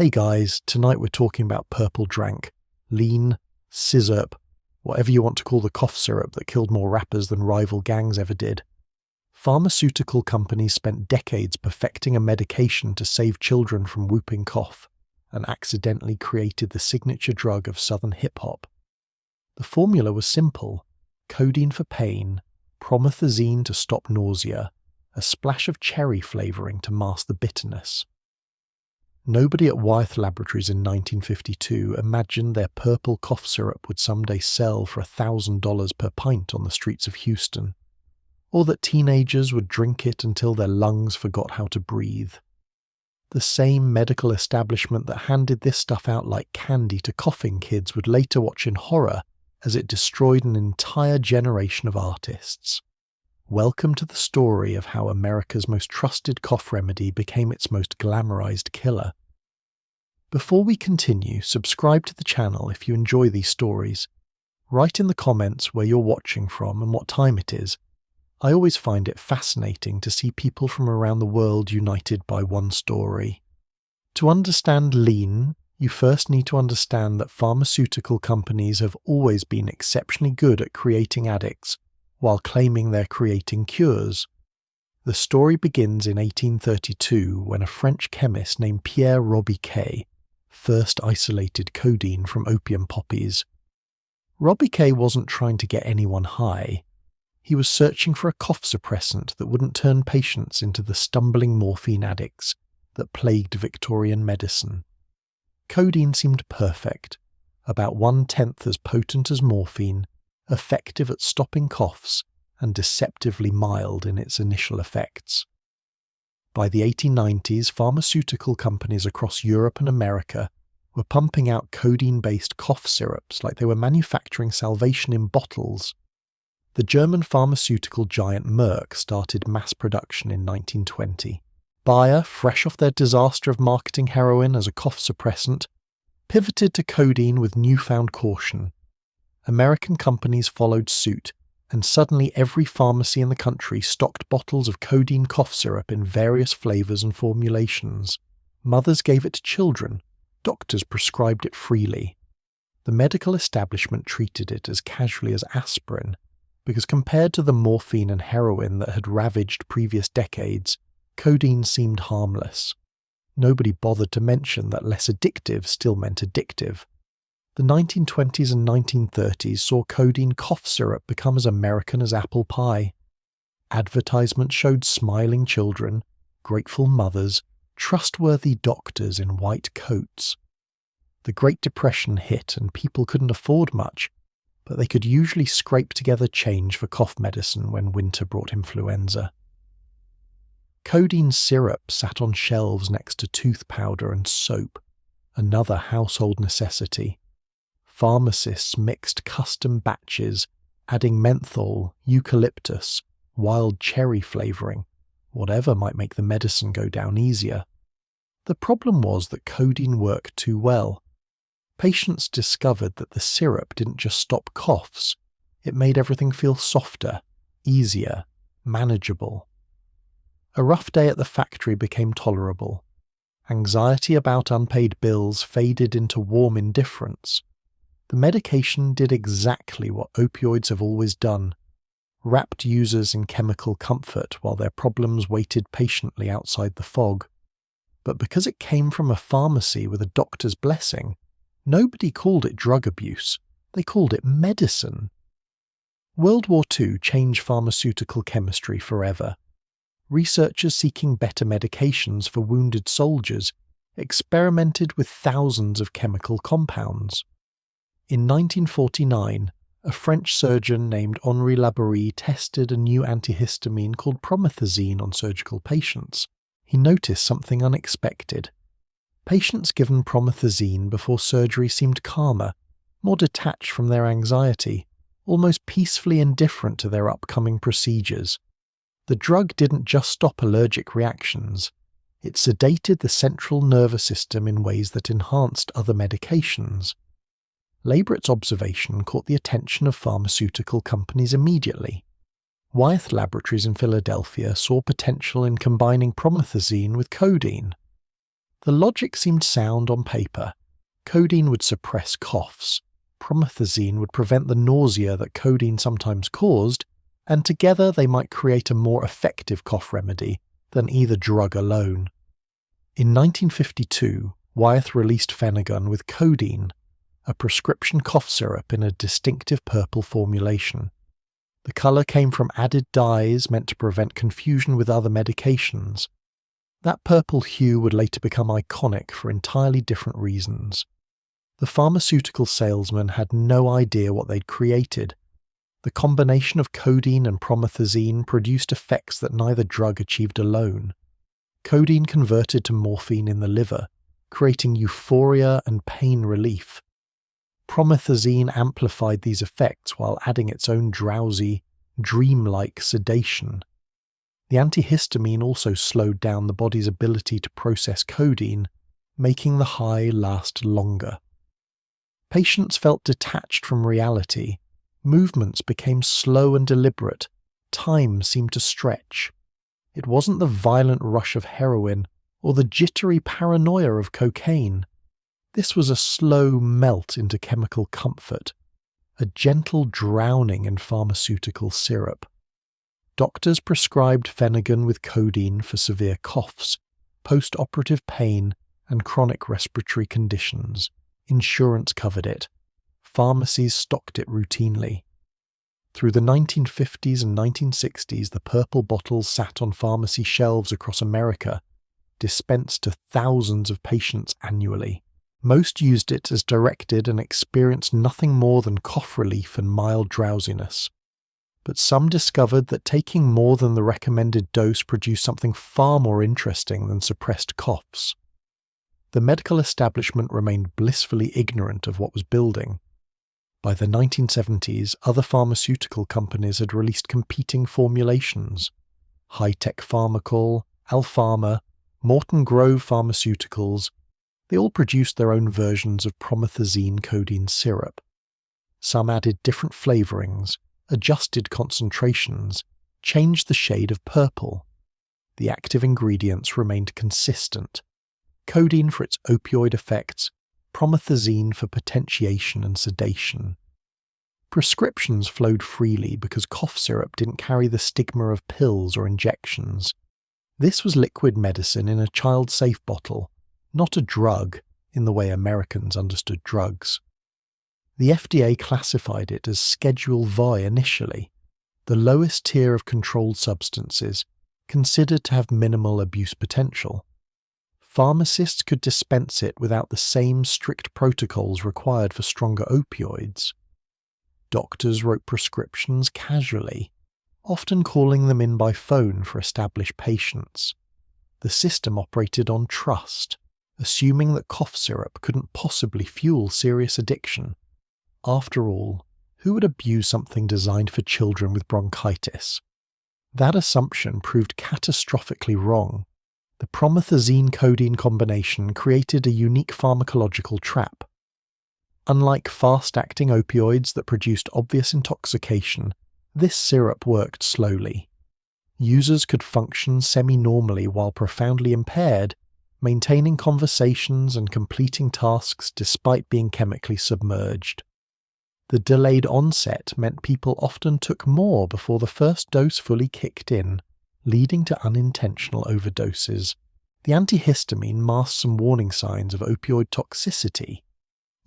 Hey guys, tonight we're talking about purple drank, lean, sizzurp, whatever you want to call the cough syrup that killed more rappers than rival gangs ever did. Pharmaceutical companies spent decades perfecting a medication to save children from whooping cough, and accidentally created the signature drug of southern hip-hop. The formula was simple: codeine for pain, promethazine to stop nausea, a splash of cherry flavouring to mask the bitterness. Nobody at Wyeth Laboratories in 1952 imagined their purple cough syrup would someday sell for $1,000 per pint on the streets of Houston, or that teenagers would drink it until their lungs forgot how to breathe. The same medical establishment that handed this stuff out like candy to coughing kids would later watch in horror as it destroyed an entire generation of artists. Welcome to the story of how America's most trusted cough remedy became its most glamorized killer. Before we continue, subscribe to the channel if you enjoy these stories. Write in the comments where you're watching from and what time it is. I always find it fascinating to see people from around the world united by one story. To understand lean, you first need to understand that pharmaceutical companies have always been exceptionally good at creating addicts, while claiming they're creating cures. The story begins in 1832 when a French chemist named Pierre Robiquet first isolated codeine from opium poppies. Robiquet wasn't trying to get anyone high. He was searching for a cough suppressant that wouldn't turn patients into the stumbling morphine addicts that plagued Victorian medicine. Codeine seemed perfect, about 1/10 as potent as morphine, effective at stopping coughs, and deceptively mild in its initial effects. By the 1890s, pharmaceutical companies across Europe and America were pumping out codeine-based cough syrups like they were manufacturing Salvation in bottles. The German pharmaceutical giant Merck started mass production in 1920. Bayer, fresh off their disaster of marketing heroin as a cough suppressant, pivoted to codeine with newfound caution. American companies followed suit, and suddenly every pharmacy in the country stocked bottles of codeine cough syrup in various flavors and formulations. Mothers gave it to children. Doctors prescribed it freely. The medical establishment treated it as casually as aspirin, because compared to the morphine and heroin that had ravaged previous decades, codeine seemed harmless. Nobody bothered to mention that less addictive still meant addictive. The 1920s and 1930s saw codeine cough syrup become as American as apple pie. Advertisements showed smiling children, grateful mothers, trustworthy doctors in white coats. The Great Depression hit and people couldn't afford much, but they could usually scrape together change for cough medicine when winter brought influenza. Codeine syrup sat on shelves next to tooth powder and soap, another household necessity. Pharmacists mixed custom batches, adding menthol, eucalyptus, wild cherry flavouring, whatever might make the medicine go down easier. The problem was that codeine worked too well. Patients discovered that the syrup didn't just stop coughs, it made everything feel softer, easier, manageable. A rough day at the factory became tolerable. Anxiety about unpaid bills faded into warm indifference. The medication did exactly what opioids have always done, wrapped users in chemical comfort while their problems waited patiently outside the fog. But because it came from a pharmacy with a doctor's blessing, nobody called it drug abuse, they called it medicine. World War II changed pharmaceutical chemistry forever. Researchers seeking better medications for wounded soldiers experimented with thousands of chemical compounds. In 1949, a French surgeon named Henri Laborie tested a new antihistamine called promethazine on surgical patients. He noticed something unexpected. Patients given promethazine before surgery seemed calmer, more detached from their anxiety, almost peacefully indifferent to their upcoming procedures. The drug didn't just stop allergic reactions, it sedated the central nervous system in ways that enhanced other medications. Laborett's observation caught the attention of pharmaceutical companies immediately. Wyeth Laboratories in Philadelphia saw potential in combining promethazine with codeine. The logic seemed sound on paper. Codeine would suppress coughs, promethazine would prevent the nausea that codeine sometimes caused, and together they might create a more effective cough remedy than either drug alone. In 1952, Wyeth released Phenergan with codeine, a prescription cough syrup in a distinctive purple formulation. The colour came from added dyes meant to prevent confusion with other medications. That purple hue would later become iconic for entirely different reasons. The pharmaceutical salesman had no idea what they'd created. The combination of codeine and promethazine produced effects that neither drug achieved alone. Codeine converted to morphine in the liver, creating euphoria and pain relief. Promethazine amplified these effects while adding its own drowsy, dreamlike sedation. The antihistamine also slowed down the body's ability to process codeine, making the high last longer. Patients felt detached from reality. Movements became slow and deliberate. Time seemed to stretch. It wasn't the violent rush of heroin or the jittery paranoia of cocaine. This was a slow melt into chemical comfort, a gentle drowning in pharmaceutical syrup. Doctors prescribed Phenergan with codeine for severe coughs, post-operative pain, and chronic respiratory conditions. Insurance covered it. Pharmacies stocked it routinely. Through the 1950s and 1960s, the purple bottles sat on pharmacy shelves across America, dispensed to thousands of patients annually. Most used it as directed and experienced nothing more than cough relief and mild drowsiness. But some discovered that taking more than the recommended dose produced something far more interesting than suppressed coughs. The medical establishment remained blissfully ignorant of what was building. By the 1970s, other pharmaceutical companies had released competing formulations. High-Tech Pharmaceutical, Alpharma, Morton Grove Pharmaceuticals, they all produced their own versions of promethazine codeine syrup. Some added different flavourings, adjusted concentrations, changed the shade of purple. The active ingredients remained consistent. Codeine for its opioid effects, promethazine for potentiation and sedation. Prescriptions flowed freely because cough syrup didn't carry the stigma of pills or injections. This was liquid medicine in a child-safe bottle, not a drug in the way Americans understood drugs. The FDA classified it as Schedule VI initially, the lowest tier of controlled substances, considered to have minimal abuse potential. Pharmacists could dispense it without the same strict protocols required for stronger opioids. Doctors wrote prescriptions casually, often calling them in by phone for established patients. The system operated on trust, assuming that cough syrup couldn't possibly fuel serious addiction. After all, who would abuse something designed for children with bronchitis? That assumption proved catastrophically wrong. The promethazine-codeine combination created a unique pharmacological trap. Unlike fast-acting opioids that produced obvious intoxication, this syrup worked slowly. Users could function semi-normally while profoundly impaired, maintaining conversations and completing tasks despite being chemically submerged. The delayed onset meant people often took more before the first dose fully kicked in, leading to unintentional overdoses. The antihistamine masked some warning signs of opioid toxicity.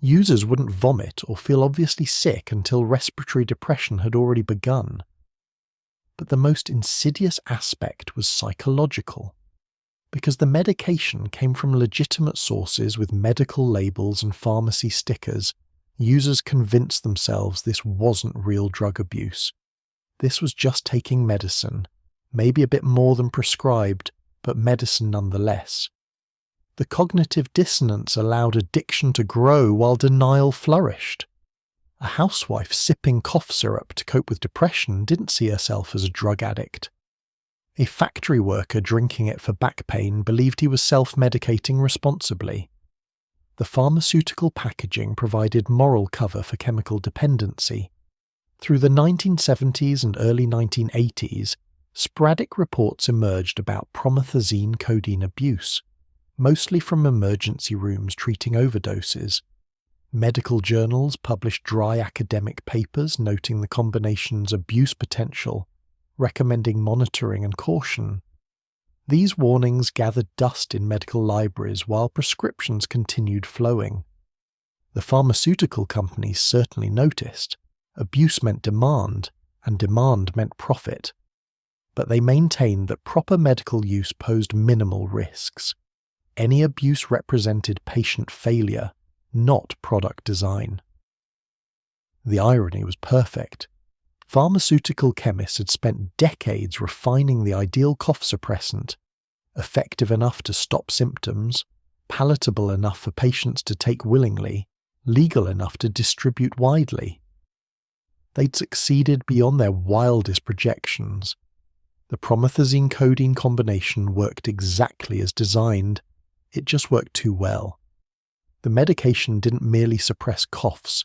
Users wouldn't vomit or feel obviously sick until respiratory depression had already begun. But the most insidious aspect was psychological. Because the medication came from legitimate sources with medical labels and pharmacy stickers, users convinced themselves this wasn't real drug abuse. This was just taking medicine, maybe a bit more than prescribed, but medicine nonetheless. The cognitive dissonance allowed addiction to grow while denial flourished. A housewife sipping cough syrup to cope with depression didn't see herself as a drug addict. A factory worker drinking it for back pain believed he was self-medicating responsibly. The pharmaceutical packaging provided moral cover for chemical dependency. Through the 1970s and early 1980s, sporadic reports emerged about promethazine codeine abuse. mostly from emergency rooms treating overdoses. Medical journals published dry academic papers noting the combination's abuse potential, recommending monitoring and caution. These warnings gathered dust in medical libraries while prescriptions continued flowing. The pharmaceutical companies certainly noticed. Abuse meant demand, and demand meant profit. But they maintained that proper medical use posed minimal risks. Any abuse represented patient failure, not product design. The irony was perfect. Pharmaceutical chemists had spent decades refining the ideal cough suppressant, effective enough to stop symptoms, palatable enough for patients to take willingly, legal enough to distribute widely. They'd succeeded beyond their wildest projections. The promethazine-codeine combination worked exactly as designed. It just worked too well. The medication didn't merely suppress coughs,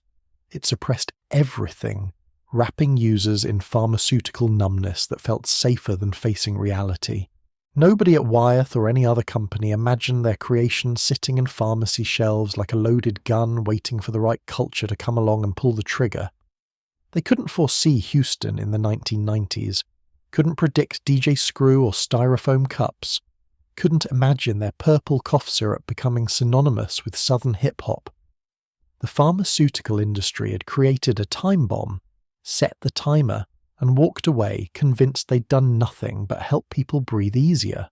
it suppressed everything, wrapping users in pharmaceutical numbness that felt safer than facing reality. Nobody at Wyeth or any other company imagined their creation sitting in pharmacy shelves like a loaded gun waiting for the right culture to come along and pull the trigger. They couldn't foresee Houston in the 1990s, couldn't predict DJ Screw or styrofoam cups, couldn't imagine their purple cough syrup becoming synonymous with southern hip-hop. The pharmaceutical industry had created a time bomb, set the timer, and walked away convinced they'd done nothing but help people breathe easier.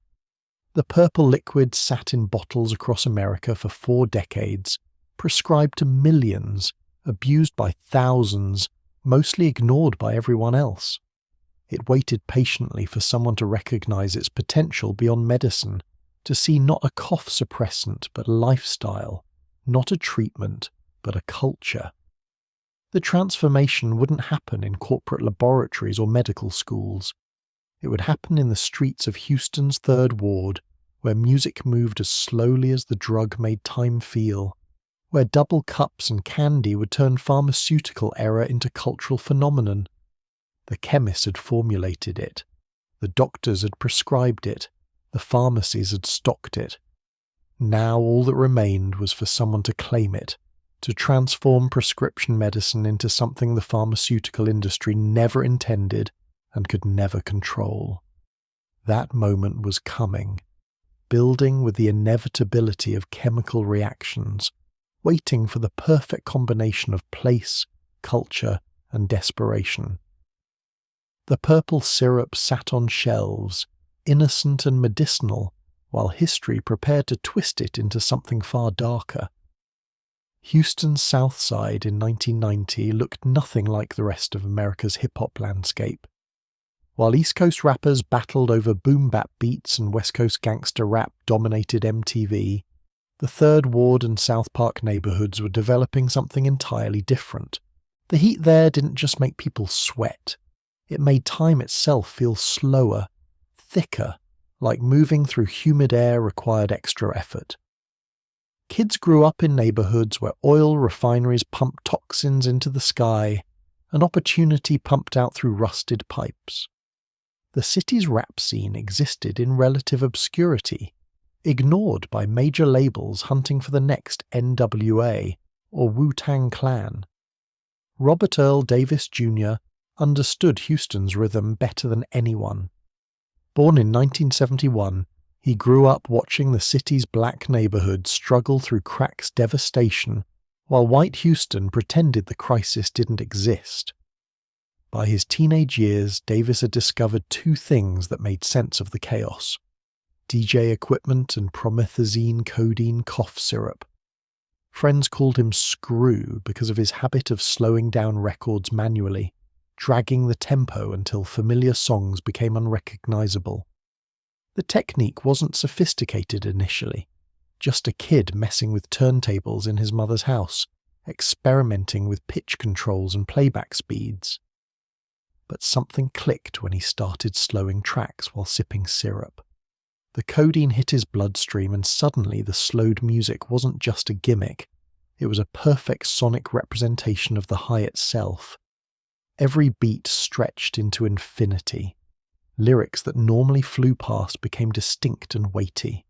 The purple liquid sat in bottles across America for 4 decades, prescribed to millions, abused by thousands, mostly ignored by everyone else. It waited patiently for someone to recognize its potential beyond medicine, to see not a cough suppressant but a lifestyle, not a treatment but a culture. The transformation wouldn't happen in corporate laboratories or medical schools. It would happen in the streets of Houston's 3rd Ward, where music moved as slowly as the drug made time feel, where double cups and candy would turn pharmaceutical error into cultural phenomenon. The chemists had formulated it. The doctors had prescribed it. The pharmacies had stocked it. Now all that remained was for someone to claim it, to transform prescription medicine into something the pharmaceutical industry never intended and could never control. That moment was coming, building with the inevitability of chemical reactions, waiting for the perfect combination of place, culture, and desperation. The purple syrup sat on shelves, innocent and medicinal, while history prepared to twist it into something far darker. Houston's South Side in 1990 looked nothing like the rest of America's hip-hop landscape. While East Coast rappers battled over boom-bap beats and West Coast gangster rap dominated MTV, the 3rd Ward and South Park neighborhoods were developing something entirely different. The heat there didn't just make people sweat. It made time itself feel slower, thicker, like moving through humid air required extra effort. Kids grew up in neighborhoods where oil refineries pumped toxins into the sky and opportunity pumped out through rusted pipes. The city's rap scene existed in relative obscurity, ignored by major labels hunting for the next NWA or Wu-Tang Clan. Robert Earl Davis Jr. understood Houston's rhythm better than anyone. Born in 1971, he grew up watching the city's black neighborhoods struggle through crack's devastation, while white Houston pretended the crisis didn't exist. By his teenage years, Davis had discovered 2 things that made sense of the chaos: DJ equipment and promethazine-codeine cough syrup. Friends called him Screw because of his habit of slowing down records manually, dragging the tempo until familiar songs became unrecognizable. The technique wasn't sophisticated initially, just a kid messing with turntables in his mother's house, experimenting with pitch controls and playback speeds. But something clicked when he started slowing tracks while sipping syrup. The codeine hit his bloodstream and suddenly the slowed music wasn't just a gimmick, it was a perfect sonic representation of the high itself. Every beat stretched into infinity. Lyrics that normally flew past became distinct and weighty.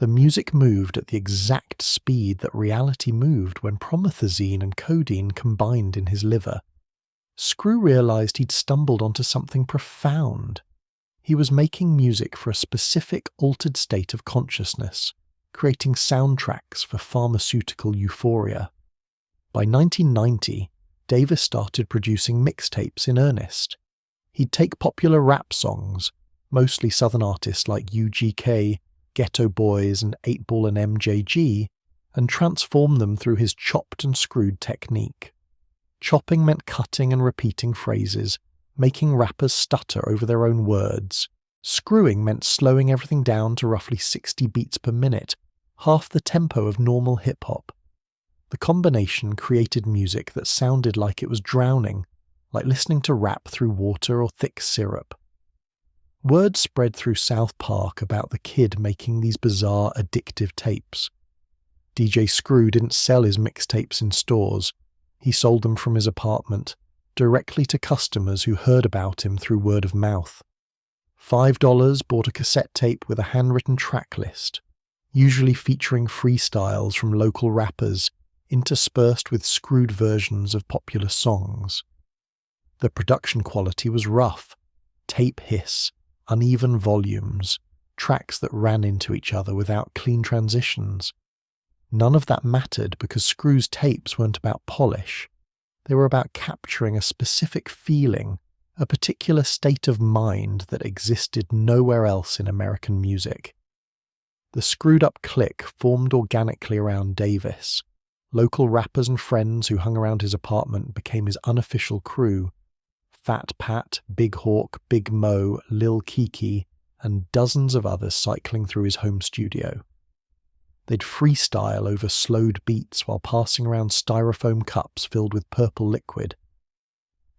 The music moved at the exact speed that reality moved when promethazine and codeine combined in his liver. Screw realized he'd stumbled onto something profound. He was making music for a specific altered state of consciousness, creating soundtracks for pharmaceutical euphoria. By 1990, Davis started producing mixtapes in earnest. He'd take popular rap songs, mostly Southern artists like UGK, Ghetto Boys and 8-Ball and MJG, and transform them through his chopped and screwed technique. Chopping meant cutting and repeating phrases, making rappers stutter over their own words. Screwing meant slowing everything down to roughly 60 beats per minute, half the tempo of normal hip-hop. The combination created music that sounded like it was drowning, like listening to rap through water or thick syrup. Word spread through South Park about the kid making these bizarre, addictive tapes. DJ Screw didn't sell his mixtapes in stores. He sold them from his apartment, directly to customers who heard about him through word of mouth. $5 bought a cassette tape with a handwritten track list, usually featuring freestyles from local rappers, interspersed with screwed versions of popular songs. The production quality was rough, tape hiss, uneven volumes, tracks that ran into each other without clean transitions. None of that mattered because Screw's tapes weren't about polish. They were about capturing a specific feeling, a particular state of mind that existed nowhere else in American music. The screwed-up clique formed organically around Davis. Local rappers and friends who hung around his apartment became his unofficial crew. Fat Pat, Big Hawk, Big Mo, Lil Kiki, and dozens of others cycling through his home studio. They'd freestyle over slowed beats while passing around styrofoam cups filled with purple liquid.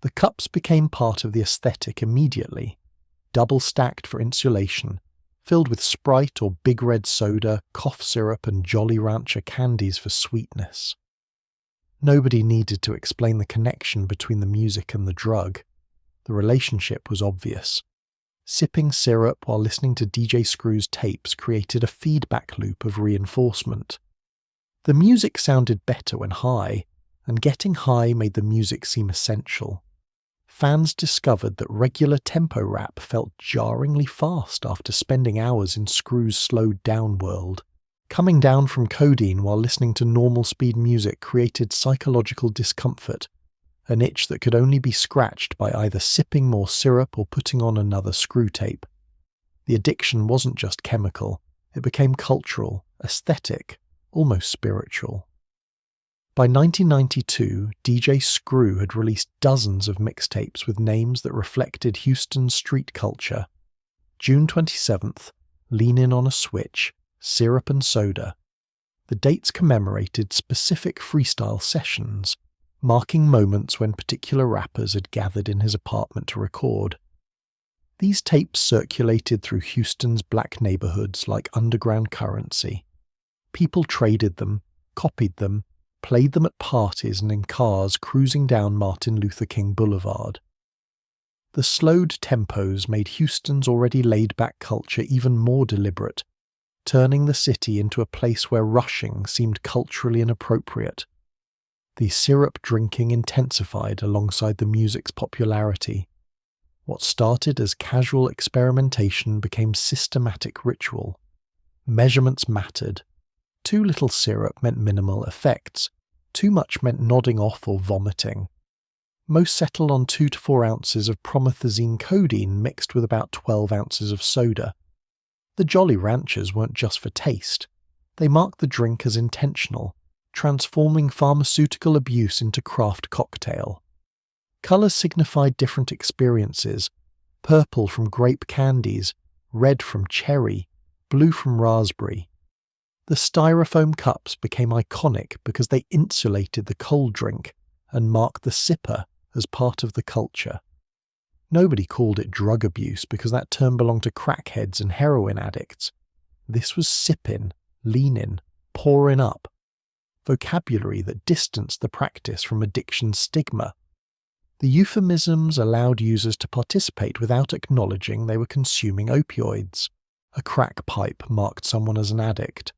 The cups became part of the aesthetic immediately, double-stacked for insulation, filled with Sprite or Big Red soda, cough syrup, and Jolly Rancher candies for sweetness. Nobody needed to explain the connection between the music and the drug. The relationship was obvious. Sipping syrup while listening to DJ Screw's tapes created a feedback loop of reinforcement. The music sounded better when high, and getting high made the music seem essential. Fans discovered that regular tempo rap felt jarringly fast after spending hours in Screw's slowed-down world. Coming down from codeine while listening to normal speed music created psychological discomfort, an itch that could only be scratched by either sipping more syrup or putting on another Screw tape. The addiction wasn't just chemical, it became cultural, aesthetic, almost spiritual. By 1992, DJ Screw had released dozens of mixtapes with names that reflected Houston's street culture. June 27th, Lean In on a Switch, Syrup and Soda. The dates commemorated specific freestyle sessions, marking moments when particular rappers had gathered in his apartment to record. These tapes circulated through Houston's black neighborhoods like underground currency. People traded them, copied them, played them at parties and in cars cruising down Martin Luther King Boulevard. The slowed tempos made Houston's already laid-back culture even more deliberate, turning the city into a place where rushing seemed culturally inappropriate. The syrup drinking intensified alongside the music's popularity. What started as casual experimentation became systematic ritual. Measurements mattered. Too little syrup meant minimal effects. Too much meant nodding off or vomiting. Most settled on 2 to 4 ounces of promethazine codeine mixed with about 12 ounces of soda. The Jolly Ranchers weren't just for taste. They marked the drink as intentional, transforming pharmaceutical abuse into craft cocktail. Colours signified different experiences: purple from grape candies, red from cherry, blue from raspberry. The styrofoam cups became iconic because they insulated the cold drink and marked the sipper as part of the culture. Nobody called it drug abuse because that term belonged to crackheads and heroin addicts. This was sippin', leanin', pouring up. Vocabulary that distanced the practice from addiction's stigma. The euphemisms allowed users to participate without acknowledging they were consuming opioids. A crack pipe marked someone as an addict.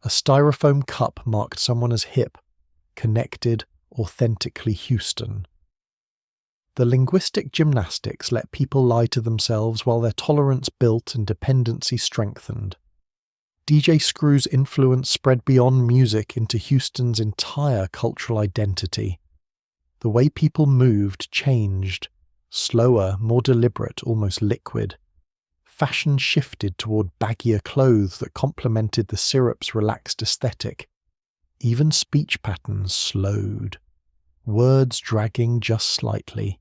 A styrofoam cup marked someone as hip, connected, authentically Houston. The linguistic gymnastics let people lie to themselves while their tolerance built and dependency strengthened. DJ Screw's influence spread beyond music into Houston's entire cultural identity. The way people moved changed, slower, more deliberate, almost liquid. Fashion shifted toward baggier clothes that complemented the syrup's relaxed aesthetic. Even speech patterns slowed, words dragging just slightly,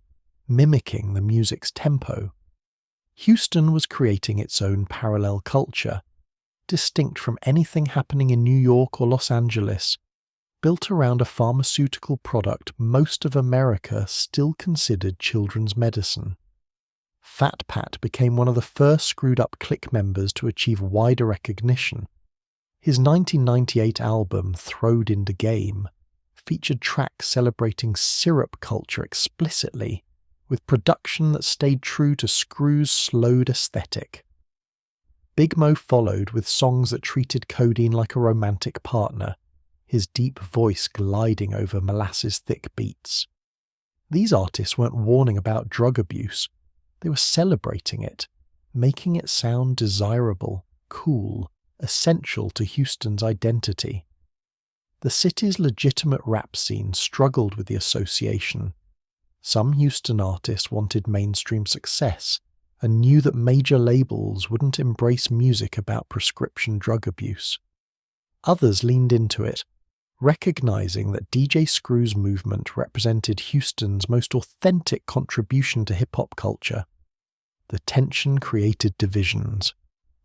mimicking the music's tempo. Houston was creating its own parallel culture, distinct from anything happening in New York or Los Angeles, built around a pharmaceutical product most of America still considered children's medicine. Fat Pat became one of the first screwed-up clique members to achieve wider recognition. His 1998 album, Throwed Into Game, featured tracks celebrating syrup culture explicitly, with production that stayed true to Screw's slowed aesthetic. Big Mo followed with songs that treated codeine like a romantic partner, his deep voice gliding over molasses-thick beats. These artists weren't warning about drug abuse, they were celebrating it, making it sound desirable, cool, essential to Houston's identity. The city's legitimate rap scene struggled with the association. Some Houston artists wanted mainstream success and knew that major labels wouldn't embrace music about prescription drug abuse. Others leaned into it, recognizing that DJ Screw's movement represented Houston's most authentic contribution to hip-hop culture. The tension created divisions.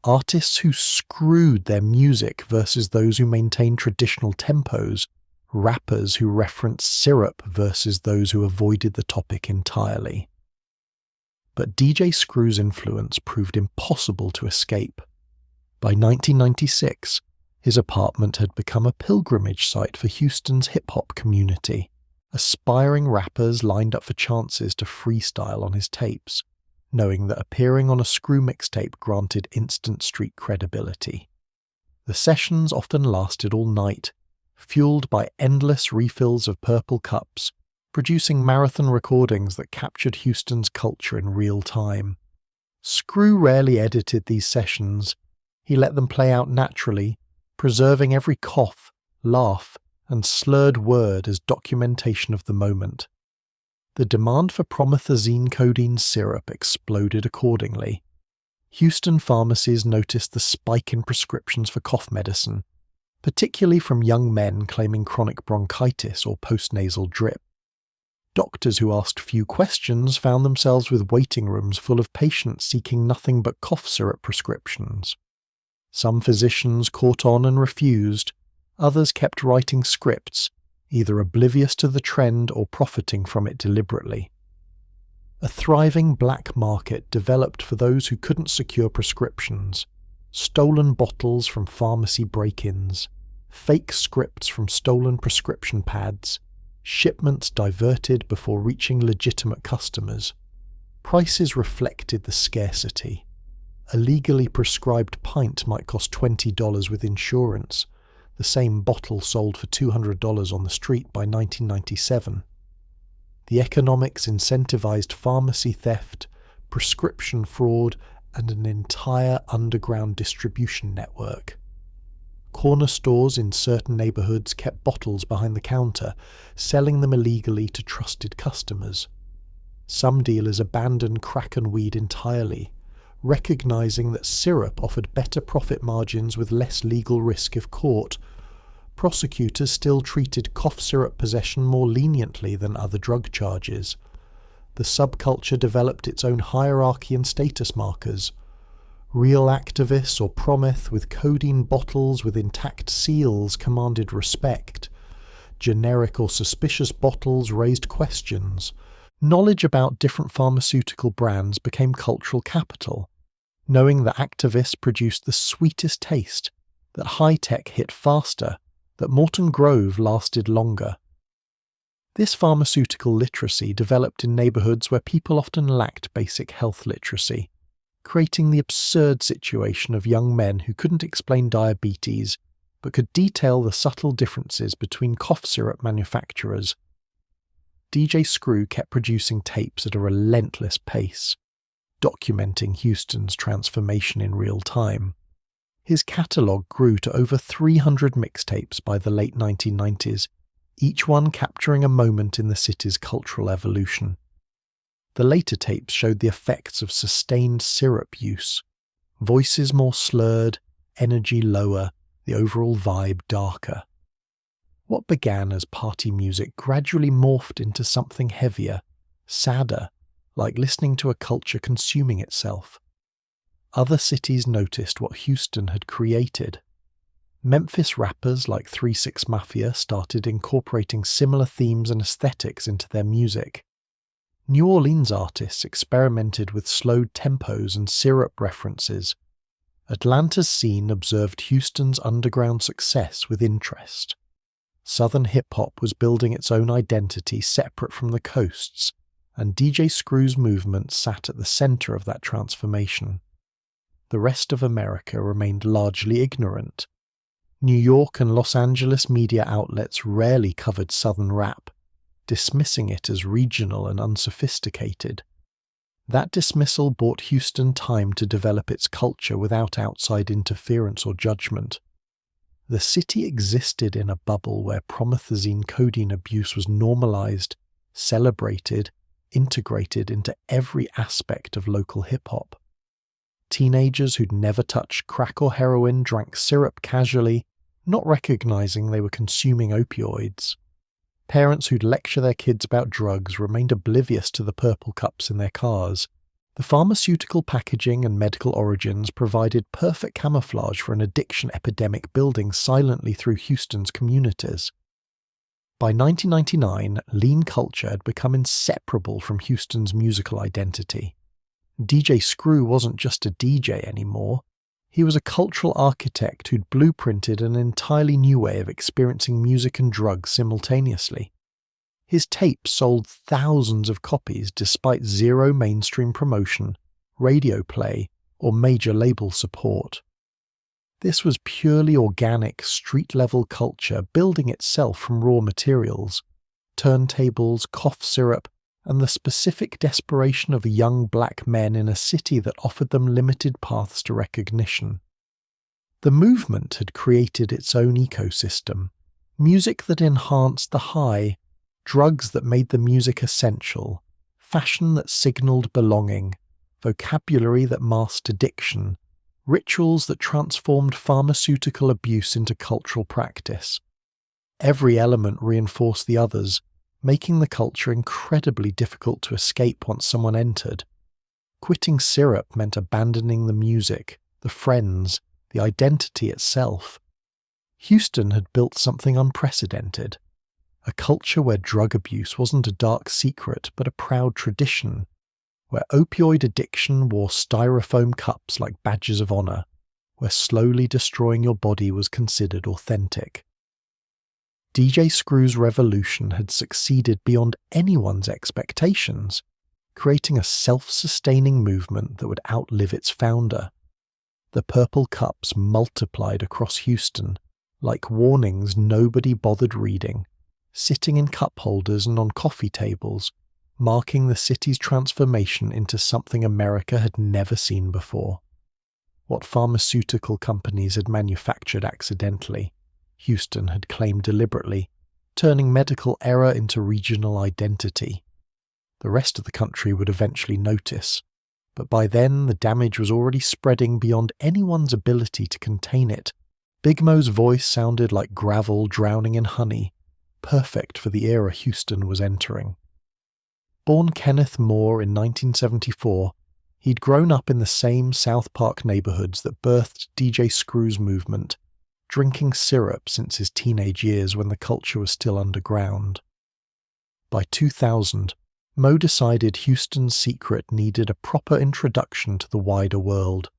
Artists who screwed their music versus those who maintained traditional tempos, rappers who referenced syrup versus those who avoided the topic entirely. But DJ Screw's influence proved impossible to escape. By 1996, his apartment had become a pilgrimage site for Houston's hip-hop community. Aspiring rappers lined up for chances to freestyle on his tapes, knowing that appearing on a Screw mixtape granted instant street credibility. The sessions often lasted all night, fueled by endless refills of purple cups, producing marathon recordings that captured Houston's culture in real time. Screw rarely edited these sessions. He let them play out naturally, preserving every cough, laugh, and slurred word as documentation of the moment. The demand for promethazine codeine syrup exploded accordingly. Houston pharmacies noticed the spike in prescriptions for cough medicine, particularly from young men claiming chronic bronchitis or postnasal drip. Doctors who asked few questions found themselves with waiting rooms full of patients seeking nothing but cough syrup prescriptions. Some physicians caught on and refused, others kept writing scripts, either oblivious to the trend or profiting from it deliberately. A thriving black market developed for those who couldn't secure prescriptions, stolen bottles from pharmacy break-ins, fake scripts from stolen prescription pads, shipments diverted before reaching legitimate customers. Prices reflected the scarcity. A legally prescribed pint might cost $20 with insurance. The same bottle sold for $200 on the street by 1997. The economics incentivized pharmacy theft, prescription fraud, and an entire underground distribution network. Corner stores in certain neighborhoods kept bottles behind the counter, selling them illegally to trusted customers. Some dealers abandoned crack and weed entirely, recognizing that syrup offered better profit margins with less legal risk if caught. Prosecutors still treated cough syrup possession more leniently than other drug charges. The subculture developed its own hierarchy and status markers. Real activists or prometh with codeine bottles with intact seals commanded respect. Generic or suspicious bottles raised questions. Knowledge about different pharmaceutical brands became cultural capital. Knowing that activists produced the sweetest taste, that high-tech hit faster, that Morton Grove lasted longer. This pharmaceutical literacy developed in neighborhoods where people often lacked basic health literacy. creating the absurd situation of young men who couldn't explain diabetes but could detail the subtle differences between cough syrup manufacturers. DJ Screw kept producing tapes at a relentless pace, documenting Houston's transformation in real time. His catalogue grew to over 300 mixtapes by the late 1990s, each one capturing a moment in the city's cultural evolution. The later tapes showed the effects of sustained syrup use, voices more slurred, energy lower, the overall vibe darker. What began as party music gradually morphed into something heavier, sadder, like listening to a culture consuming itself. Other cities noticed what Houston had created. Memphis rappers like 3 6 Mafia started incorporating similar themes and aesthetics into their music. New Orleans artists experimented with slowed tempos and syrup references. Atlanta's scene observed Houston's underground success with interest. Southern hip-hop was building its own identity separate from the coasts, and DJ Screw's movement sat at the center of that transformation. The rest of America remained largely ignorant. New York and Los Angeles media outlets rarely covered Southern rap, dismissing it as regional and unsophisticated. That dismissal bought Houston time to develop its culture without outside interference or judgment. The city existed in a bubble where promethazine codeine abuse was normalized, celebrated, integrated into every aspect of local hip-hop. Teenagers who'd never touched crack or heroin drank syrup casually, not recognizing they were consuming opioids. Parents who'd lecture their kids about drugs remained oblivious to the purple cups in their cars. The pharmaceutical packaging and medical origins provided perfect camouflage for an addiction epidemic building silently through Houston's communities. By 1999, lean culture had become inseparable from Houston's musical identity. DJ Screw wasn't just a DJ anymore. He was a cultural architect who'd blueprinted an entirely new way of experiencing music and drugs simultaneously. His tapes sold thousands of copies despite zero mainstream promotion, radio play, or major label support. This was purely organic, street-level culture building itself from raw materials, turntables, cough syrup, and the specific desperation of young black men in a city that offered them limited paths to recognition. The movement had created its own ecosystem, music that enhanced the high, drugs that made the music essential, fashion that signaled belonging, vocabulary that masked addiction, rituals that transformed pharmaceutical abuse into cultural practice. Every element reinforced the others, making the culture incredibly difficult to escape once someone entered. Quitting syrup meant abandoning the music, the friends, the identity itself. Houston had built something unprecedented, a culture where drug abuse wasn't a dark secret but a proud tradition, where opioid addiction wore styrofoam cups like badges of honor, where slowly destroying your body was considered authentic. DJ Screw's revolution had succeeded beyond anyone's expectations, creating a self-sustaining movement that would outlive its founder. The purple cups multiplied across Houston, like warnings nobody bothered reading, sitting in cup holders and on coffee tables, marking the city's transformation into something America had never seen before. What pharmaceutical companies had manufactured accidentally, Houston had claimed deliberately, turning medical error into regional identity. The rest of the country would eventually notice, but by then the damage was already spreading beyond anyone's ability to contain it. Big Mo's voice sounded like gravel drowning in honey, perfect for the era Houston was entering. Born Kenneth Moore in 1974, he'd grown up in the same South Park neighborhoods that birthed DJ Screw's movement, drinking syrup since his teenage years when the culture was still underground. By 2000, Mo decided Houston's secret needed a proper introduction to the wider world.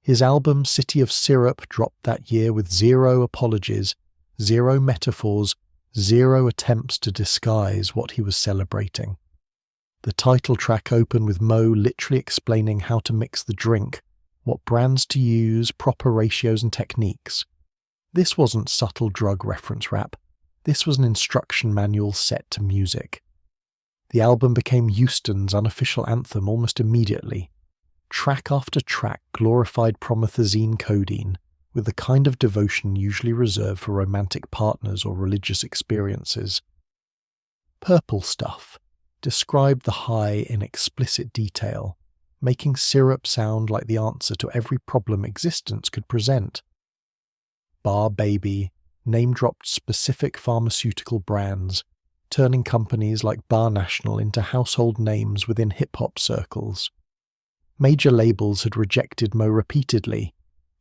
His album City of Syrup dropped that year with zero apologies, zero metaphors, zero attempts to disguise what he was celebrating. The title track opened with Mo literally explaining how to mix the drink, what brands to use, proper ratios and techniques. This wasn't subtle drug reference rap. This was an instruction manual set to music. The album became Houston's unofficial anthem almost immediately. Track after track glorified promethazine codeine with the kind of devotion usually reserved for romantic partners or religious experiences. Purple Stuff described the high in explicit detail, making syrup sound like the answer to every problem existence could present. Bar Baby name-dropped specific pharmaceutical brands, turning companies like Bar National into household names within hip-hop circles. Major labels had rejected Mo repeatedly,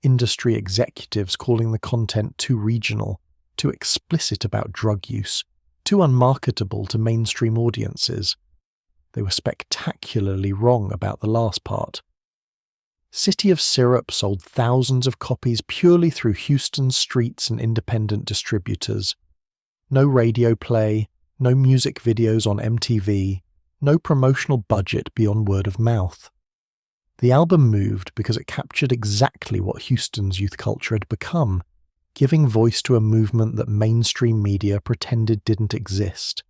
industry executives calling the content too regional, too explicit about drug use, too unmarketable to mainstream audiences. They were spectacularly wrong about the last part. City of Syrup sold thousands of copies purely through Houston's streets and independent distributors. No radio play, no music videos on MTV, no promotional budget beyond word of mouth. The album moved because it captured exactly what Houston's youth culture had become, giving voice to a movement that mainstream media pretended didn't exist.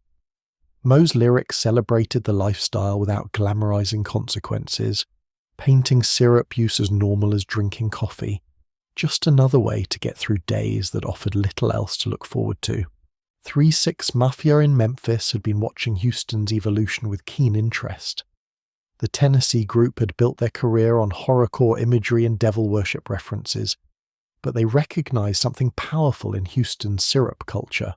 Mo's lyrics celebrated the lifestyle without glamorizing consequences, painting syrup use as normal as drinking coffee, just another way to get through days that offered little else to look forward to. 3-6 Mafia in Memphis had been watching Houston's evolution with keen interest. The Tennessee group had built their career on horrorcore imagery and devil worship references, but they recognized something powerful in Houston's syrup culture.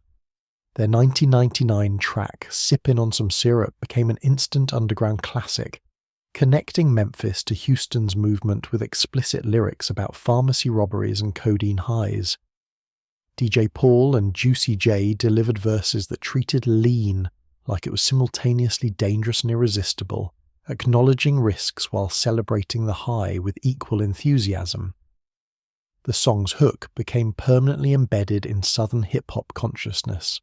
Their 1999 track, Sippin' on Some Syrup, became an instant underground classic, connecting Memphis to Houston's movement with explicit lyrics about pharmacy robberies and codeine highs. DJ Paul and Juicy J delivered verses that treated lean like it was simultaneously dangerous and irresistible, acknowledging risks while celebrating the high with equal enthusiasm. The song's hook became permanently embedded in Southern hip-hop consciousness,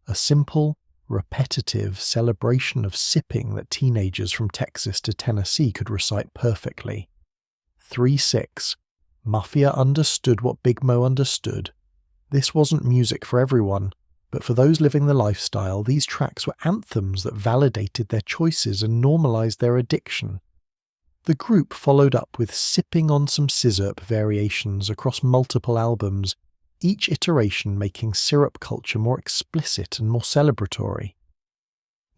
a simple, repetitive celebration of sipping that teenagers from Texas to Tennessee could recite perfectly. 3-6. Mafia understood what Big Mo understood. This wasn't music for everyone, but for those living the lifestyle, these tracks were anthems that validated their choices and normalized their addiction. The group followed up with Sipping on Some Sizzurp variations across multiple albums, each iteration making syrup culture more explicit and more celebratory.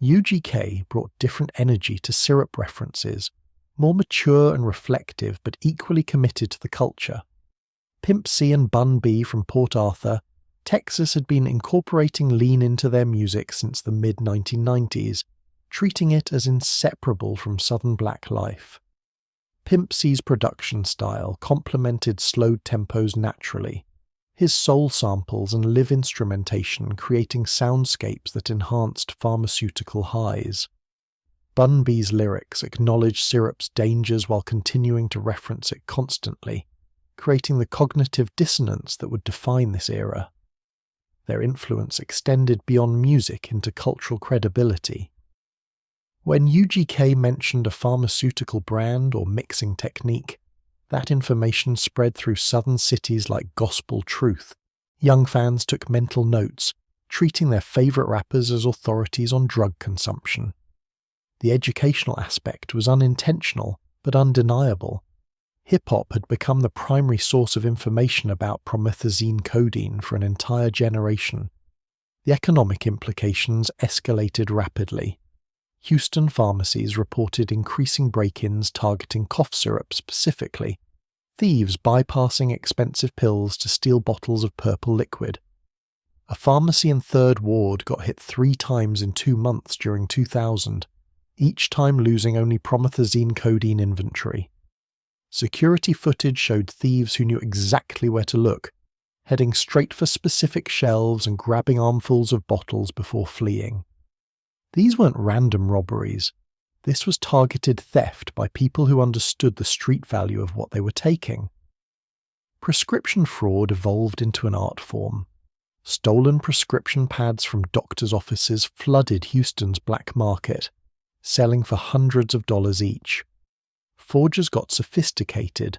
UGK brought different energy to syrup references, more mature and reflective but equally committed to the culture. Pimp C and Bun B from Port Arthur, Texas had been incorporating lean into their music since the mid-1990s, treating it as inseparable from Southern black life. Pimp C's production style complemented slowed tempos naturally, his soul samples and live instrumentation creating soundscapes that enhanced pharmaceutical highs. Bun B's lyrics acknowledged syrup's dangers while continuing to reference it constantly, creating the cognitive dissonance that would define this era. Their influence extended beyond music into cultural credibility. When UGK mentioned a pharmaceutical brand or mixing technique, that information spread through southern cities like gospel truth. Young fans took mental notes, treating their favorite rappers as authorities on drug consumption. The educational aspect was unintentional but undeniable. Hip-hop had become the primary source of information about promethazine codeine for an entire generation. The economic implications escalated rapidly. Houston pharmacies reported increasing break-ins targeting cough syrup specifically, thieves bypassing expensive pills to steal bottles of purple liquid. A pharmacy in 3rd Ward got hit 3 times in 2 months during 2000, each time losing only promethazine codeine inventory. Security footage showed thieves who knew exactly where to look, heading straight for specific shelves and grabbing armfuls of bottles before fleeing. These weren't random robberies. This was targeted theft by people who understood the street value of what they were taking. Prescription fraud evolved into an art form. Stolen prescription pads from doctors' offices flooded Houston's black market. selling for hundreds of dollars each. Forgers got sophisticated,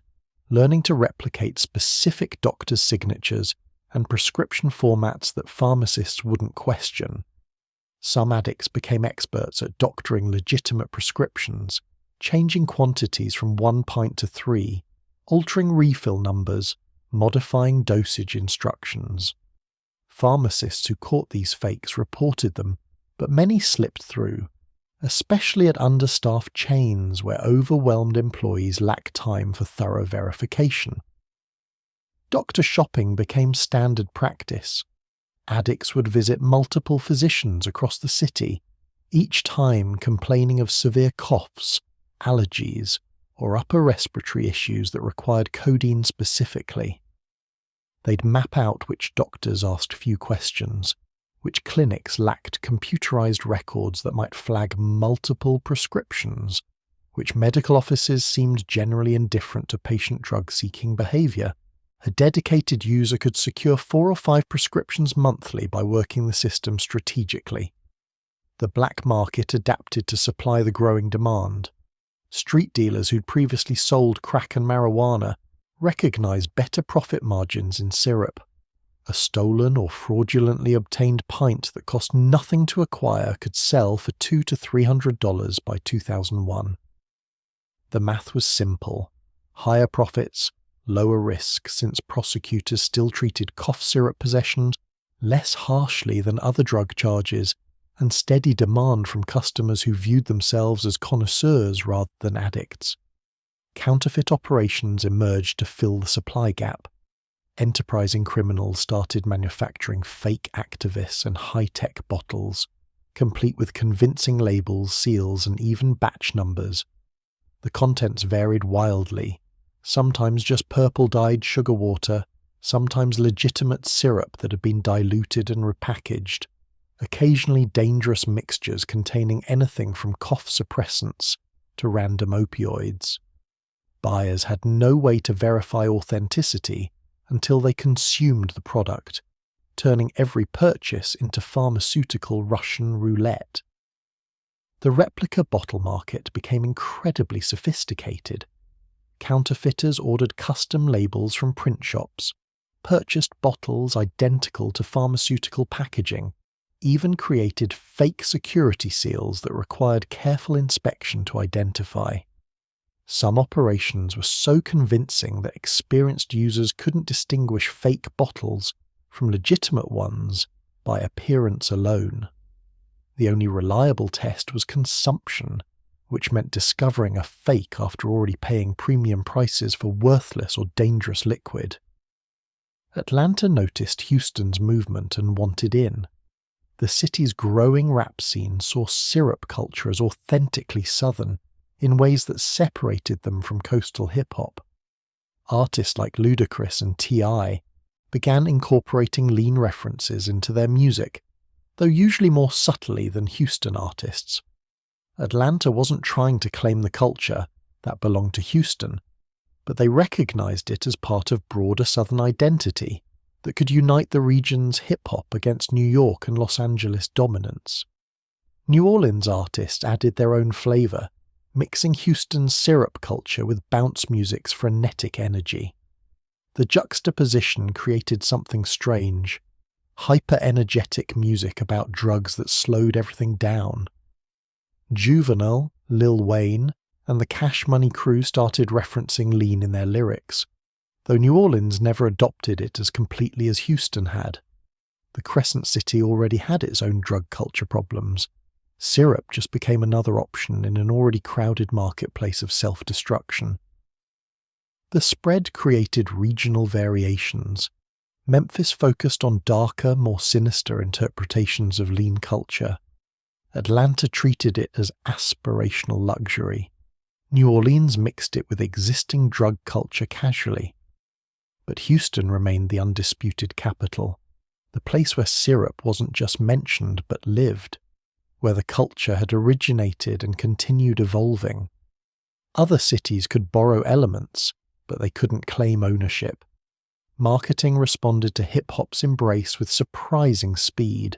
learning to replicate specific doctors' signatures and prescription formats that pharmacists wouldn't question. Some addicts became experts at doctoring legitimate prescriptions, changing quantities from 1 pint to 3, altering refill numbers, modifying dosage instructions. Pharmacists who caught these fakes reported them, but many slipped through, especially at understaffed chains where overwhelmed employees lacked time for thorough verification. Doctor shopping became standard practice. Addicts would visit multiple physicians across the city, each time complaining of severe coughs, allergies, or upper respiratory issues that required codeine specifically. They'd map out which doctors asked few questions, which clinics lacked computerized records that might flag multiple prescriptions, which medical offices seemed generally indifferent to patient drug-seeking behavior. A dedicated user could secure 4 or 5 prescriptions monthly by working the system strategically. The black market adapted to supply the growing demand. Street dealers who'd previously sold crack and marijuana recognized better profit margins in syrup. A stolen or fraudulently obtained pint that cost nothing to acquire could sell for $200 to $300 by 2001. The math was simple. Higher profits, lower risk, since prosecutors still treated cough syrup possession less harshly than other drug charges, and steady demand from customers who viewed themselves as connoisseurs rather than addicts. Counterfeit operations emerged to fill the supply gap. Enterprising criminals started manufacturing fake activists and high-tech bottles, complete with convincing labels, seals, and even batch numbers. The contents varied wildly, sometimes just purple-dyed sugar water, sometimes legitimate syrup that had been diluted and repackaged, occasionally dangerous mixtures containing anything from cough suppressants to random opioids. Buyers had no way to verify authenticity until they consumed the product, turning every purchase into pharmaceutical Russian roulette. The replica bottle market became incredibly sophisticated. Counterfeiters ordered custom labels from print shops, purchased bottles identical to pharmaceutical packaging, even created fake security seals that required careful inspection to identify. Some operations were so convincing that experienced users couldn't distinguish fake bottles from legitimate ones by appearance alone. The only reliable test was consumption, which meant discovering a fake after already paying premium prices for worthless or dangerous liquid. Atlanta noticed Houston's movement and wanted in. The city's growing rap scene saw syrup culture as authentically Southern, in ways that separated them from coastal hip-hop. Artists like Ludacris and T.I. began incorporating lean references into their music, though usually more subtly than Houston artists. Atlanta wasn't trying to claim the culture that belonged to Houston, but they recognized it as part of broader Southern identity that could unite the region's hip-hop against New York and Los Angeles dominance. New Orleans artists added their own flavor, mixing Houston's syrup culture with bounce music's frenetic energy. The juxtaposition created something strange, hyper-energetic music about drugs that slowed everything down. Juvenile, Lil Wayne, and the Cash Money crew started referencing lean in their lyrics, though New Orleans never adopted it as completely as Houston had. The Crescent City already had its own drug culture problems. Syrup just became another option in an already crowded marketplace of self-destruction. The spread created regional variations. Memphis focused on darker, more sinister interpretations of lean culture. Atlanta treated it as aspirational luxury. New Orleans mixed it with existing drug culture casually. But Houston remained the undisputed capital, the place where syrup wasn't just mentioned but lived, where the culture had originated and continued evolving. Other cities could borrow elements, but they couldn't claim ownership. Marketing responded to hip-hop's embrace with surprising speed.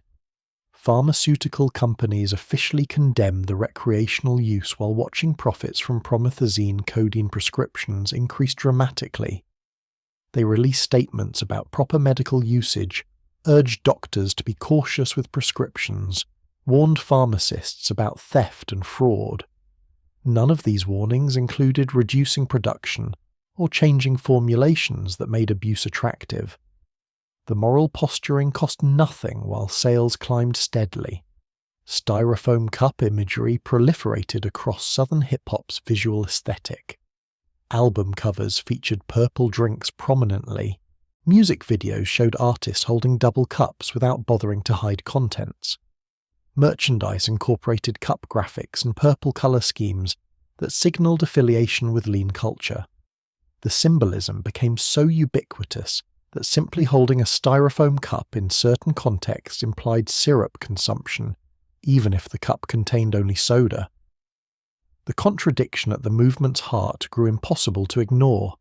pharmaceutical companies officially condemned the recreational use while watching profits from promethazine codeine prescriptions increase dramatically. They released statements about proper medical usage, urged doctors to be cautious with prescriptions, warned pharmacists about theft and fraud. None of these warnings included reducing production or changing formulations that made abuse attractive. The moral posturing cost nothing while sales climbed steadily. Styrofoam cup imagery proliferated across Southern hip-hop's visual aesthetic. Album covers featured purple drinks prominently. Music videos showed artists holding double cups without bothering to hide contents. Merchandise incorporated cup graphics and purple colour schemes that signalled affiliation with lean culture. The symbolism became so ubiquitous that simply holding a styrofoam cup in certain contexts implied syrup consumption, even if the cup contained only soda. The contradiction at the movement's heart grew impossible to ignore.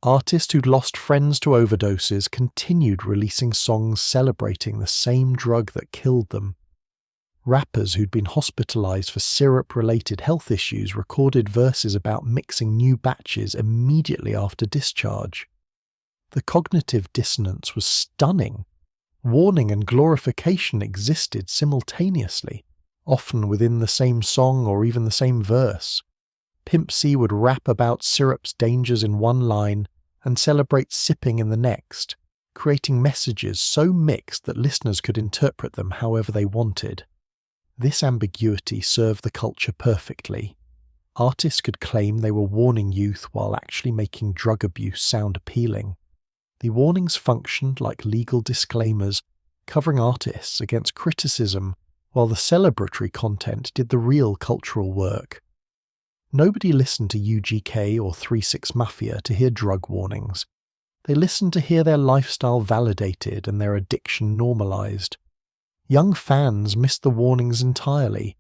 Artists who'd lost friends to overdoses continued releasing songs celebrating the same drug that killed them. Rappers who'd been hospitalized for syrup-related health issues recorded verses about mixing new batches immediately after discharge. The cognitive dissonance was stunning. Warning and glorification existed simultaneously, often within the same song or even the same verse. Pimp C would rap about syrup's dangers in one line and celebrate sipping in the next, creating messages so mixed that listeners could interpret them however they wanted. This ambiguity served the culture perfectly. Artists could claim they were warning youth while actually making drug abuse sound appealing. The warnings functioned like legal disclaimers, covering artists against criticism, while the celebratory content did the real cultural work. Nobody listened to UGK or 3-6 Mafia to hear drug warnings. They listened to hear their lifestyle validated and their addiction normalized. Young fans missed the warnings entirely.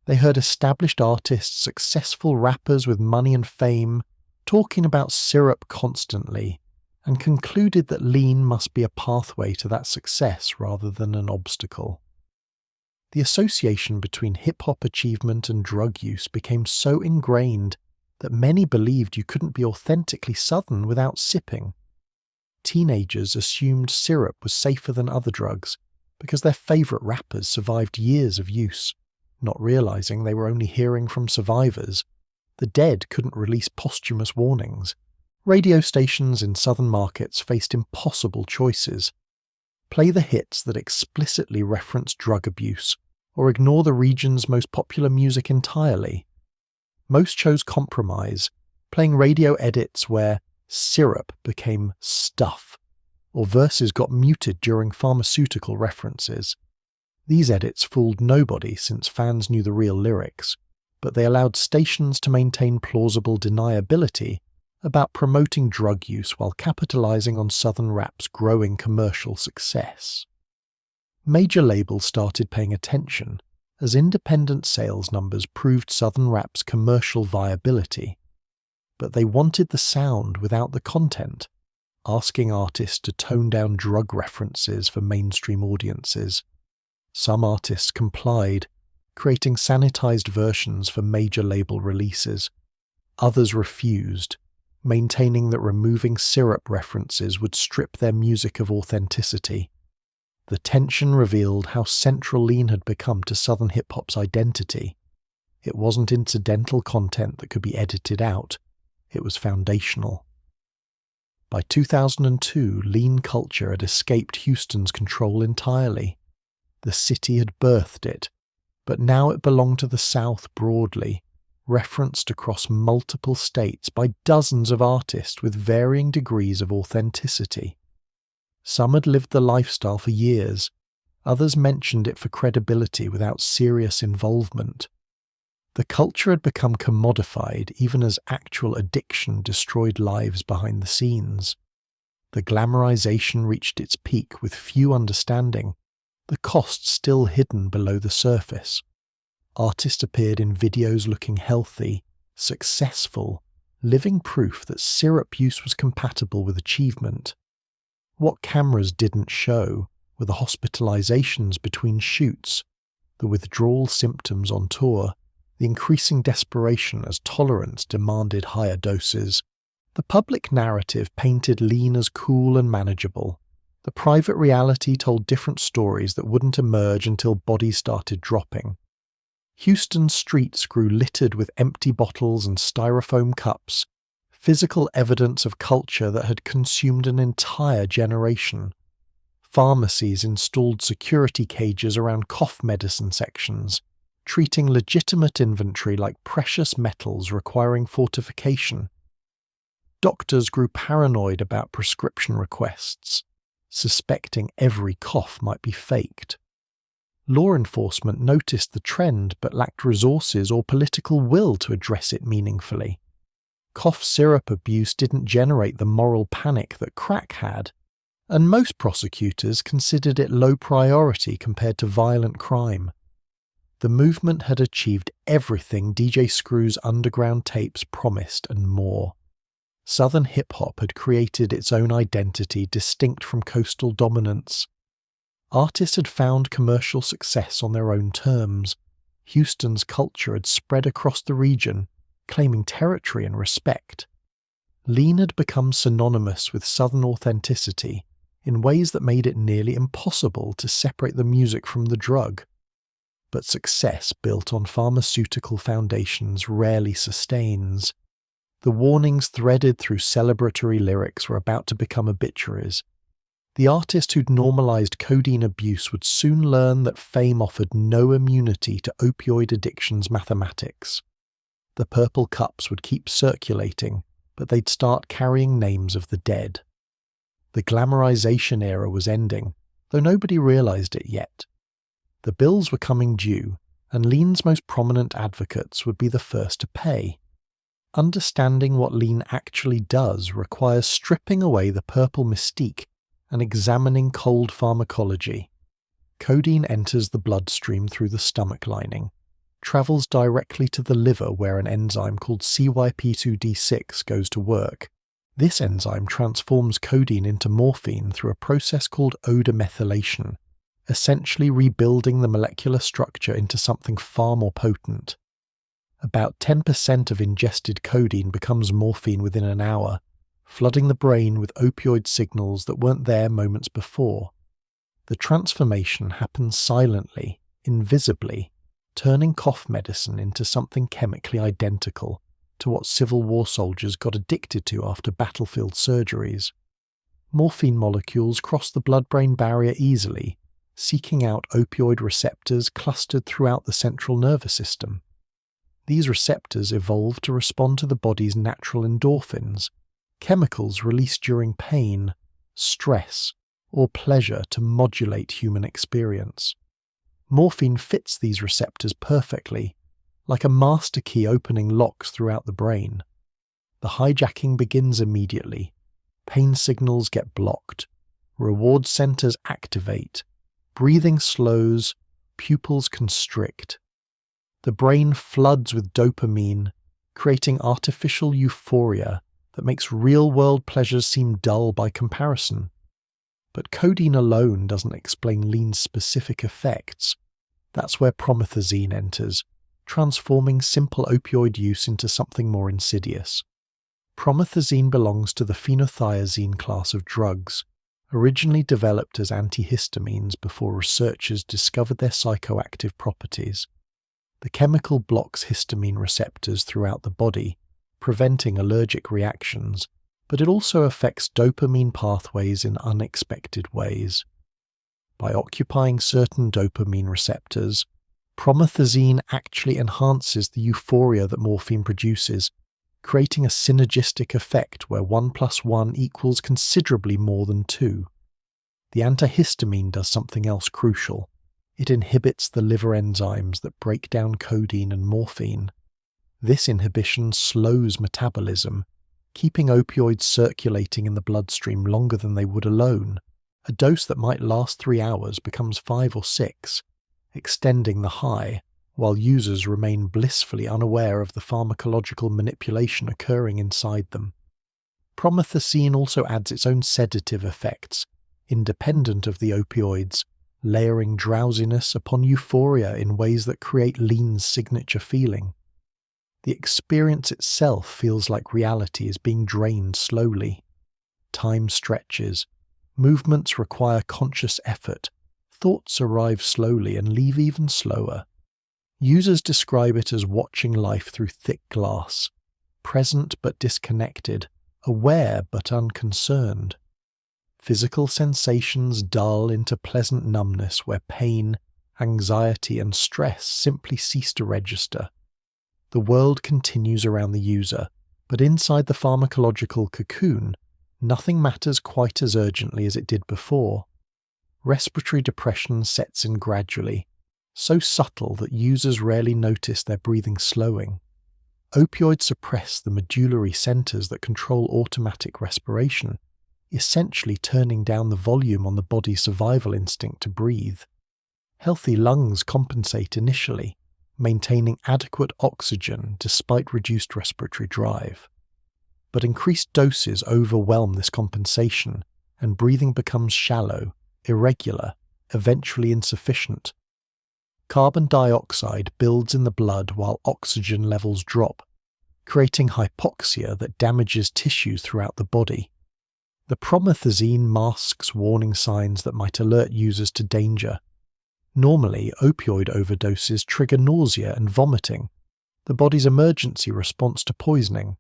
They heard established artists, successful rappers with money and fame, talking about syrup constantly, and concluded that lean must be a pathway to that success rather than an obstacle. The association between hip-hop achievement and drug use became so ingrained that many believed you couldn't be authentically Southern without sipping. Teenagers assumed syrup was safer than other drugs because their favourite rappers survived years of use, not realising they were only hearing from survivors. The dead couldn't release posthumous warnings. Radio stations in southern markets faced impossible choices. Play the hits that explicitly reference drug abuse, or ignore the region's most popular music entirely. Most chose compromise, playing radio edits where syrup became stuff, or verses got muted during pharmaceutical references. These edits fooled nobody since fans knew the real lyrics, but they allowed stations to maintain plausible deniability about promoting drug use while capitalizing on Southern rap's growing commercial success. Major labels started paying attention as independent sales numbers proved Southern rap's commercial viability. But they wanted the sound without the content, asking artists to tone down drug references for mainstream audiences. Some artists complied, creating sanitized versions for major label releases. Others refused, maintaining that removing syrup references would strip their music of authenticity. The tension revealed how central lean had become to Southern hip-hop's identity. It wasn't incidental content that could be edited out. It was foundational. By 2002, lean culture had escaped Houston's control entirely. The city had birthed it, but now it belonged to the South broadly, referenced across multiple states by dozens of artists with varying degrees of authenticity. Some had lived the lifestyle for years, others mentioned it for credibility without serious involvement. The culture had become commodified even as actual addiction destroyed lives behind the scenes. The glamorization reached its peak with few understanding, the cost still hidden below the surface. Artists appeared in videos looking healthy, successful, living proof that syrup use was compatible with achievement. What cameras didn't show were the hospitalizations between shoots, the withdrawal symptoms on tour, the increasing desperation as tolerance demanded higher doses. The public narrative painted lean as cool and manageable. The private reality told different stories that wouldn't emerge until bodies started dropping. Houston's streets grew littered with empty bottles and styrofoam cups, physical evidence of culture that had consumed an entire generation. Pharmacies installed security cages around cough medicine sections, treating legitimate inventory like precious metals requiring fortification. Doctors grew paranoid about prescription requests, suspecting every cough might be faked. Law enforcement noticed the trend but lacked resources or political will to address it meaningfully. Cough syrup abuse didn't generate the moral panic that crack had, and most prosecutors considered it low priority compared to violent crime. The movement had achieved everything DJ Screw's underground tapes promised and more. Southern hip-hop had created its own identity distinct from coastal dominance. Artists had found commercial success on their own terms. Houston's culture had spread across the region, claiming territory and respect. Lean had become synonymous with Southern authenticity in ways that made it nearly impossible to separate the music from the drug. But success built on pharmaceutical foundations rarely sustains. The warnings threaded through celebratory lyrics were about to become obituaries. The artist who'd normalized codeine abuse would soon learn that fame offered no immunity to opioid addiction's mathematics. The purple cups would keep circulating, but they'd start carrying names of the dead. The glamorization era was ending, though nobody realized it yet. The bills were coming due, and lean's most prominent advocates would be the first to pay. Understanding what lean actually does requires stripping away the purple mystique and examining cold pharmacology. Codeine enters the bloodstream through the stomach lining, travels directly to the liver where an enzyme called CYP2D6 goes to work. This enzyme transforms codeine into morphine through a process called odamethylation, essentially rebuilding the molecular structure into something far more potent. About 10% of ingested codeine becomes morphine within an hour, flooding the brain with opioid signals that weren't there moments before. The transformation happens silently, invisibly, turning cough medicine into something chemically identical to what Civil War soldiers got addicted to after battlefield surgeries. Morphine molecules cross the blood-brain barrier easily, seeking out opioid receptors clustered throughout the central nervous system. These receptors evolved to respond to the body's natural endorphins, chemicals released during pain, stress, or pleasure to modulate human experience. Morphine fits these receptors perfectly, like a master key opening locks throughout the brain. The hijacking begins immediately. Pain signals get blocked. Reward centers activate. Breathing slows. Pupils constrict. The brain floods with dopamine, creating artificial euphoria that makes real-world pleasures seem dull by comparison. But codeine alone doesn't explain lean's specific effects. That's where promethazine enters, transforming simple opioid use into something more insidious. Promethazine belongs to the phenothiazine class of drugs, originally developed as antihistamines before researchers discovered their psychoactive properties. The chemical blocks histamine receptors throughout the body, preventing allergic reactions, but it also affects dopamine pathways in unexpected ways. By occupying certain dopamine receptors, promethazine actually enhances the euphoria that morphine produces, creating a synergistic effect where 1 + 1 equals considerably more than 2. The antihistamine does something else crucial. It inhibits the liver enzymes that break down codeine and morphine. This inhibition slows metabolism, keeping opioids circulating in the bloodstream longer than they would alone. A dose that might last 3 hours becomes 5 or 6, extending the high, while users remain blissfully unaware of the pharmacological manipulation occurring inside them. Promethazine also adds its own sedative effects, independent of the opioids, layering drowsiness upon euphoria in ways that create lean's signature feeling. The experience itself feels like reality is being drained slowly. Time stretches, movements require conscious effort, thoughts arrive slowly and leave even slower. Users describe it as watching life through thick glass, present but disconnected, aware but unconcerned. Physical sensations dull into pleasant numbness where pain, anxiety, and stress simply cease to register. The world continues around the user, but inside the pharmacological cocoon, nothing matters quite as urgently as it did before. Respiratory depression sets in gradually, so subtle that users rarely notice their breathing slowing. Opioids suppress the medullary centers that control automatic respiration, essentially turning down the volume on the body's survival instinct to breathe. Healthy lungs compensate initially, maintaining adequate oxygen despite reduced respiratory drive. But increased doses overwhelm this compensation, and breathing becomes shallow, irregular, eventually insufficient. Carbon dioxide builds in the blood while oxygen levels drop, creating hypoxia that damages tissues throughout the body. The promethazine masks warning signs that might alert users to danger. Normally, opioid overdoses trigger nausea and vomiting, the body's emergency response to poisoning.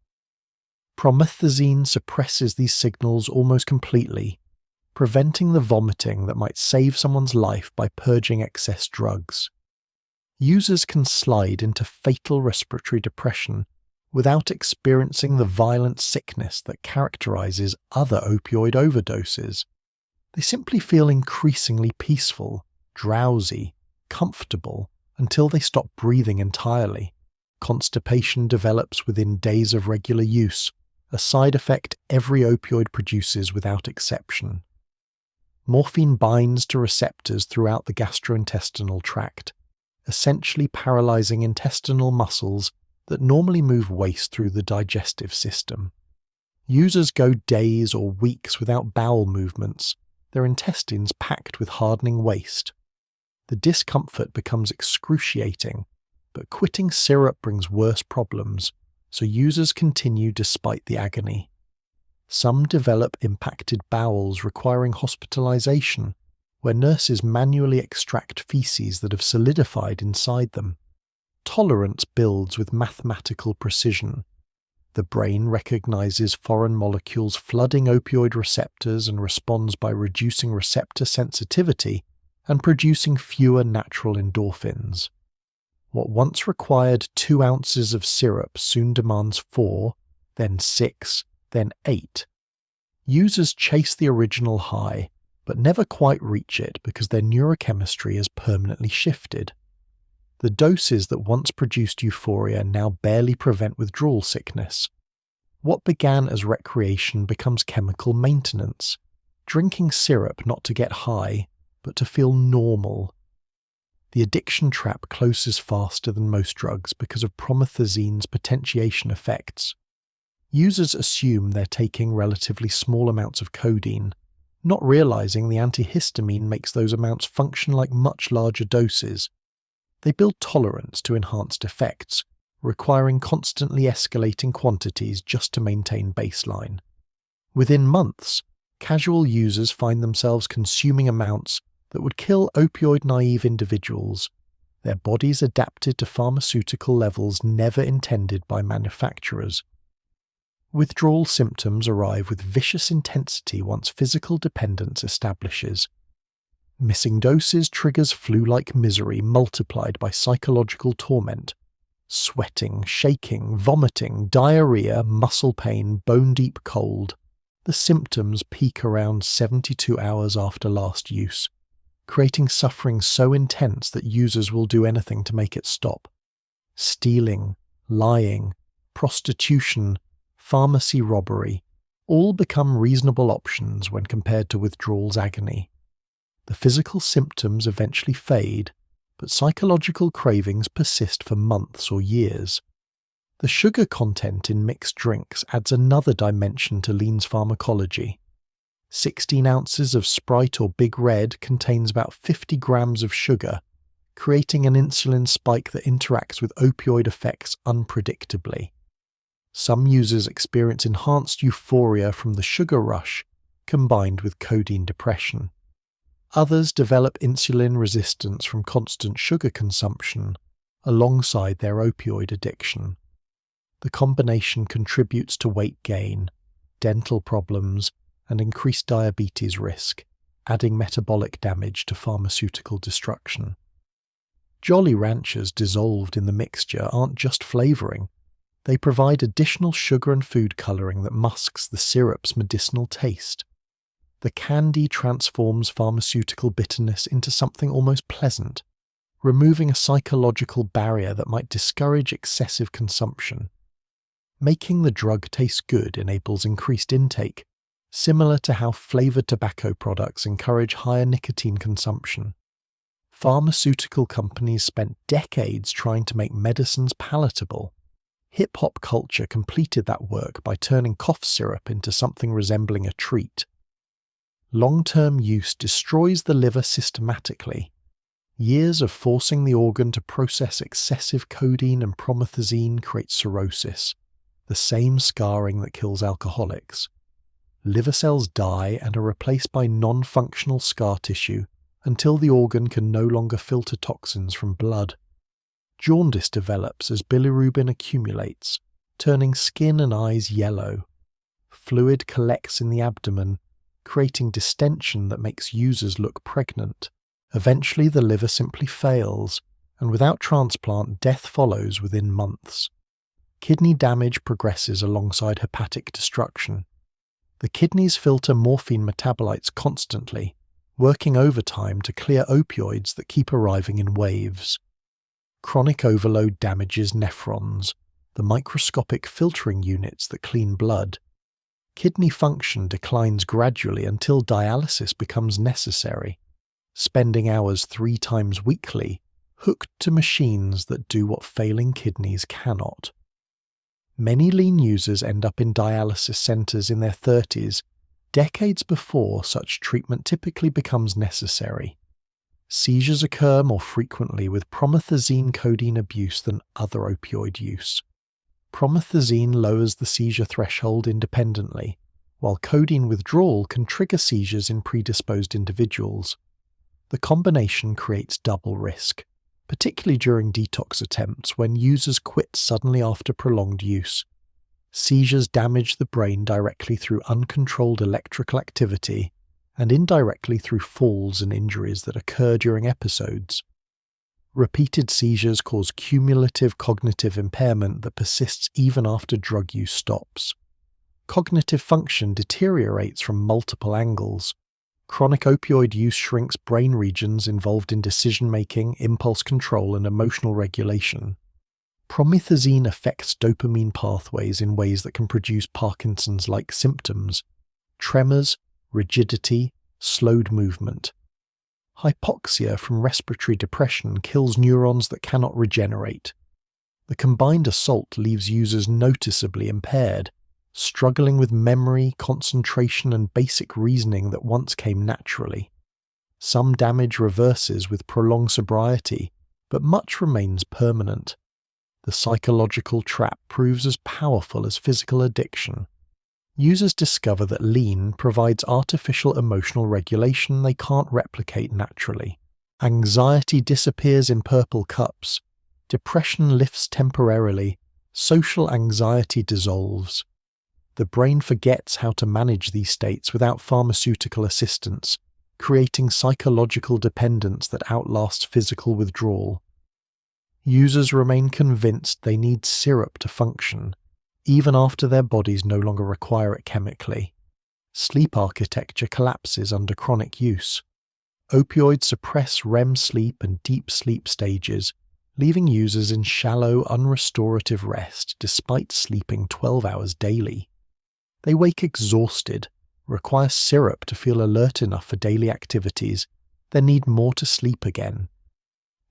Promethazine suppresses these signals almost completely, preventing the vomiting that might save someone's life by purging excess drugs. Users can slide into fatal respiratory depression without experiencing the violent sickness that characterizes other opioid overdoses. They simply feel increasingly peaceful, drowsy, comfortable, until they stop breathing entirely. Constipation develops within days of regular use, a side effect every opioid produces without exception. Morphine binds to receptors throughout the gastrointestinal tract, essentially paralyzing intestinal muscles that normally move waste through the digestive system. Users go days or weeks without bowel movements, their intestines packed with hardening waste. The discomfort becomes excruciating, but quitting syrup brings worse problems, so users continue despite the agony. Some develop impacted bowels requiring hospitalization, where nurses manually extract feces that have solidified inside them. Tolerance builds with mathematical precision. The brain recognizes foreign molecules flooding opioid receptors and responds by reducing receptor sensitivity and producing fewer natural endorphins. What once required 2 ounces of syrup soon demands 4, then 6, then 8. Users chase the original high, but never quite reach it because their neurochemistry has permanently shifted. The doses that once produced euphoria now barely prevent withdrawal sickness. What began as recreation becomes chemical maintenance, drinking syrup not to get high, but to feel normal. The addiction trap closes faster than most drugs because of promethazine's potentiation effects. Users assume they're taking relatively small amounts of codeine, not realizing the antihistamine makes those amounts function like much larger doses. They build tolerance to enhanced effects, requiring constantly escalating quantities just to maintain baseline. Within months, casual users find themselves consuming amounts that would kill opioid-naive individuals. Their bodies adapted to pharmaceutical levels never intended by manufacturers. Withdrawal symptoms arrive with vicious intensity once physical dependence establishes. Missing doses triggers flu-like misery multiplied by psychological torment. Sweating, shaking, vomiting, diarrhea, muscle pain, bone-deep cold. The symptoms peak around 72 hours after last use, creating suffering so intense that users will do anything to make it stop. Stealing, lying, prostitution, pharmacy robbery, all become reasonable options when compared to withdrawal's agony. The physical symptoms eventually fade, but psychological cravings persist for months or years. The sugar content in mixed drinks adds another dimension to lean's pharmacology. 16 ounces of Sprite or Big Red contains about 50 grams of sugar, creating an insulin spike that interacts with opioid effects unpredictably. Some users experience enhanced euphoria from the sugar rush, combined with codeine depression. Others develop insulin resistance from constant sugar consumption, alongside their opioid addiction. The combination contributes to weight gain, dental problems, and increased diabetes risk, adding metabolic damage to pharmaceutical destruction. Jolly Ranchers dissolved in the mixture aren't just flavoring. They provide additional sugar and food coloring that masks the syrup's medicinal taste. The candy transforms pharmaceutical bitterness into something almost pleasant, removing a psychological barrier that might discourage excessive consumption. Making the drug taste good enables increased intake, similar to how flavored tobacco products encourage higher nicotine consumption. Pharmaceutical companies spent decades trying to make medicines palatable. Hip-hop culture completed that work by turning cough syrup into something resembling a treat. Long-term use destroys the liver systematically. Years of forcing the organ to process excessive codeine and promethazine create cirrhosis, the same scarring that kills alcoholics. Liver cells die and are replaced by non-functional scar tissue until the organ can no longer filter toxins from blood. Jaundice develops as bilirubin accumulates, turning skin and eyes yellow. Fluid collects in the abdomen, creating distension that makes users look pregnant. Eventually the liver simply fails, and without transplant, death follows within months. Kidney damage progresses alongside hepatic destruction. The kidneys filter morphine metabolites constantly, working overtime to clear opioids that keep arriving in waves. Chronic overload damages nephrons, the microscopic filtering units that clean blood. Kidney function declines gradually until dialysis becomes necessary, spending hours 3 times weekly, hooked to machines that do what failing kidneys cannot. Many lean users end up in dialysis centers in their 30s, decades before such treatment typically becomes necessary. Seizures occur more frequently with promethazine codeine abuse than other opioid use. Promethazine lowers the seizure threshold independently, while codeine withdrawal can trigger seizures in predisposed individuals. The combination creates double risk, particularly during detox attempts when users quit suddenly after prolonged use. Seizures damage the brain directly through uncontrolled electrical activity and indirectly through falls and injuries that occur during episodes. Repeated seizures cause cumulative cognitive impairment that persists even after drug use stops. Cognitive function deteriorates from multiple angles. Chronic opioid use shrinks brain regions involved in decision-making, impulse control, and emotional regulation. Promethazine affects dopamine pathways in ways that can produce Parkinson's-like symptoms: tremors, rigidity, slowed movement. Hypoxia from respiratory depression kills neurons that cannot regenerate. The combined assault leaves users noticeably impaired, struggling with memory, concentration, and basic reasoning that once came naturally. Some damage reverses with prolonged sobriety, but much remains permanent. The psychological trap proves as powerful as physical addiction. Users discover that lean provides artificial emotional regulation they can't replicate naturally. Anxiety disappears in purple cups. Depression lifts temporarily. Social anxiety dissolves. The brain forgets how to manage these states without pharmaceutical assistance, creating psychological dependence that outlasts physical withdrawal. Users remain convinced they need syrup to function, even after their bodies no longer require it chemically. Sleep architecture collapses under chronic use. Opioids suppress REM sleep and deep sleep stages, leaving users in shallow, unrestorative rest despite sleeping 12 hours daily. They wake exhausted, require syrup to feel alert enough for daily activities, then need more to sleep again.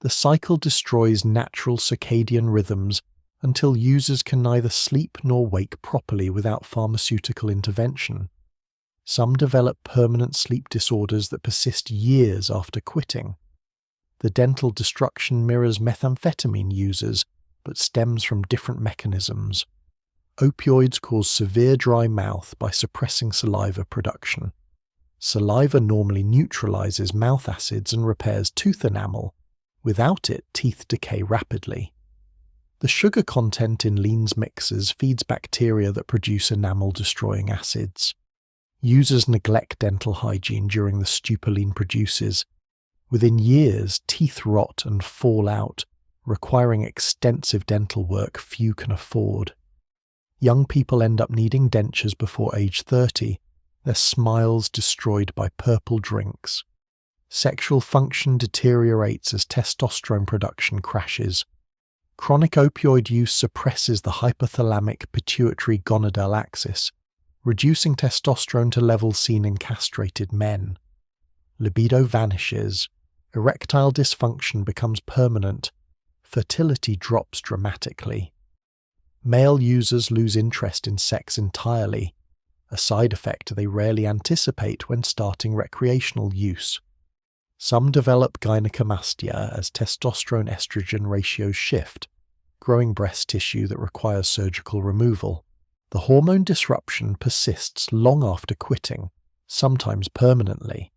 The cycle destroys natural circadian rhythms until users can neither sleep nor wake properly without pharmaceutical intervention. Some develop permanent sleep disorders that persist years after quitting. The dental destruction mirrors methamphetamine users, but stems from different mechanisms. Opioids cause severe dry mouth by suppressing saliva production. Saliva normally neutralizes mouth acids and repairs tooth enamel. Without it, teeth decay rapidly. The sugar content in lean's mixes feeds bacteria that produce enamel-destroying acids. Users neglect dental hygiene during the stupor lean produces. Within years, teeth rot and fall out, requiring extensive dental work few can afford. Young people end up needing dentures before age 30, their smiles destroyed by purple drinks. Sexual function deteriorates as testosterone production crashes. Chronic opioid use suppresses the hypothalamic pituitary gonadal axis, reducing testosterone to levels seen in castrated men. Libido vanishes, erectile dysfunction becomes permanent, fertility drops dramatically. Male users lose interest in sex entirely, a side effect they rarely anticipate when starting recreational use. Some develop gynecomastia as testosterone-estrogen ratios shift, growing breast tissue that requires surgical removal. The hormone disruption persists long after quitting, sometimes permanently.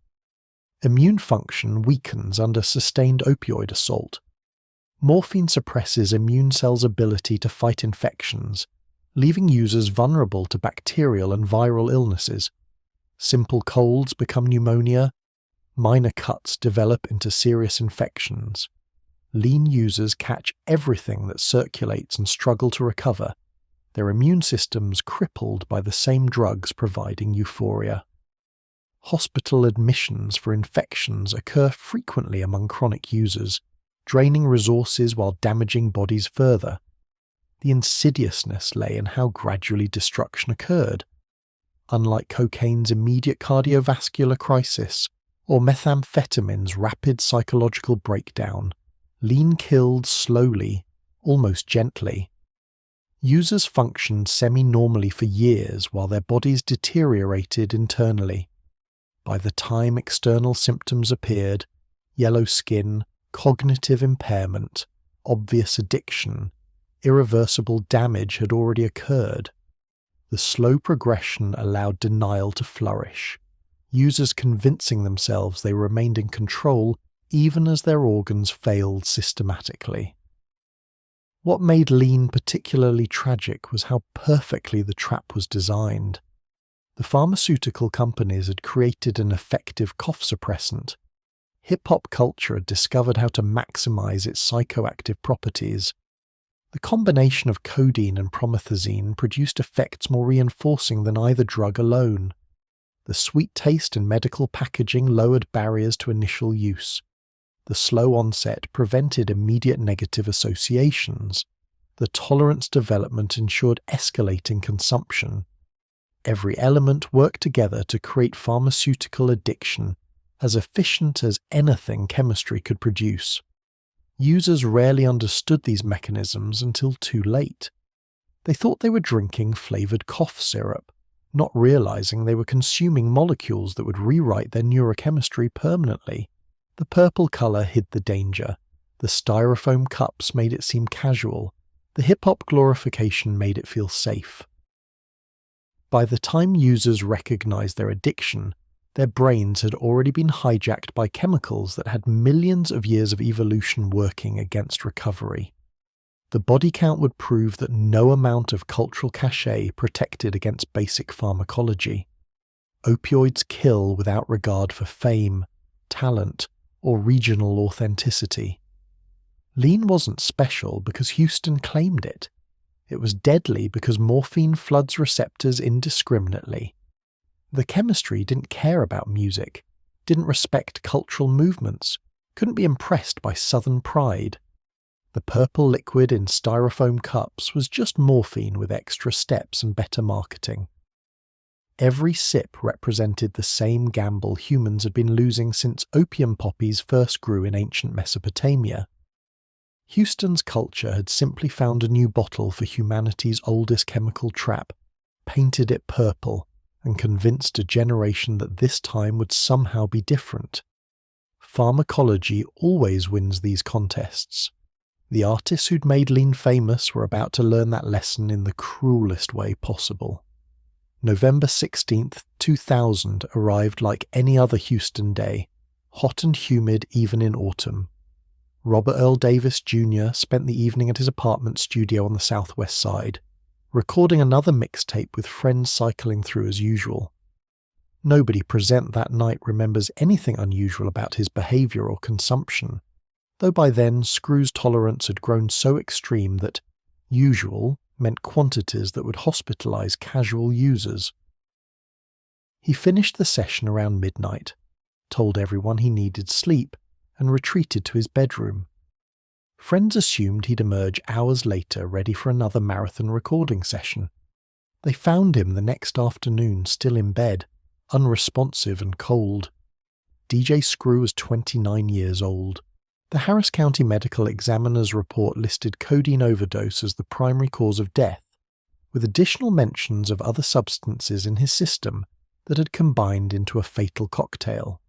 Immune function weakens under sustained opioid assault. Morphine suppresses immune cells' ability to fight infections, leaving users vulnerable to bacterial and viral illnesses. Simple colds become pneumonia. Minor cuts develop into serious infections. Lean users catch everything that circulates and struggle to recover, their immune systems crippled by the same drugs providing euphoria. Hospital admissions for infections occur frequently among chronic users, draining resources while damaging bodies further. The insidiousness lay in how gradually destruction occurred. Unlike cocaine's immediate cardiovascular crisis, or methamphetamine's rapid psychological breakdown, lean killed slowly, almost gently. Users functioned semi-normally for years while their bodies deteriorated internally. By the time external symptoms appeared, yellow skin, cognitive impairment, obvious addiction, irreversible damage had already occurred. The slow progression allowed denial to flourish, users convincing themselves they remained in control even as their organs failed systematically. What made lean particularly tragic was how perfectly the trap was designed. The pharmaceutical companies had created an effective cough suppressant. Hip-hop culture had discovered how to maximize its psychoactive properties. The combination of codeine and promethazine produced effects more reinforcing than either drug alone. The sweet taste and medical packaging lowered barriers to initial use. The slow onset prevented immediate negative associations. The tolerance development ensured escalating consumption. Every element worked together to create pharmaceutical addiction, as efficient as anything chemistry could produce. Users rarely understood these mechanisms until too late. They thought they were drinking flavored cough syrup, not realizing they were consuming molecules that would rewrite their neurochemistry permanently. The purple color hid the danger. The styrofoam cups made it seem casual. The hip-hop glorification made it feel safe. By the time users recognized their addiction, their brains had already been hijacked by chemicals that had millions of years of evolution working against recovery. The body count would prove that no amount of cultural cachet protected against basic pharmacology. Opioids kill without regard for fame, talent, or regional authenticity. Lean wasn't special because Houston claimed it. It was deadly because morphine floods receptors indiscriminately. The chemistry didn't care about music, didn't respect cultural movements, couldn't be impressed by Southern pride. The purple liquid in styrofoam cups was just morphine with extra steps and better marketing. Every sip represented the same gamble humans had been losing since opium poppies first grew in ancient Mesopotamia. Houston's culture had simply found a new bottle for humanity's oldest chemical trap, painted it purple, and convinced a generation that this time would somehow be different. Pharmacology always wins these contests. The artists who'd made lean famous were about to learn that lesson in the cruelest way possible. November 16th, 2000 arrived like any other Houston day, hot and humid even in autumn. Robert Earl Davis Jr. spent the evening at his apartment studio on the southwest side, recording another mixtape with friends cycling through as usual. Nobody present that night remembers anything unusual about his behaviour or consumption, though by then Screw's tolerance had grown so extreme that usual meant quantities that would hospitalise casual users. He finished the session around midnight, told everyone he needed sleep, and retreated to his bedroom. Friends assumed he'd emerge hours later ready for another marathon recording session. They found him the next afternoon still in bed, unresponsive and cold. DJ Screw was 29 years old. The Harris County Medical Examiner's report listed codeine overdose as the primary cause of death, with additional mentions of other substances in his system that had combined into a fatal cocktail.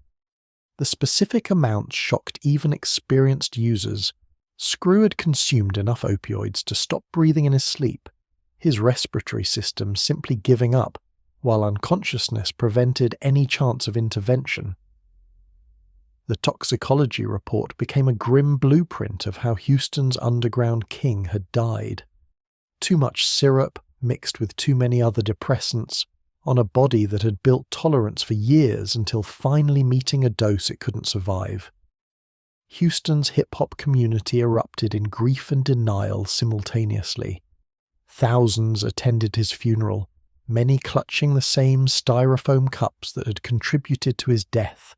The specific amounts shocked even experienced users. Screw had consumed enough opioids to stop breathing in his sleep, his respiratory system simply giving up, while unconsciousness prevented any chance of intervention. The toxicology report became a grim blueprint of how Houston's underground king had died. Too much syrup, mixed with too many other depressants, on a body that had built tolerance for years until finally meeting a dose it couldn't survive. Houston's hip-hop community erupted in grief and denial simultaneously. Thousands attended his funeral, many clutching the same styrofoam cups that had contributed to his death.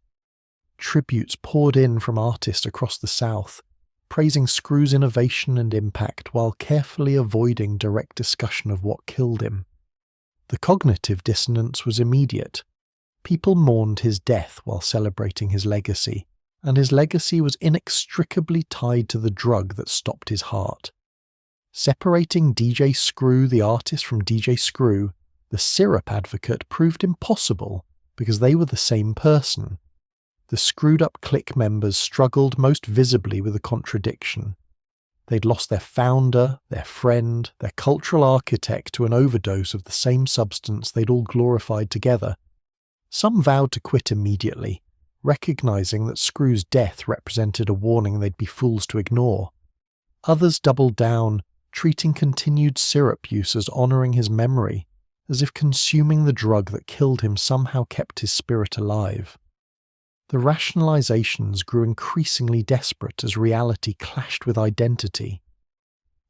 Tributes poured in from artists across the South, praising Screw's innovation and impact while carefully avoiding direct discussion of what killed him. The cognitive dissonance was immediate. People mourned his death while celebrating his legacy, and his legacy was inextricably tied to the drug that stopped his heart. Separating DJ Screw the artist from DJ Screw, the syrup advocate, proved impossible because they were the same person. The screwed-up clique members struggled most visibly with the contradiction. They'd lost their founder, their friend, their cultural architect to an overdose of the same substance they'd all glorified together. Some vowed to quit immediately, recognizing that Screw's death represented a warning they'd be fools to ignore. Others doubled down, treating continued syrup use as honoring his memory, as if consuming the drug that killed him somehow kept his spirit alive. The rationalizations grew increasingly desperate as reality clashed with identity.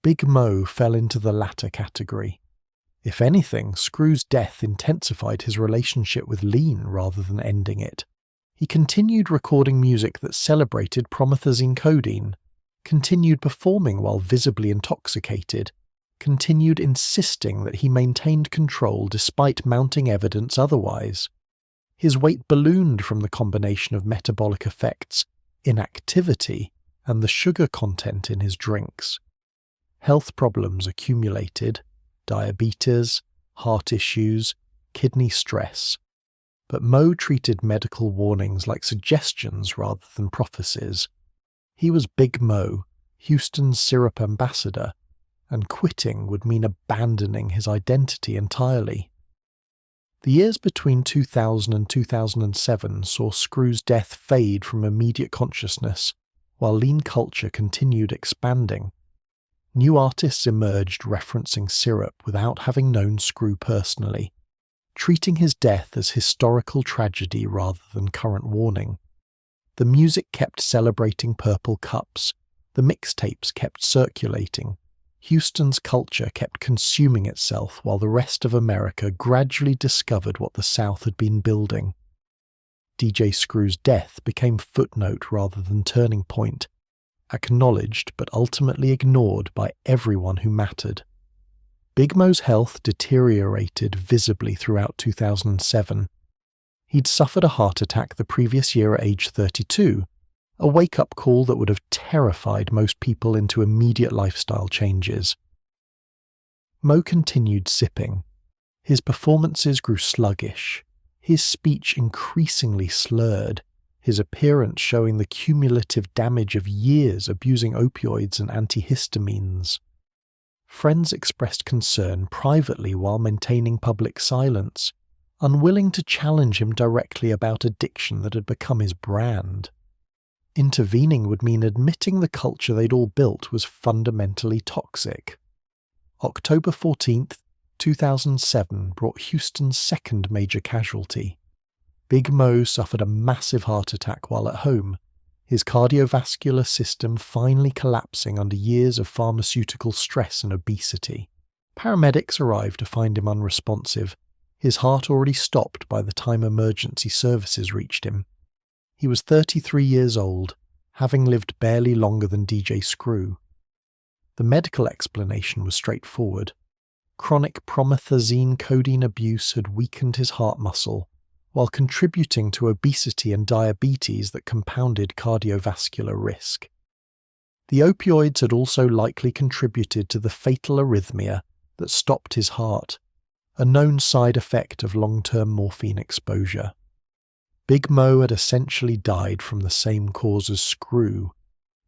Big Mo fell into the latter category. If anything, Screw's death intensified his relationship with lean rather than ending it. He continued recording music that celebrated promethazine codeine, continued performing while visibly intoxicated, continued insisting that he maintained control despite mounting evidence otherwise. His weight ballooned from the combination of metabolic effects, inactivity, and the sugar content in his drinks. Health problems accumulated: diabetes, heart issues, kidney stress. But Mo treated medical warnings like suggestions rather than prophecies. He was Big Mo, Houston's syrup ambassador, and quitting would mean abandoning his identity entirely. The years between 2000 and 2007 saw Screw's death fade from immediate consciousness, while lean culture continued expanding. New artists emerged referencing syrup without having known Screw personally, treating his death as historical tragedy rather than current warning. The music kept celebrating purple cups, the mixtapes kept circulating, Houston's culture kept consuming itself while the rest of America gradually discovered what the South had been building. DJ Screw's death became footnote rather than turning point, acknowledged but ultimately ignored by everyone who mattered. Big Mo's health deteriorated visibly throughout 2007. He'd suffered a heart attack the previous year at age 32, a wake-up call that would have terrified most people into immediate lifestyle changes. Mo continued sipping. His performances grew sluggish, his speech increasingly slurred, his appearance showing the cumulative damage of years abusing opioids and antihistamines. Friends expressed concern privately while maintaining public silence, unwilling to challenge him directly about addiction that had become his brand. Intervening would mean admitting the culture they'd all built was fundamentally toxic. October 14th, 2007 brought Houston's second major casualty. Big Mo suffered a massive heart attack while at home, his cardiovascular system finally collapsing under years of pharmaceutical stress and obesity. Paramedics arrived to find him unresponsive, his heart already stopped by the time emergency services reached him. He was 33 years old, having lived barely longer than DJ Screw. The medical explanation was straightforward. Chronic promethazine codeine abuse had weakened his heart muscle, while contributing to obesity and diabetes that compounded cardiovascular risk. The opioids had also likely contributed to the fatal arrhythmia that stopped his heart, a known side effect of long-term morphine exposure. Big Mo had essentially died from the same cause as Screw,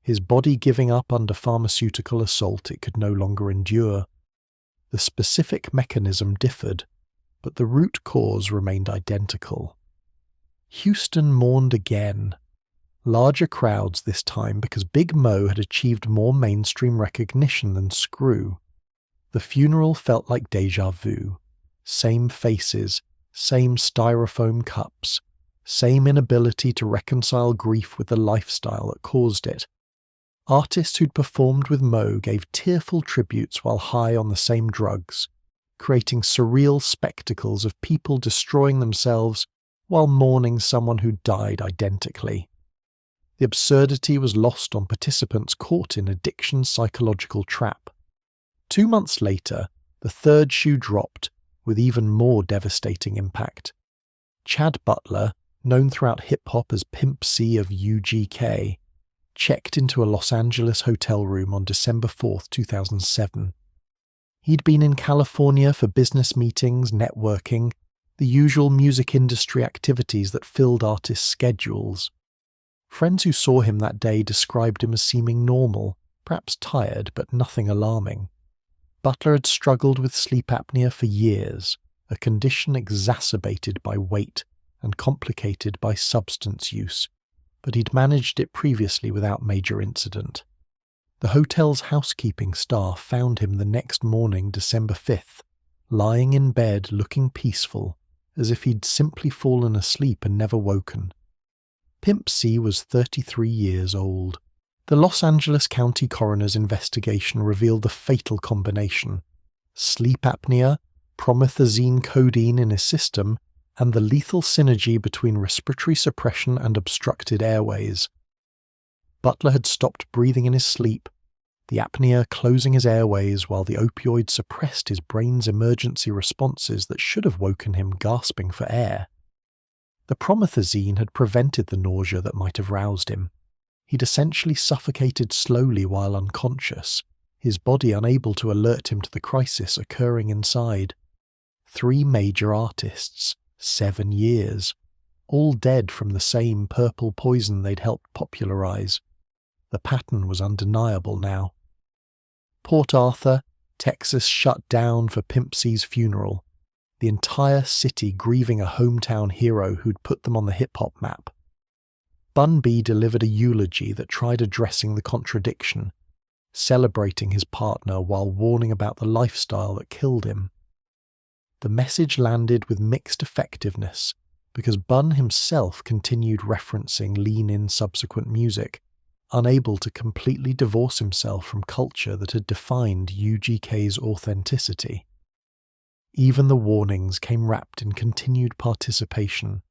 his body giving up under pharmaceutical assault it could no longer endure. The specific mechanism differed, but the root cause remained identical. Houston mourned again. Larger crowds this time because Big Mo had achieved more mainstream recognition than Screw. The funeral felt like déjà vu. Same faces, same styrofoam cups, same inability to reconcile grief with the lifestyle that caused it. Artists who'd performed with Mo gave tearful tributes while high on the same drugs, creating surreal spectacles of people destroying themselves while mourning someone who died identically. The absurdity was lost on participants caught in addiction's psychological trap. 2 months later, the third shoe dropped, with even more devastating impact. Chad Butler, known throughout hip-hop as Pimp C of UGK, checked into a Los Angeles hotel room on December 4, 2007. He'd been in California for business meetings, networking, the usual music industry activities that filled artists' schedules. Friends who saw him that day described him as seeming normal, perhaps tired, but nothing alarming. Butler had struggled with sleep apnea for years, a condition exacerbated by weight and complicated by substance use, but he'd managed it previously without major incident. The hotel's housekeeping staff found him the next morning, December 5th, lying in bed looking peaceful, as if he'd simply fallen asleep and never woken. Pimp C was 33 years old. The Los Angeles County coroner's investigation revealed the fatal combination: sleep apnea, promethazine codeine in his system, and the lethal synergy between respiratory suppression and obstructed airways. Butler had stopped breathing in his sleep, the apnea closing his airways while the opioid suppressed his brain's emergency responses that should have woken him gasping for air. The promethazine had prevented the nausea that might have roused him. He'd essentially suffocated slowly while unconscious, his body unable to alert him to the crisis occurring inside. 3 major artists, 7 years, all dead from the same purple poison they'd helped popularize. The pattern was undeniable now. Port Arthur, Texas shut down for Pimp C's funeral, the entire city grieving a hometown hero who'd put them on the hip-hop map. Bun B delivered a eulogy that tried addressing the contradiction, celebrating his partner while warning about the lifestyle that killed him. The message landed with mixed effectiveness, because Bun himself continued referencing lean-in subsequent music, unable to completely divorce himself from culture that had defined UGK's authenticity. Even the warnings came wrapped in continued participation.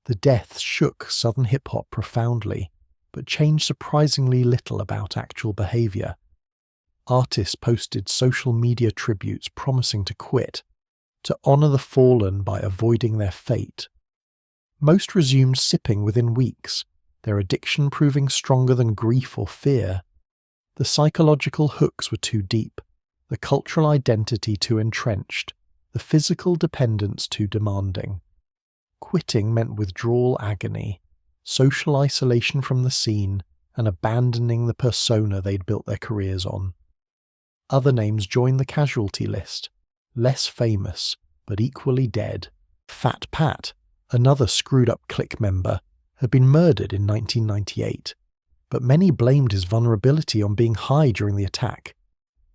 The deaths shook Southern hip-hop profoundly, but changed surprisingly little about actual behavior. Artists posted social media tributes promising to quit, to honor the fallen by avoiding their fate. Most resumed sipping within weeks, their addiction proving stronger than grief or fear. The psychological hooks were too deep, the cultural identity too entrenched, the physical dependence too demanding. Quitting meant withdrawal agony, social isolation from the scene, and abandoning the persona they'd built their careers on. Other names joined the casualty list, less famous, but equally dead. Fat Pat, another screwed-up clique member, had been murdered in 1998, but many blamed his vulnerability on being high during the attack.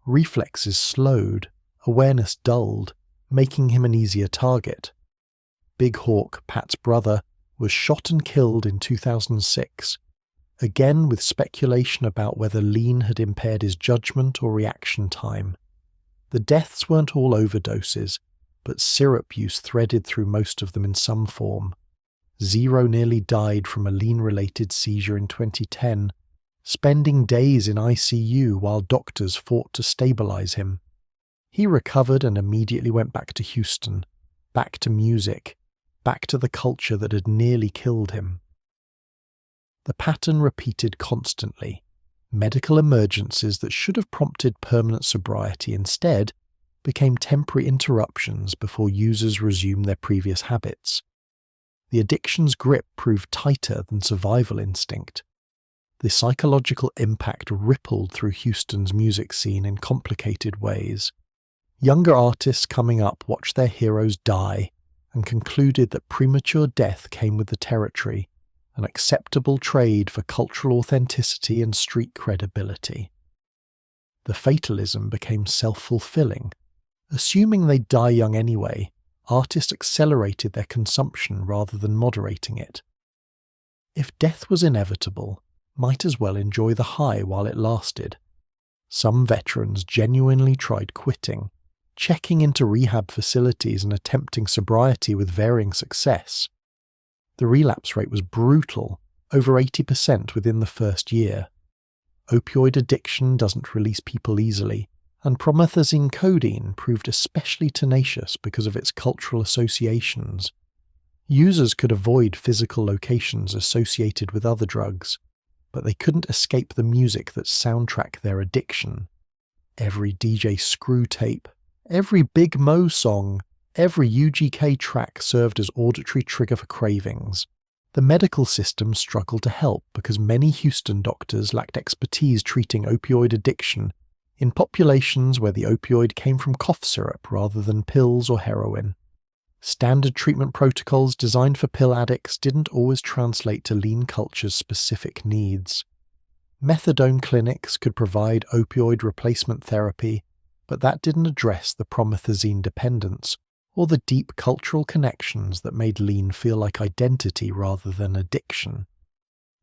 Reflexes slowed, awareness dulled, making him an easier target. Big Hawk, Pat's brother, was shot and killed in 2006, again with speculation about whether lean had impaired his judgment or reaction time. The deaths weren't all overdoses, but syrup use threaded through most of them in some form. Zero nearly died from a lean-related seizure in 2010, spending days in ICU while doctors fought to stabilize him. He recovered and immediately went back to Houston, back to music, back to the culture that had nearly killed him. The pattern repeated constantly. Medical emergencies that should have prompted permanent sobriety instead became temporary interruptions before users resumed their previous habits. The addiction's grip proved tighter than survival instinct. The psychological impact rippled through Houston's music scene in complicated ways. Younger artists coming up watched their heroes die and concluded that premature death came with the territory, an acceptable trade for cultural authenticity and street credibility. The fatalism became self-fulfilling. Assuming they'd die young anyway, artists accelerated their consumption rather than moderating it. If death was inevitable, might as well enjoy the high while it lasted. Some veterans genuinely tried quitting, checking into rehab facilities and attempting sobriety with varying success. The relapse rate was brutal, over 80% within the first year. Opioid addiction doesn't release people easily, and promethazine codeine proved especially tenacious because of its cultural associations. Users could avoid physical locations associated with other drugs, but they couldn't escape the music that soundtracked their addiction. Every DJ Screw tape, every Big Mo song, every UGK track served as auditory trigger for cravings. The medical system struggled to help because many Houston doctors lacked expertise treating opioid addiction in populations where the opioid came from cough syrup rather than pills or heroin. Standard treatment protocols designed for pill addicts didn't always translate to lean culture's specific needs. Methadone clinics could provide opioid replacement therapy, but that didn't address the promethazine dependence or the deep cultural connections that made lean feel like identity rather than addiction.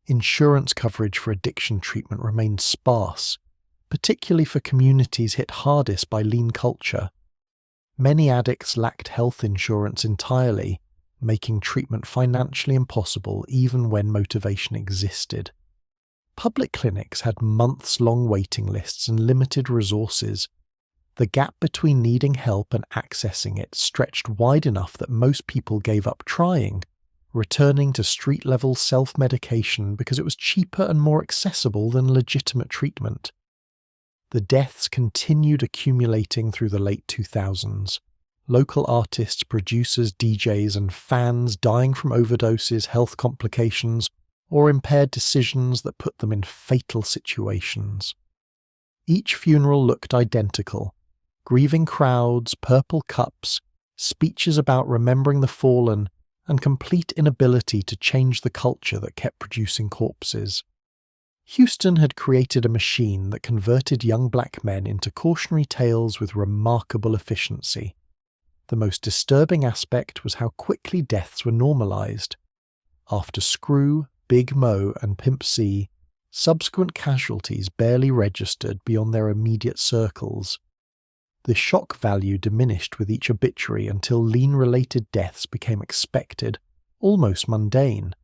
Insurance coverage for addiction treatment remained sparse, particularly for communities hit hardest by lean culture. Many addicts lacked health insurance entirely, making treatment financially impossible even when motivation existed. Public clinics had months-long waiting lists and limited resources. The gap between needing help and accessing it stretched wide enough that most people gave up trying, returning to street-level self-medication because it was cheaper and more accessible than legitimate treatment. The deaths continued accumulating through the late 2000s. Local artists, producers, DJs, and fans dying from overdoses, health complications, or impaired decisions that put them in fatal situations. Each funeral looked identical. Grieving crowds, purple cups, speeches about remembering the fallen, and complete inability to change the culture that kept producing corpses. Houston had created a machine that converted young black men into cautionary tales with remarkable efficiency. The most disturbing aspect was how quickly deaths were normalized. After Screw, Big Mo, and Pimp C, subsequent casualties barely registered beyond their immediate circles. The shock value diminished with each obituary until lean-related deaths became expected, almost mundane.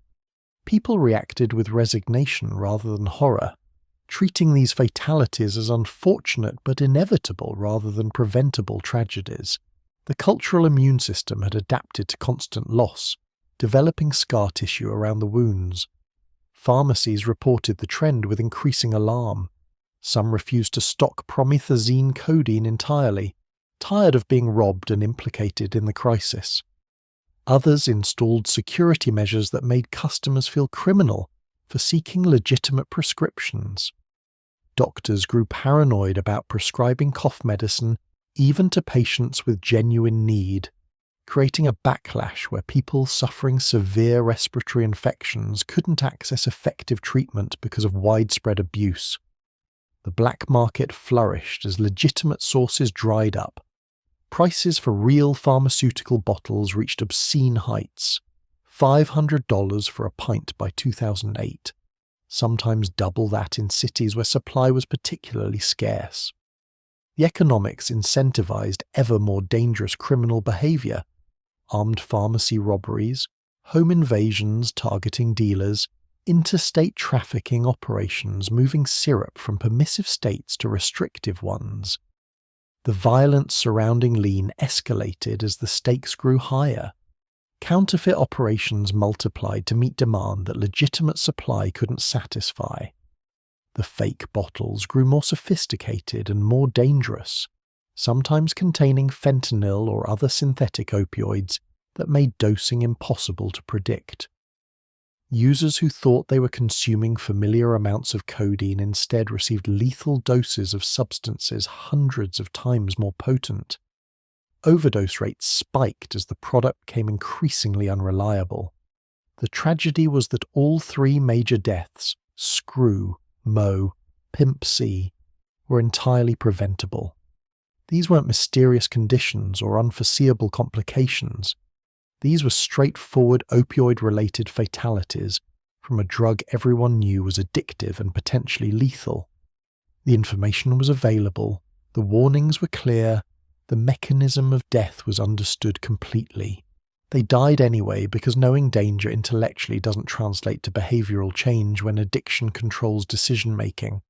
People reacted with resignation rather than horror, treating these fatalities as unfortunate but inevitable rather than preventable tragedies. The cultural immune system had adapted to constant loss, developing scar tissue around the wounds. Pharmacies reported the trend with increasing alarm. Some refused to stock promethazine codeine entirely, tired of being robbed and implicated in the crisis. Others installed security measures that made customers feel criminal for seeking legitimate prescriptions. Doctors grew paranoid about prescribing cough medicine even to patients with genuine need, creating a backlash where people suffering severe respiratory infections couldn't access effective treatment because of widespread abuse. The black market flourished as legitimate sources dried up. Prices for real pharmaceutical bottles reached obscene heights, $500 for a pint by 2008, sometimes double that in cities where supply was particularly scarce. The economics incentivized ever more dangerous criminal behavior: armed pharmacy robberies, home invasions targeting dealers, interstate trafficking operations moving syrup from permissive states to restrictive ones. The violence surrounding lean escalated as the stakes grew higher. Counterfeit operations multiplied to meet demand that legitimate supply couldn't satisfy. The fake bottles grew more sophisticated and more dangerous, sometimes containing fentanyl or other synthetic opioids that made dosing impossible to predict. Users who thought they were consuming familiar amounts of codeine instead received lethal doses of substances hundreds of times more potent. Overdose rates spiked as the product became increasingly unreliable. The tragedy was that all three major deaths, Screw, Mo, Pimp C, were entirely preventable. These weren't mysterious conditions or unforeseeable complications. These were straightforward opioid-related fatalities from a drug everyone knew was addictive and potentially lethal. The information was available, the warnings were clear, the mechanism of death was understood completely. They died anyway because knowing danger intellectually doesn't translate to behavioral change when addiction controls decision-making.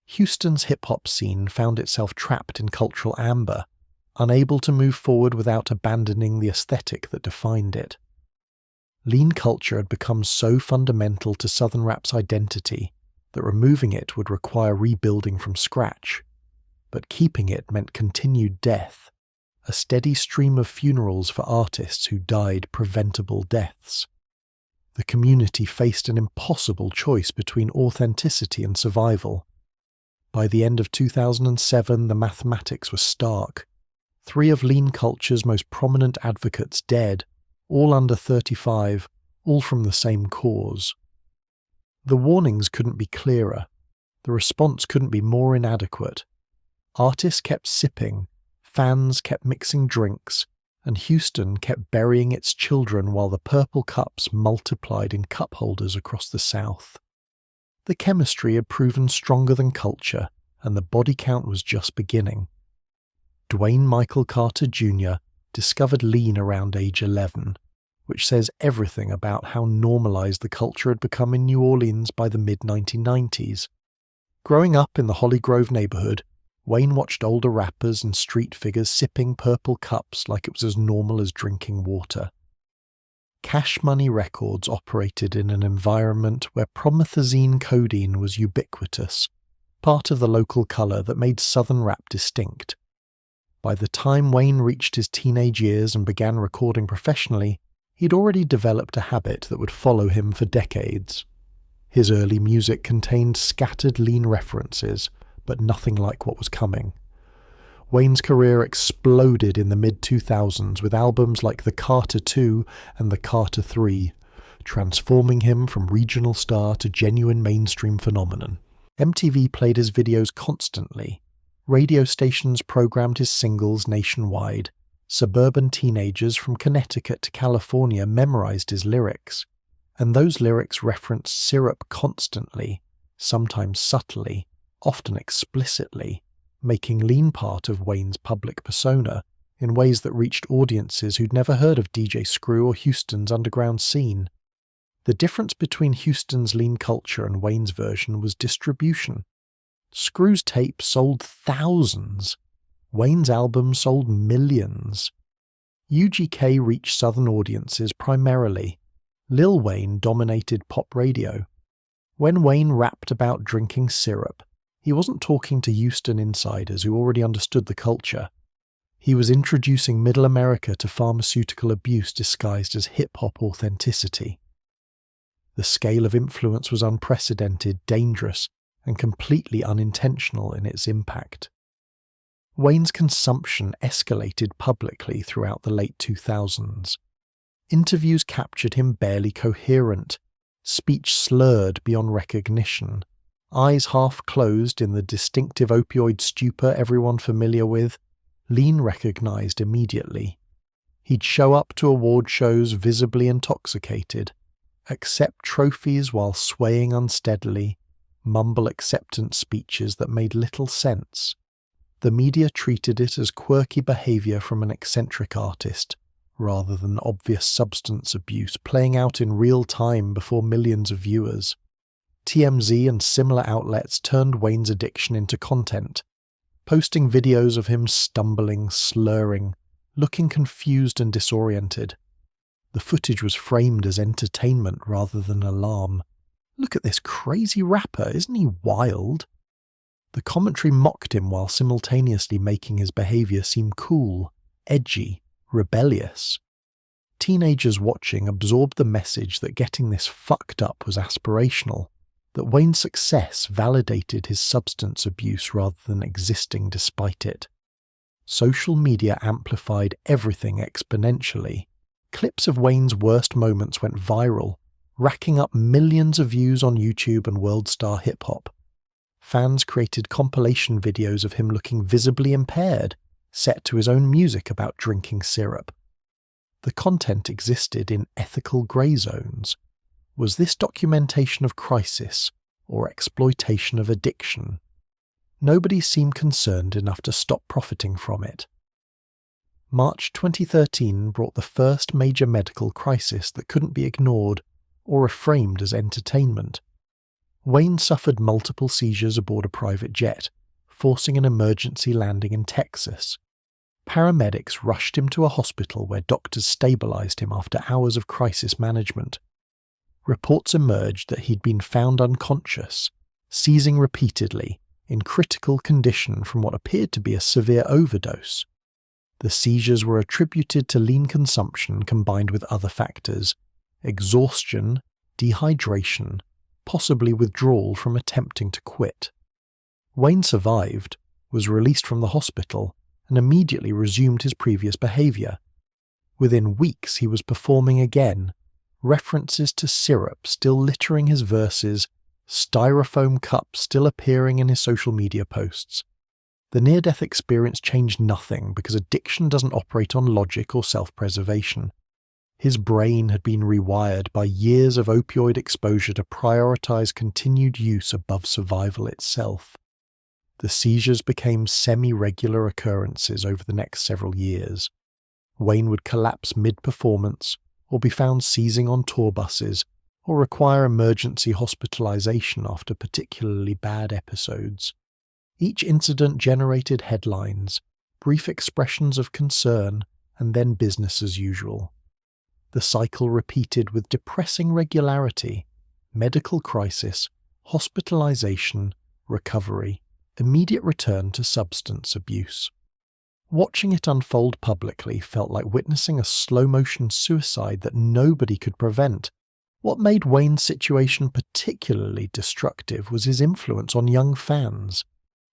Houston's hip-hop scene found itself trapped in cultural amber, unable to move forward without abandoning the aesthetic that defined it. Lean culture had become so fundamental to Southern rap's identity that removing it would require rebuilding from scratch. But keeping it meant continued death, a steady stream of funerals for artists who died preventable deaths. The community faced an impossible choice between authenticity and survival. By the end of 2007, the mathematics were stark. 3 of lean culture's most prominent advocates dead, all under 35, all from the same cause. The warnings couldn't be clearer. The response couldn't be more inadequate. Artists kept sipping, fans kept mixing drinks, and Houston kept burying its children while the purple cups multiplied in cup holders across the South. The chemistry had proven stronger than culture, and the body count was just beginning. Dwayne Michael Carter Jr. discovered lean around age 11, which says everything about how normalized the culture had become in New Orleans by the mid-1990s. Growing up in the Holly Grove neighborhood, Wayne watched older rappers and street figures sipping purple cups like it was as normal as drinking water. Cash Money Records operated in an environment where promethazine codeine was ubiquitous, part of the local color that made Southern rap distinct. By the time Wayne reached his teenage years and began recording professionally, he'd already developed a habit that would follow him for decades. His early music contained scattered lean references, but nothing like what was coming. Wayne's career exploded in the mid-2000s with albums like The Carter II and The Carter III, transforming him from regional star to genuine mainstream phenomenon. MTV played his videos constantly. Radio stations programmed his singles nationwide. Suburban teenagers from Connecticut to California memorized his lyrics. And those lyrics referenced syrup constantly, sometimes subtly, often explicitly, making lean part of Wayne's public persona in ways that reached audiences who'd never heard of DJ Screw or Houston's underground scene. The difference between Houston's lean culture and Wayne's version was distribution. Screw's tape sold thousands. Wayne's album sold millions. UGK reached Southern audiences primarily. Lil Wayne dominated pop radio. When Wayne rapped about drinking syrup, he wasn't talking to Houston insiders who already understood the culture. He was introducing Middle America to pharmaceutical abuse disguised as hip-hop authenticity. The scale of influence was unprecedented, dangerous, and completely unintentional in its impact. Wayne's consumption escalated publicly throughout the late 2000s. Interviews captured him barely coherent, speech slurred beyond recognition, eyes half closed in the distinctive opioid stupor everyone familiar with, lean recognized immediately. He'd show up to award shows visibly intoxicated, accept trophies while swaying unsteadily, mumble acceptance speeches that made little sense. The media treated it as quirky behavior from an eccentric artist, rather than obvious substance abuse playing out in real time before millions of viewers. TMZ and similar outlets turned Wayne's addiction into content, posting videos of him stumbling, slurring, looking confused and disoriented. The footage was framed as entertainment rather than alarm. "Look at this crazy rapper, isn't he wild?" The commentary mocked him while simultaneously making his behavior seem cool, edgy, rebellious. Teenagers watching absorbed the message that getting this fucked up was aspirational, that Wayne's success validated his substance abuse rather than existing despite it. Social media amplified everything exponentially. Clips of Wayne's worst moments went viral, racking up millions of views on YouTube and World Star Hip Hop. Fans created compilation videos of him looking visibly impaired, set to his own music about drinking syrup. The content existed in ethical grey zones. Was this documentation of crisis or exploitation of addiction? Nobody seemed concerned enough to stop profiting from it. March 2013 brought the first major medical crisis that couldn't be ignored or reframed as entertainment. Wayne suffered multiple seizures aboard a private jet, forcing an emergency landing in Texas. Paramedics rushed him to a hospital where doctors stabilized him after hours of crisis management. Reports emerged that he'd been found unconscious, seizing repeatedly, in critical condition from what appeared to be a severe overdose. The seizures were attributed to lean consumption combined with other factors: exhaustion, dehydration, possibly withdrawal from attempting to quit. Wayne survived, was released from the hospital, and immediately resumed his previous behavior. Within weeks he was performing again, references to syrup still littering his verses, styrofoam cups still appearing in his social media posts. The near-death experience changed nothing because addiction doesn't operate on logic or self-preservation. His brain had been rewired by years of opioid exposure to prioritize continued use above survival itself. The seizures became semi-regular occurrences over the next several years. Wayne would collapse mid-performance, or be found seizing on tour buses, or require emergency hospitalization after particularly bad episodes. Each incident generated headlines, brief expressions of concern, and then business as usual. The cycle repeated with depressing regularity: medical crisis, hospitalization, recovery, immediate return to substance abuse. Watching it unfold publicly felt like witnessing a slow-motion suicide that nobody could prevent. What made Wayne's situation particularly destructive was his influence on young fans.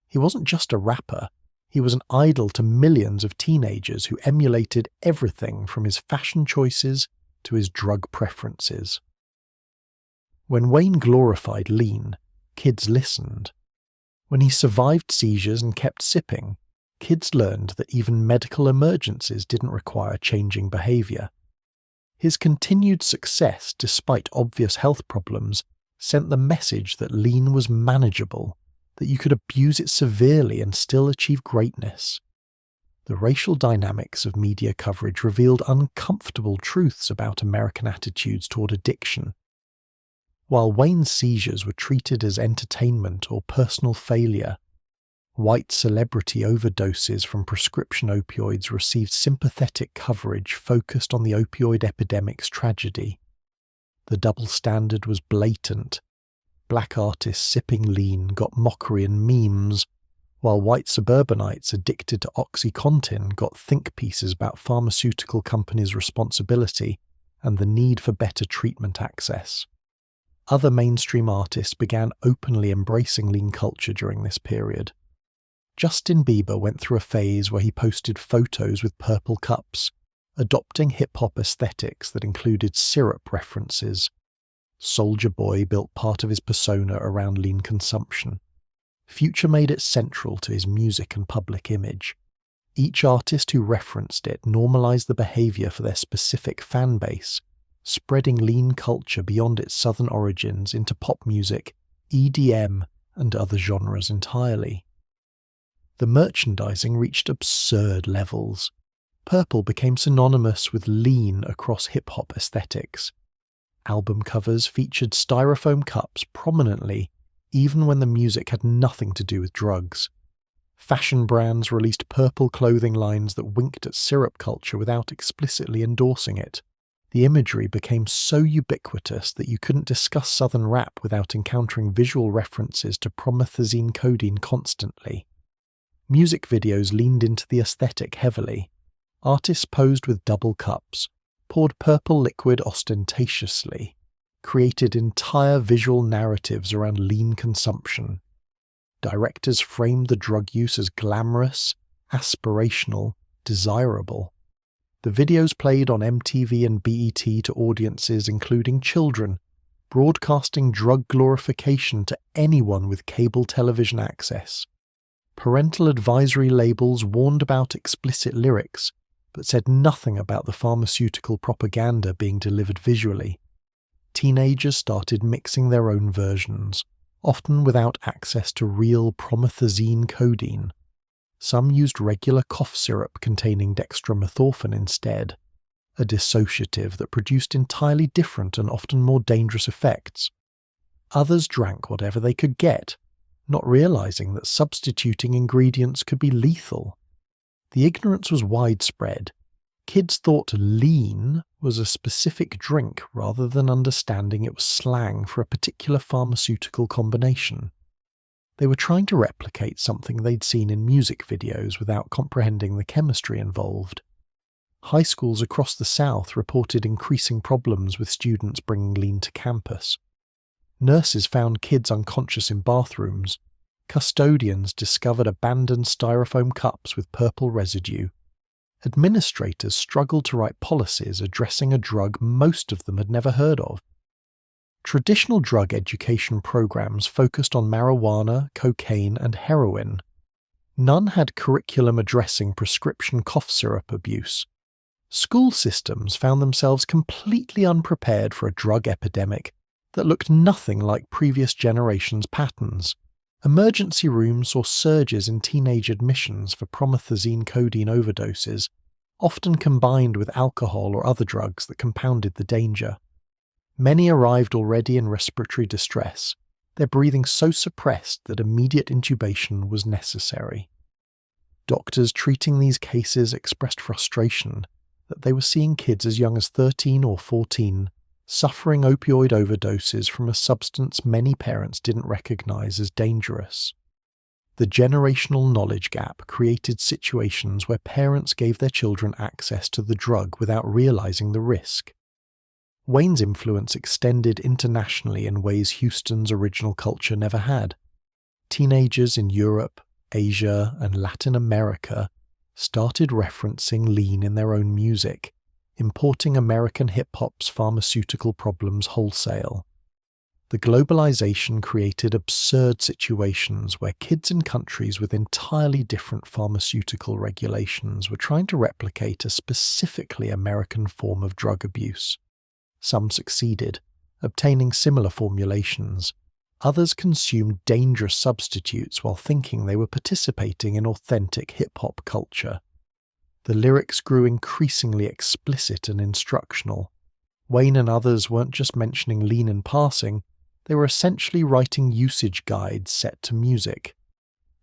He wasn't just a rapper, he was an idol to millions of teenagers who emulated everything from his fashion choices to his drug preferences. When Wayne glorified lean, kids listened. When he survived seizures and kept sipping, kids learned that even medical emergencies didn't require changing behavior. His continued success, despite obvious health problems, sent the message that lean was manageable, that you could abuse it severely and still achieve greatness. The racial dynamics of media coverage revealed uncomfortable truths about American attitudes toward addiction. While Wayne's seizures were treated as entertainment or personal failure, white celebrity overdoses from prescription opioids received sympathetic coverage focused on the opioid epidemic's tragedy. The double standard was blatant. Black artists sipping lean got mockery and memes, while white suburbanites addicted to OxyContin got think pieces about pharmaceutical companies' responsibility and the need for better treatment access. Other mainstream artists began openly embracing lean culture during this period. Justin Bieber went through a phase where he posted photos with purple cups, adopting hip-hop aesthetics that included syrup references. Soulja Boy built part of his persona around lean consumption. Future made it central to his music and public image. Each artist who referenced it normalized the behavior for their specific fan base, spreading lean culture beyond its southern origins into pop music, EDM, and other genres entirely. The merchandising reached absurd levels. Purple became synonymous with lean across hip-hop aesthetics. Album covers featured styrofoam cups prominently, even when the music had nothing to do with drugs. Fashion brands released purple clothing lines that winked at syrup culture without explicitly endorsing it. The imagery became so ubiquitous that you couldn't discuss Southern rap without encountering visual references to promethazine codeine constantly. Music videos leaned into the aesthetic heavily. Artists posed with double cups, poured purple liquid ostentatiously, created entire visual narratives around lean consumption. Directors framed the drug use as glamorous, aspirational, desirable. The videos played on MTV and BET to audiences including children, broadcasting drug glorification to anyone with cable television access. Parental advisory labels warned about explicit lyrics, but said nothing about the pharmaceutical propaganda being delivered visually. Teenagers started mixing their own versions, often without access to real promethazine codeine. Some used regular cough syrup containing dextromethorphan instead, a dissociative that produced entirely different and often more dangerous effects. Others drank whatever they could get, not realizing that substituting ingredients could be lethal. The ignorance was widespread. Kids thought lean was a specific drink rather than understanding it was slang for a particular pharmaceutical combination. They were trying to replicate something they'd seen in music videos without comprehending the chemistry involved. High schools across the South reported increasing problems with students bringing lean to campus. Nurses found kids unconscious in bathrooms. Custodians discovered abandoned styrofoam cups with purple residue. Administrators struggled to write policies addressing a drug most of them had never heard of. Traditional drug education programs focused on marijuana, cocaine, and heroin. None had curriculum addressing prescription cough syrup abuse. School systems found themselves completely unprepared for a drug epidemic that looked nothing like previous generations' patterns. Emergency rooms saw surges in teenage admissions for promethazine codeine overdoses, often combined with alcohol or other drugs that compounded the danger. Many arrived already in respiratory distress, their breathing so suppressed that immediate intubation was necessary. Doctors treating these cases expressed frustration that they were seeing kids as young as 13 or 14 suffering opioid overdoses from a substance many parents didn't recognize as dangerous. The generational knowledge gap created situations where parents gave their children access to the drug without realizing the risk. Wayne's influence extended internationally in ways Houston's original culture never had. Teenagers in Europe, Asia, and Latin America started referencing lean in their own music, importing American hip-hop's pharmaceutical problems wholesale. The globalization created absurd situations where kids in countries with entirely different pharmaceutical regulations were trying to replicate a specifically American form of drug abuse. Some succeeded, obtaining similar formulations. Others consumed dangerous substitutes while thinking they were participating in authentic hip-hop culture. The lyrics grew increasingly explicit and instructional. Wayne and others weren't just mentioning lean in passing, they were essentially writing usage guides set to music.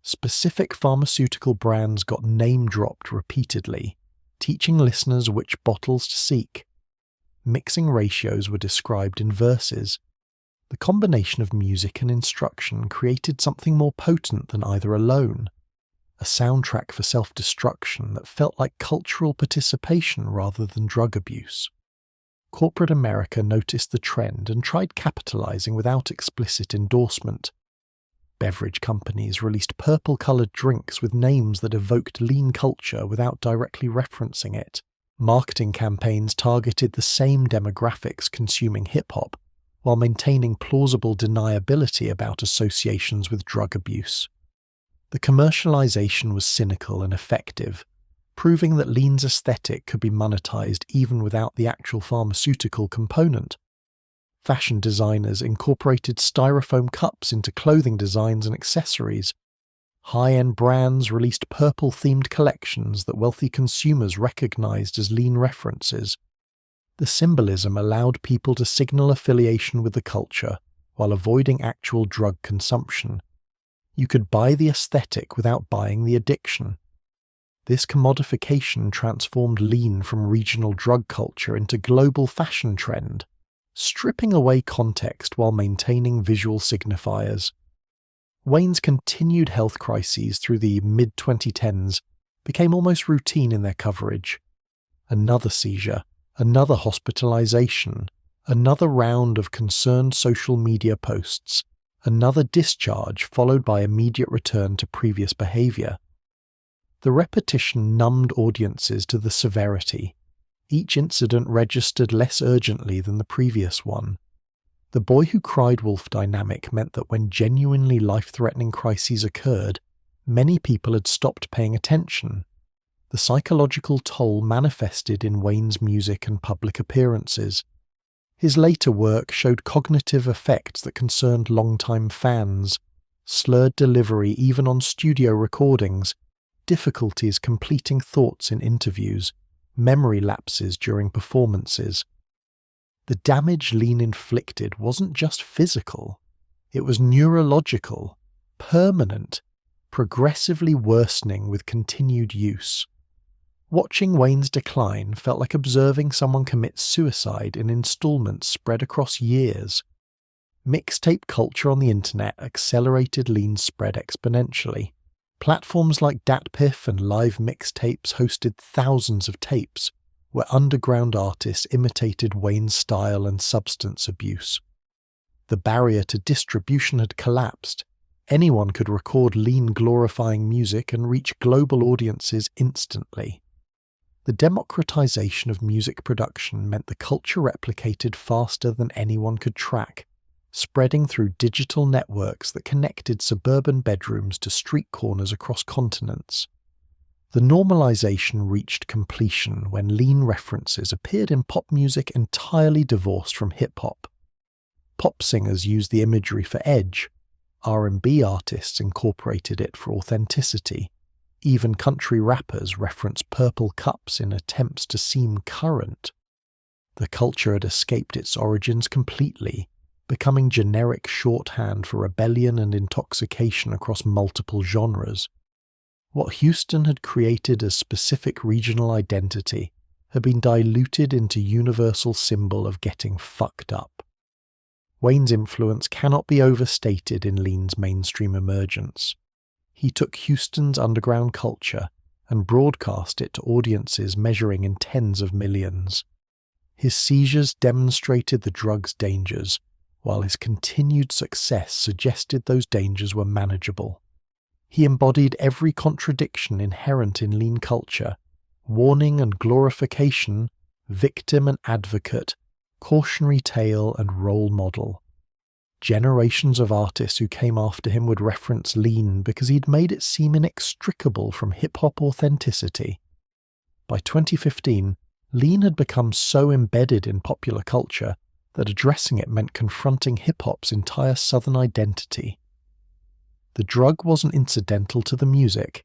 Specific pharmaceutical brands got name-dropped repeatedly, teaching listeners which bottles to seek. Mixing ratios were described in verses. The combination of music and instruction created something more potent than either alone. a soundtrack for self-destruction that felt like cultural participation rather than drug abuse. Corporate America noticed the trend and tried capitalizing without explicit endorsement. Beverage companies released purple-colored drinks with names that evoked lean culture without directly referencing it. Marketing campaigns targeted the same demographics consuming hip-hop, while maintaining plausible deniability about associations with drug abuse. The commercialization was cynical and effective, proving that lean's aesthetic could be monetized even without the actual pharmaceutical component. Fashion designers incorporated styrofoam cups into clothing designs and accessories. High-end brands released purple-themed collections that wealthy consumers recognized as lean references. The symbolism allowed people to signal affiliation with the culture while avoiding actual drug consumption. You could buy the aesthetic without buying the addiction. This commodification transformed lean from regional drug culture into global fashion trend, stripping away context while maintaining visual signifiers. Wayne's continued health crises through the mid-2010s became almost routine in their coverage. Another seizure, another hospitalization, another round of concerned social media posts, another discharge followed by immediate return to previous behavior. The repetition numbed audiences to the severity. Each incident registered less urgently than the previous one. The boy who cried wolf dynamic meant that when genuinely life-threatening crises occurred, many people had stopped paying attention. The psychological toll manifested in Wayne's music and public appearances. His later work showed cognitive effects that concerned longtime fans, slurred delivery even on studio recordings, difficulties completing thoughts in interviews, memory lapses during performances. The damage lean inflicted wasn't just physical, it was neurological, permanent, progressively worsening with continued use. Watching Wayne's decline felt like observing someone commit suicide in installments spread across years. Mixtape culture on the internet accelerated lean's spread exponentially. Platforms like DatPiff and Live Mixtapes hosted thousands of tapes, where underground artists imitated Wayne's style and substance abuse. The barrier to distribution had collapsed. Anyone could record lean glorifying music and reach global audiences instantly. The democratization of music production meant the culture replicated faster than anyone could track, spreading through digital networks that connected suburban bedrooms to street corners across continents. The normalization reached completion when lean references appeared in pop music entirely divorced from hip-hop. Pop singers used the imagery for edge, R&B artists incorporated it for authenticity, even country rappers referenced purple cups in attempts to seem current. The culture had escaped its origins completely, becoming generic shorthand for rebellion and intoxication across multiple genres. What Houston had created as specific regional identity had been diluted into universal symbol of getting fucked up. Wayne's influence cannot be overstated in lean's mainstream emergence. He took Houston's underground culture and broadcast it to audiences measuring in tens of millions. His seizures demonstrated the drug's dangers, while his continued success suggested those dangers were manageable. He embodied every contradiction inherent in lean culture, warning and glorification, victim and advocate, cautionary tale and role model. Generations of artists who came after him would reference lean because he'd made it seem inextricable from hip-hop authenticity. By 2015, lean had become so embedded in popular culture that addressing it meant confronting hip-hop's entire Southern identity. The drug wasn't incidental to the music,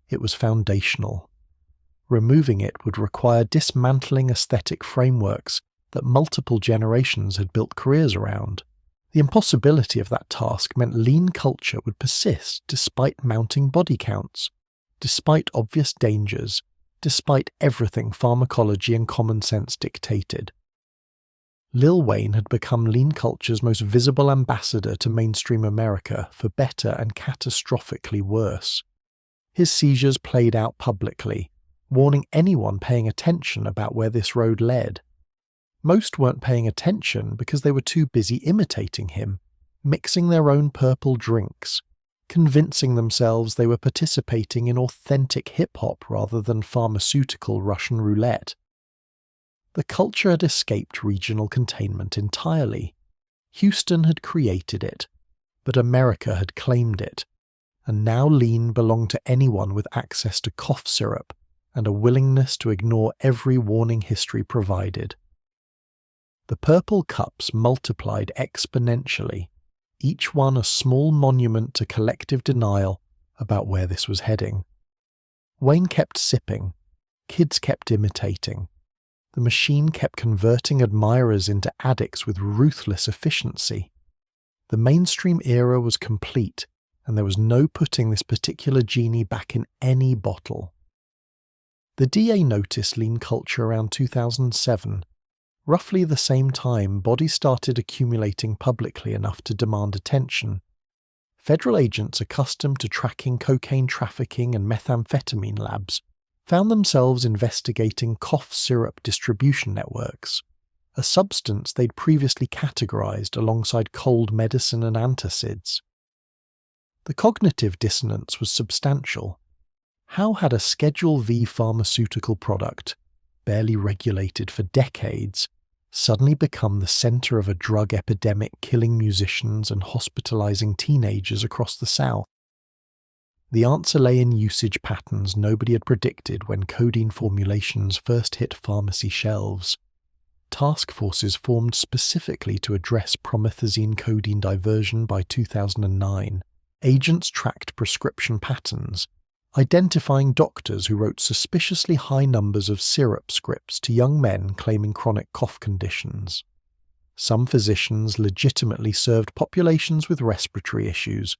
it was foundational. Removing it would require dismantling aesthetic frameworks that multiple generations had built careers around. The impossibility of that task meant lean culture would persist despite mounting body counts, despite obvious dangers, despite everything pharmacology and common sense dictated. Lil Wayne had become lean culture's most visible ambassador to mainstream America for better and catastrophically worse. His seizures played out publicly, warning anyone paying attention about where this road led. Most weren't paying attention because they were too busy imitating him, mixing their own purple drinks, convincing themselves they were participating in authentic hip-hop rather than pharmaceutical Russian roulette. The culture had escaped regional containment entirely. Houston had created it, but America had claimed it, and now lean belonged to anyone with access to cough syrup and a willingness to ignore every warning history provided. The purple cups multiplied exponentially, each one a small monument to collective denial about where this was heading. Wayne kept sipping, kids kept imitating. The machine kept converting admirers into addicts with ruthless efficiency. The mainstream era was complete, and there was no putting this particular genie back in any bottle. The DA noticed lean culture around 2007. Roughly the same time, bodies started accumulating publicly enough to demand attention. Federal agents accustomed to tracking cocaine trafficking and methamphetamine labs found themselves investigating cough syrup distribution networks, a substance they'd previously categorized alongside cold medicine and antacids. The cognitive dissonance was substantial. How had a Schedule V pharmaceutical product, barely regulated for decades, suddenly become the center of a drug epidemic killing musicians and hospitalizing teenagers across the South? The answer lay in usage patterns nobody had predicted when codeine formulations first hit pharmacy shelves. Task forces formed specifically to address promethazine codeine diversion by 2009. Agents tracked prescription patterns, identifying doctors who wrote suspiciously high numbers of syrup scripts to young men claiming chronic cough conditions. Some physicians legitimately served populations with respiratory issues.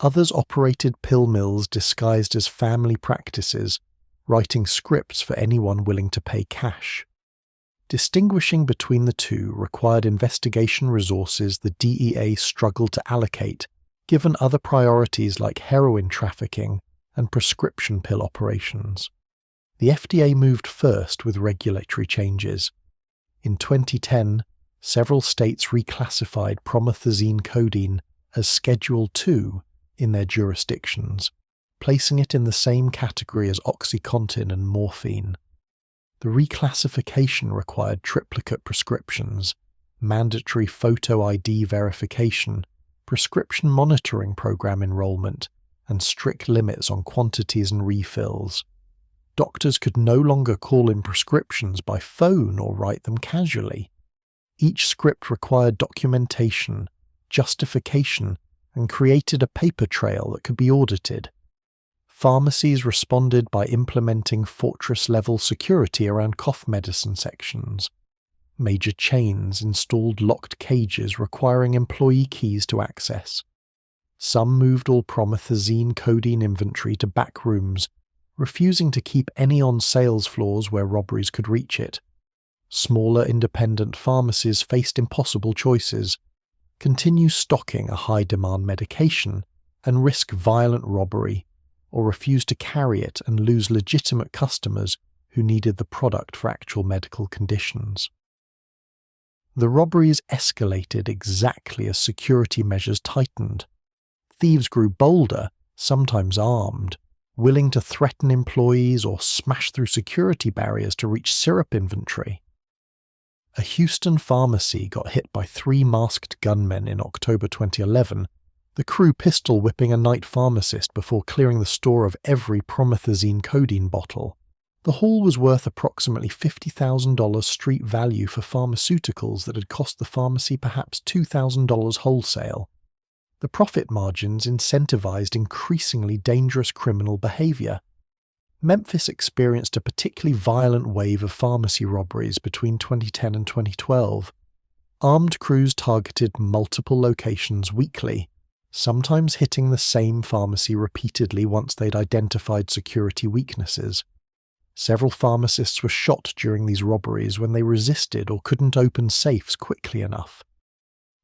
Others operated pill mills disguised as family practices, writing scripts for anyone willing to pay cash. Distinguishing between the two required investigation resources the DEA struggled to allocate, given other priorities like heroin trafficking and prescription pill operations. The FDA moved first with regulatory changes. In 2010, several states reclassified promethazine codeine as Schedule II in their jurisdictions, placing it in the same category as OxyContin and morphine. The reclassification required triplicate prescriptions, mandatory photo ID verification, prescription monitoring program enrollment, and strict limits on quantities and refills. Doctors could no longer call in prescriptions by phone or write them casually. Each script required documentation, justification, and created a paper trail that could be audited. Pharmacies responded by implementing fortress-level security around cough medicine sections. Major chains installed locked cages requiring employee keys to access. Some moved all promethazine codeine inventory to back rooms, refusing to keep any on sales floors where robberies could reach it. Smaller independent pharmacies faced impossible choices: continue stocking a high-demand medication and risk violent robbery, or refuse to carry it and lose legitimate customers who needed the product for actual medical conditions. The robberies escalated exactly as security measures tightened. Thieves grew bolder, sometimes armed, willing to threaten employees or smash through security barriers to reach syrup inventory. A Houston pharmacy got hit by 3 masked gunmen in October 2011, the crew pistol whipping a night pharmacist before clearing the store of every promethazine codeine bottle. The haul was worth approximately $50,000 street value for pharmaceuticals that had cost the pharmacy perhaps $2,000 wholesale. The profit margins incentivized increasingly dangerous criminal behavior. Memphis experienced a particularly violent wave of pharmacy robberies between 2010 and 2012. Armed crews targeted multiple locations weekly, sometimes hitting the same pharmacy repeatedly once they'd identified security weaknesses. Several pharmacists were shot during these robberies when they resisted or couldn't open safes quickly enough.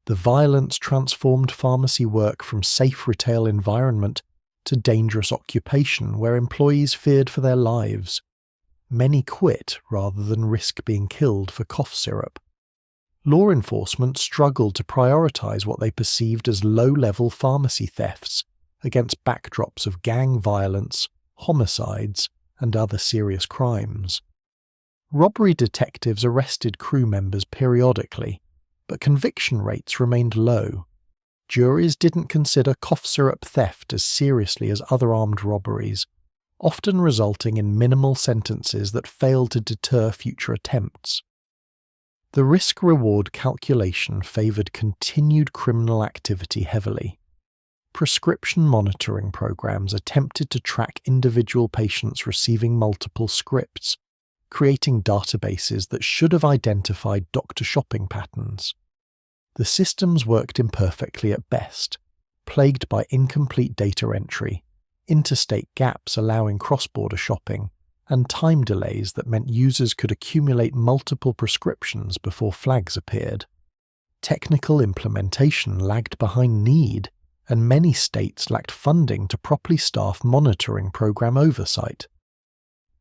The violence transformed pharmacy work from safe retail environment to dangerous occupation where employees feared for their lives. Many quit rather than risk being killed for cough syrup. Law enforcement struggled to prioritize what they perceived as low-level pharmacy thefts against backdrops of gang violence, homicides, and other serious crimes. Robbery detectives arrested crew members periodically, but conviction rates remained low. Juries didn't consider cough syrup theft as seriously as other armed robberies, often resulting in minimal sentences that failed to deter future attempts. The risk-reward calculation favored continued criminal activity heavily. Prescription monitoring programs attempted to track individual patients receiving multiple scripts, creating databases that should have identified doctor shopping patterns. The systems worked imperfectly at best, plagued by incomplete data entry, interstate gaps allowing cross-border shopping, and time delays that meant users could accumulate multiple prescriptions before flags appeared. Technical implementation lagged behind need, and many states lacked funding to properly staff monitoring program oversight.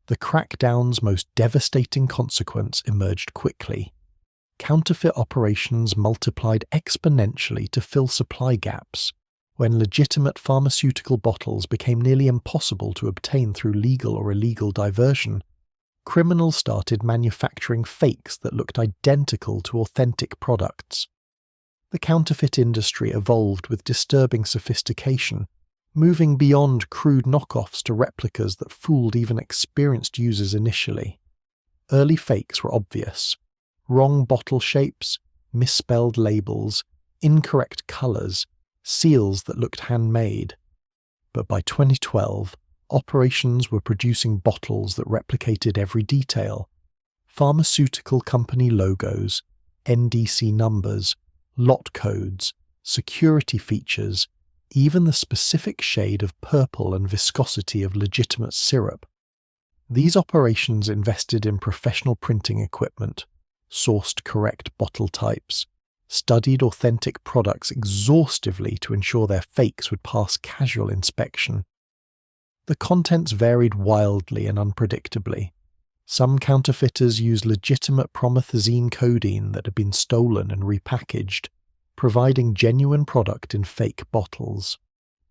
The crackdown's most devastating consequence emerged quickly. Counterfeit operations multiplied exponentially to fill supply gaps. When legitimate pharmaceutical bottles became nearly impossible to obtain through legal or illegal diversion, criminals started manufacturing fakes that looked identical to authentic products. The counterfeit industry evolved with disturbing sophistication, moving beyond crude knockoffs to replicas that fooled even experienced users initially. Early fakes were obvious: wrong bottle shapes, misspelled labels, incorrect colors, seals that looked handmade. But by 2012, operations were producing bottles that replicated every detail: pharmaceutical company logos, NDC numbers, lot codes, security features, even the specific shade of purple and viscosity of legitimate syrup. These operations invested in professional printing equipment, sourced correct bottle types, studied authentic products exhaustively to ensure their fakes would pass casual inspection. The contents varied wildly and unpredictably. Some counterfeiters used legitimate promethazine codeine that had been stolen and repackaged, providing genuine product in fake bottles.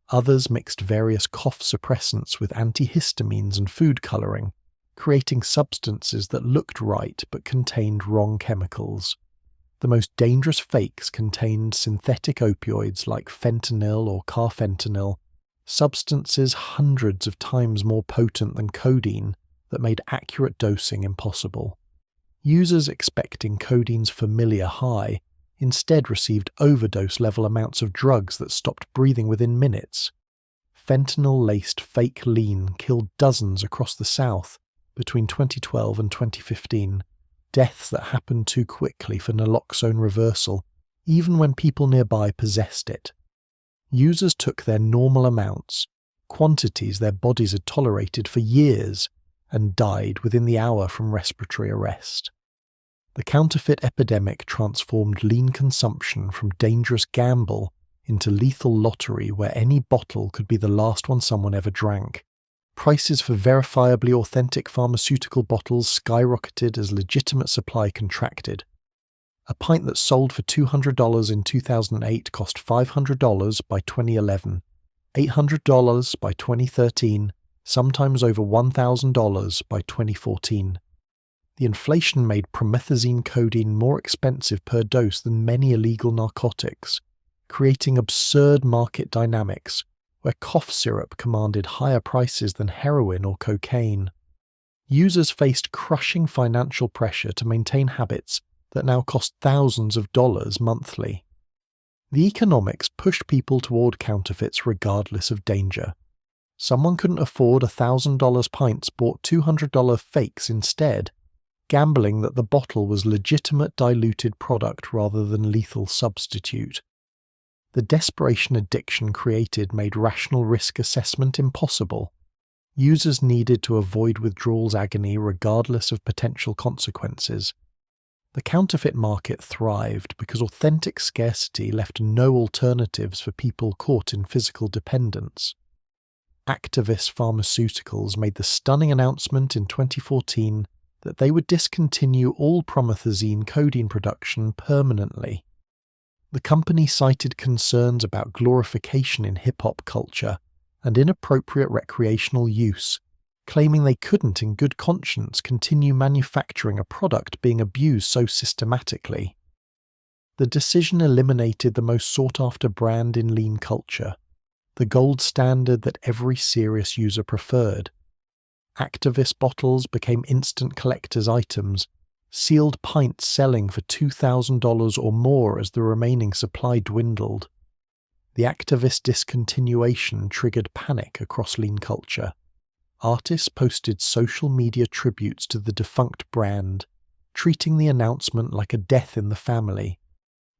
Others mixed various cough suppressants with antihistamines and food coloring, creating substances that looked right but contained wrong chemicals. The most dangerous fakes contained synthetic opioids like fentanyl or carfentanil, substances hundreds of times more potent than codeine that made accurate dosing impossible. Users expecting codeine's familiar high instead received overdose-level amounts of drugs that stopped breathing within minutes. Fentanyl-laced fake lean killed dozens across the South between 2012 and 2015. Deaths that happened too quickly for naloxone reversal, even when people nearby possessed it. Users took their normal amounts, quantities their bodies had tolerated for years, and died within the hour from respiratory arrest. The counterfeit epidemic transformed lean consumption from dangerous gamble into lethal lottery where any bottle could be the last one someone ever drank. Prices for verifiably authentic pharmaceutical bottles skyrocketed as legitimate supply contracted. A pint that sold for $200 in 2008 cost $500 by 2011, $800 by 2013, sometimes over $1,000 by 2014. The inflation made promethazine codeine more expensive per dose than many illegal narcotics, creating absurd market dynamics where cough syrup commanded higher prices than heroin or cocaine. Users faced crushing financial pressure to maintain habits that now cost thousands of dollars monthly. The economics pushed people toward counterfeits regardless of danger. Someone couldn't afford $1,000 pints bought $200 fakes instead, gambling that the bottle was legitimate diluted product rather than lethal substitute. The desperation addiction created made rational risk assessment impossible. Users needed to avoid withdrawal's agony regardless of potential consequences. The counterfeit market thrived because authentic scarcity left no alternatives for people caught in physical dependence. Actavis Pharmaceuticals made the stunning announcement in 2014 that they would discontinue all promethazine codeine production permanently. The company cited concerns about glorification in hip-hop culture and inappropriate recreational use, claiming they couldn't in good conscience continue manufacturing a product being abused so systematically. The decision eliminated the most sought-after brand in lean culture, the gold standard that every serious user preferred. Actavis bottles became instant collector's items, sealed pints selling for $2,000 or more as the remaining supply dwindled. The Actavis discontinuation triggered panic across lean culture. Artists posted social media tributes to the defunct brand, treating the announcement like a death in the family.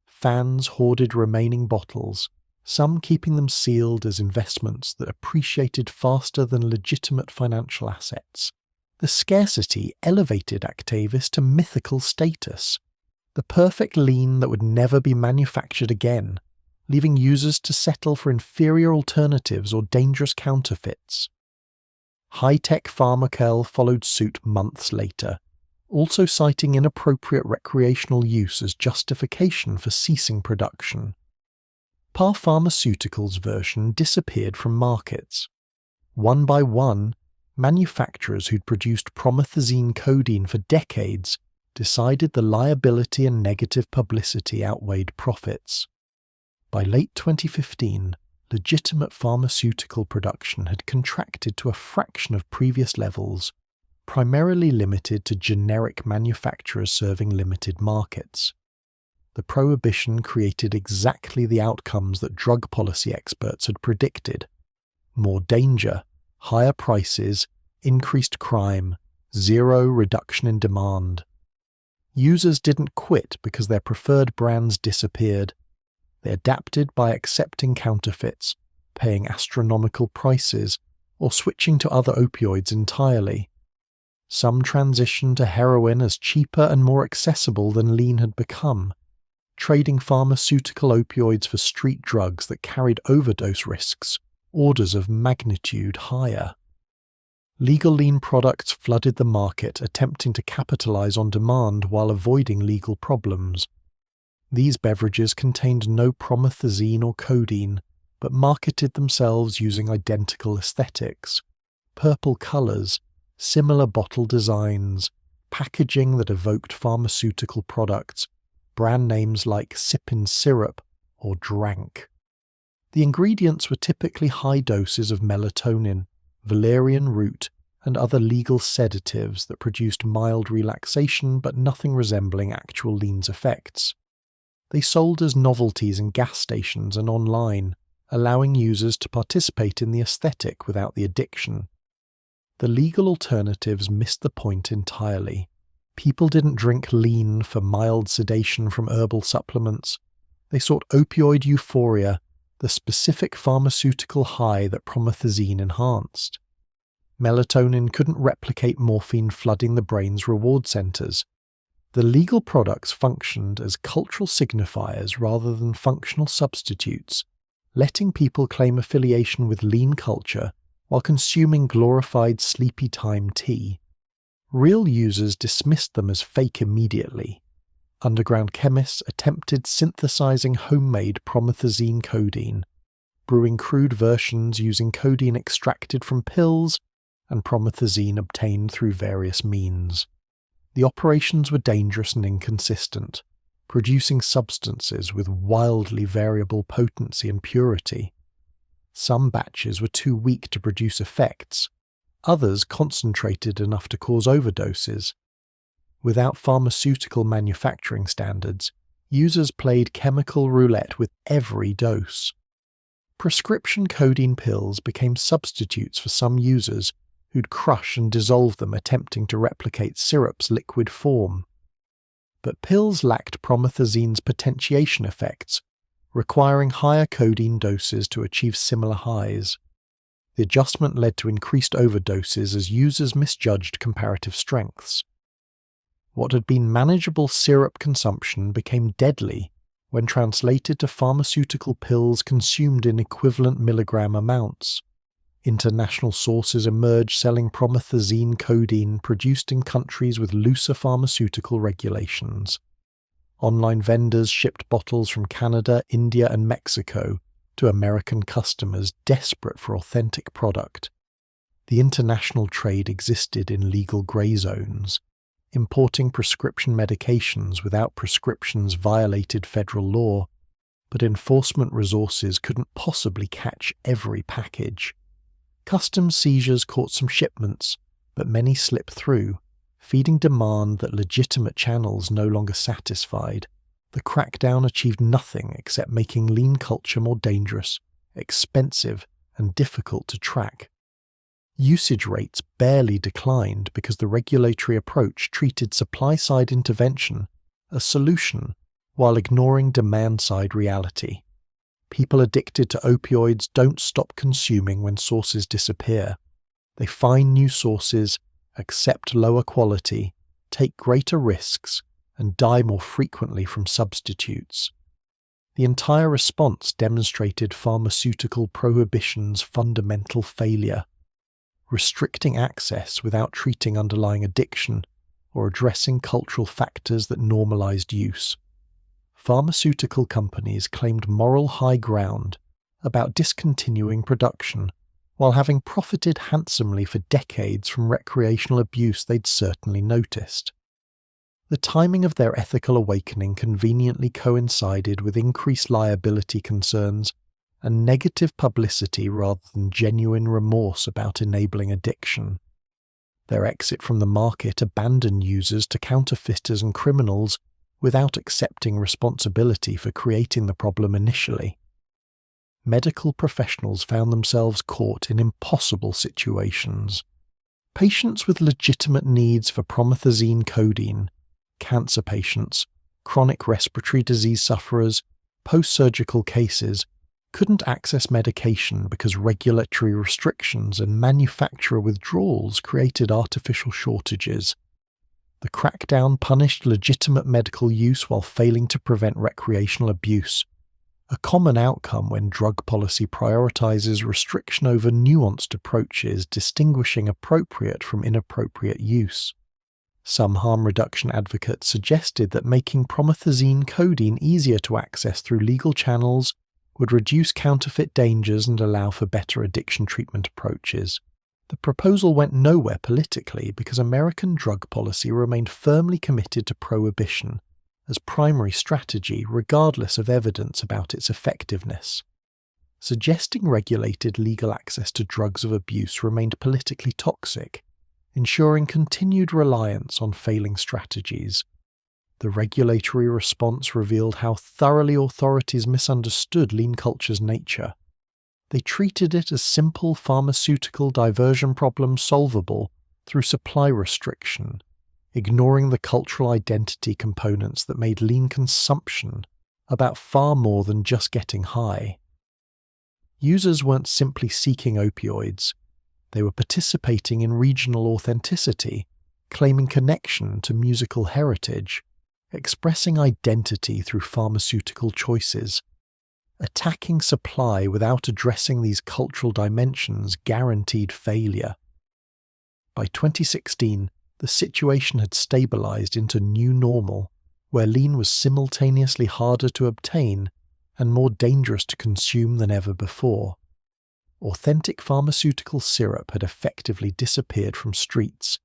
Fans hoarded remaining bottles, some keeping them sealed as investments that appreciated faster than legitimate financial assets. The scarcity elevated Actavis to mythical status, the perfect lean that would never be manufactured again, leaving users to settle for inferior alternatives or dangerous counterfeits. High-tech Pharmaceutical followed suit months later, also citing inappropriate recreational use as justification for ceasing production. Pharmaceutical's version disappeared from markets. One by one, manufacturers who'd produced promethazine codeine for decades decided the liability and negative publicity outweighed profits. By late 2015, legitimate pharmaceutical production had contracted to a fraction of previous levels, primarily limited to generic manufacturers serving limited markets. The prohibition created exactly the outcomes that drug policy experts had predicted: more danger, higher prices, increased crime, zero reduction in demand. Users didn't quit because their preferred brands disappeared. They adapted by accepting counterfeits, paying astronomical prices, or switching to other opioids entirely. Some transitioned to heroin as cheaper and more accessible than lean had become, trading pharmaceutical opioids for street drugs that carried overdose risks, orders of magnitude higher. Legal lean products flooded the market, attempting to capitalize on demand while avoiding legal problems. These beverages contained no promethazine or codeine, but marketed themselves using identical aesthetics: purple colors, similar bottle designs, packaging that evoked pharmaceutical products, brand names like Sippin' Syrup or Drank. The ingredients were typically high doses of melatonin, valerian root, and other legal sedatives that produced mild relaxation but nothing resembling actual lean's effects. They sold as novelties in gas stations and online, allowing users to participate in the aesthetic without the addiction. The legal alternatives missed the point entirely. People didn't drink lean for mild sedation from herbal supplements. They sought opioid euphoria, the specific pharmaceutical high that promethazine enhanced. Melatonin couldn't replicate morphine flooding the brain's reward centers. The legal products functioned as cultural signifiers rather than functional substitutes, letting people claim affiliation with lean culture while consuming glorified sleepy time tea. Real users dismissed them as fake immediately. Underground chemists attempted synthesizing homemade promethazine codeine, brewing crude versions using codeine extracted from pills and promethazine obtained through various means. The operations were dangerous and inconsistent, producing substances with wildly variable potency and purity. Some batches were too weak to produce effects, others concentrated enough to cause overdoses. Without pharmaceutical manufacturing standards, users played chemical roulette with every dose. Prescription codeine pills became substitutes for some users who'd crush and dissolve them, attempting to replicate syrup's liquid form. But pills lacked promethazine's potentiation effects, requiring higher codeine doses to achieve similar highs. The adjustment led to increased overdoses as users misjudged comparative strengths. What had been manageable syrup consumption became deadly when translated to pharmaceutical pills consumed in equivalent milligram amounts. International sources emerged selling promethazine codeine produced in countries with looser pharmaceutical regulations. Online vendors shipped bottles from Canada, India, and Mexico to American customers desperate for authentic product. The international trade existed in legal grey zones. Importing prescription medications without prescriptions violated federal law, but enforcement resources couldn't possibly catch every package. Customs seizures caught some shipments, but many slipped through, feeding demand that legitimate channels no longer satisfied. The crackdown achieved nothing except making lean culture more dangerous, expensive, and difficult to track. Usage rates barely declined because the regulatory approach treated supply-side intervention as solution while ignoring demand-side reality. People addicted to opioids don't stop consuming when sources disappear. They find new sources, accept lower quality, take greater risks, and die more frequently from substitutes. The entire response demonstrated pharmaceutical prohibition's fundamental failure, restricting access without treating underlying addiction or addressing cultural factors that normalized use. Pharmaceutical companies claimed moral high ground about discontinuing production while having profited handsomely for decades from recreational abuse they'd certainly noticed. The timing of their ethical awakening conveniently coincided with increased liability concerns and negative publicity rather than genuine remorse about enabling addiction. Their exit from the market abandoned users to counterfeiters and criminals without accepting responsibility for creating the problem initially. Medical professionals found themselves caught in impossible situations. Patients with legitimate needs for promethazine codeine, cancer patients, chronic respiratory disease sufferers, post-surgical cases, couldn't access medication because regulatory restrictions and manufacturer withdrawals created artificial shortages. The crackdown punished legitimate medical use while failing to prevent recreational abuse, a common outcome when drug policy prioritizes restriction over nuanced approaches distinguishing appropriate from inappropriate use. Some harm reduction advocates suggested that making promethazine codeine easier to access through legal channels would reduce counterfeit dangers and allow for better addiction treatment approaches. The proposal went nowhere politically because American drug policy remained firmly committed to prohibition as primary strategy regardless of evidence about its effectiveness. Suggesting regulated legal access to drugs of abuse remained politically toxic, ensuring continued reliance on failing strategies. The regulatory response revealed how thoroughly authorities misunderstood lean culture's nature. They treated it as simple pharmaceutical diversion problems solvable through supply restriction, ignoring the cultural identity components that made lean consumption about far more than just getting high. Users weren't simply seeking opioids, they were participating in regional authenticity, claiming connection to musical heritage, expressing identity through pharmaceutical choices. Attacking supply without addressing these cultural dimensions guaranteed failure. By 2016, the situation had stabilized into new normal, where lean was simultaneously harder to obtain and more dangerous to consume than ever before. Authentic pharmaceutical syrup had effectively disappeared from streets,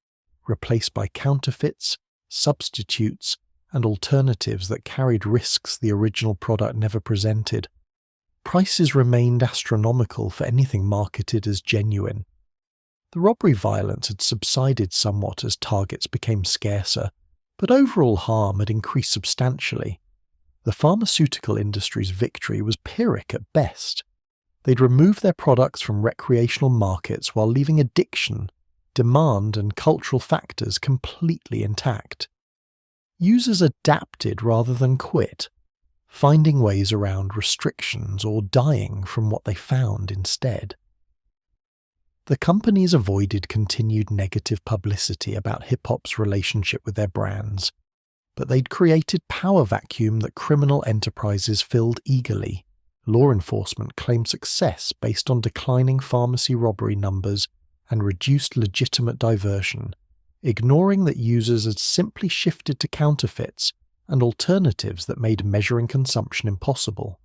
replaced by counterfeits, substitutes, and alternatives that carried risks the original product never presented. Prices remained astronomical for anything marketed as genuine. The robbery violence had subsided somewhat as targets became scarcer, but overall harm had increased substantially. The pharmaceutical industry's victory was Pyrrhic at best. They'd removed their products from recreational markets while leaving addiction, demand, and cultural factors completely intact. Users adapted rather than quit, finding ways around restrictions or dying from what they found instead. The companies avoided continued negative publicity about hip-hop's relationship with their brands, but they'd created power vacuum that criminal enterprises filled eagerly, law enforcement claimed success based on declining pharmacy robbery numbers and reduced legitimate diversion, ignoring that users had simply shifted to counterfeits and alternatives that made measuring consumption impossible.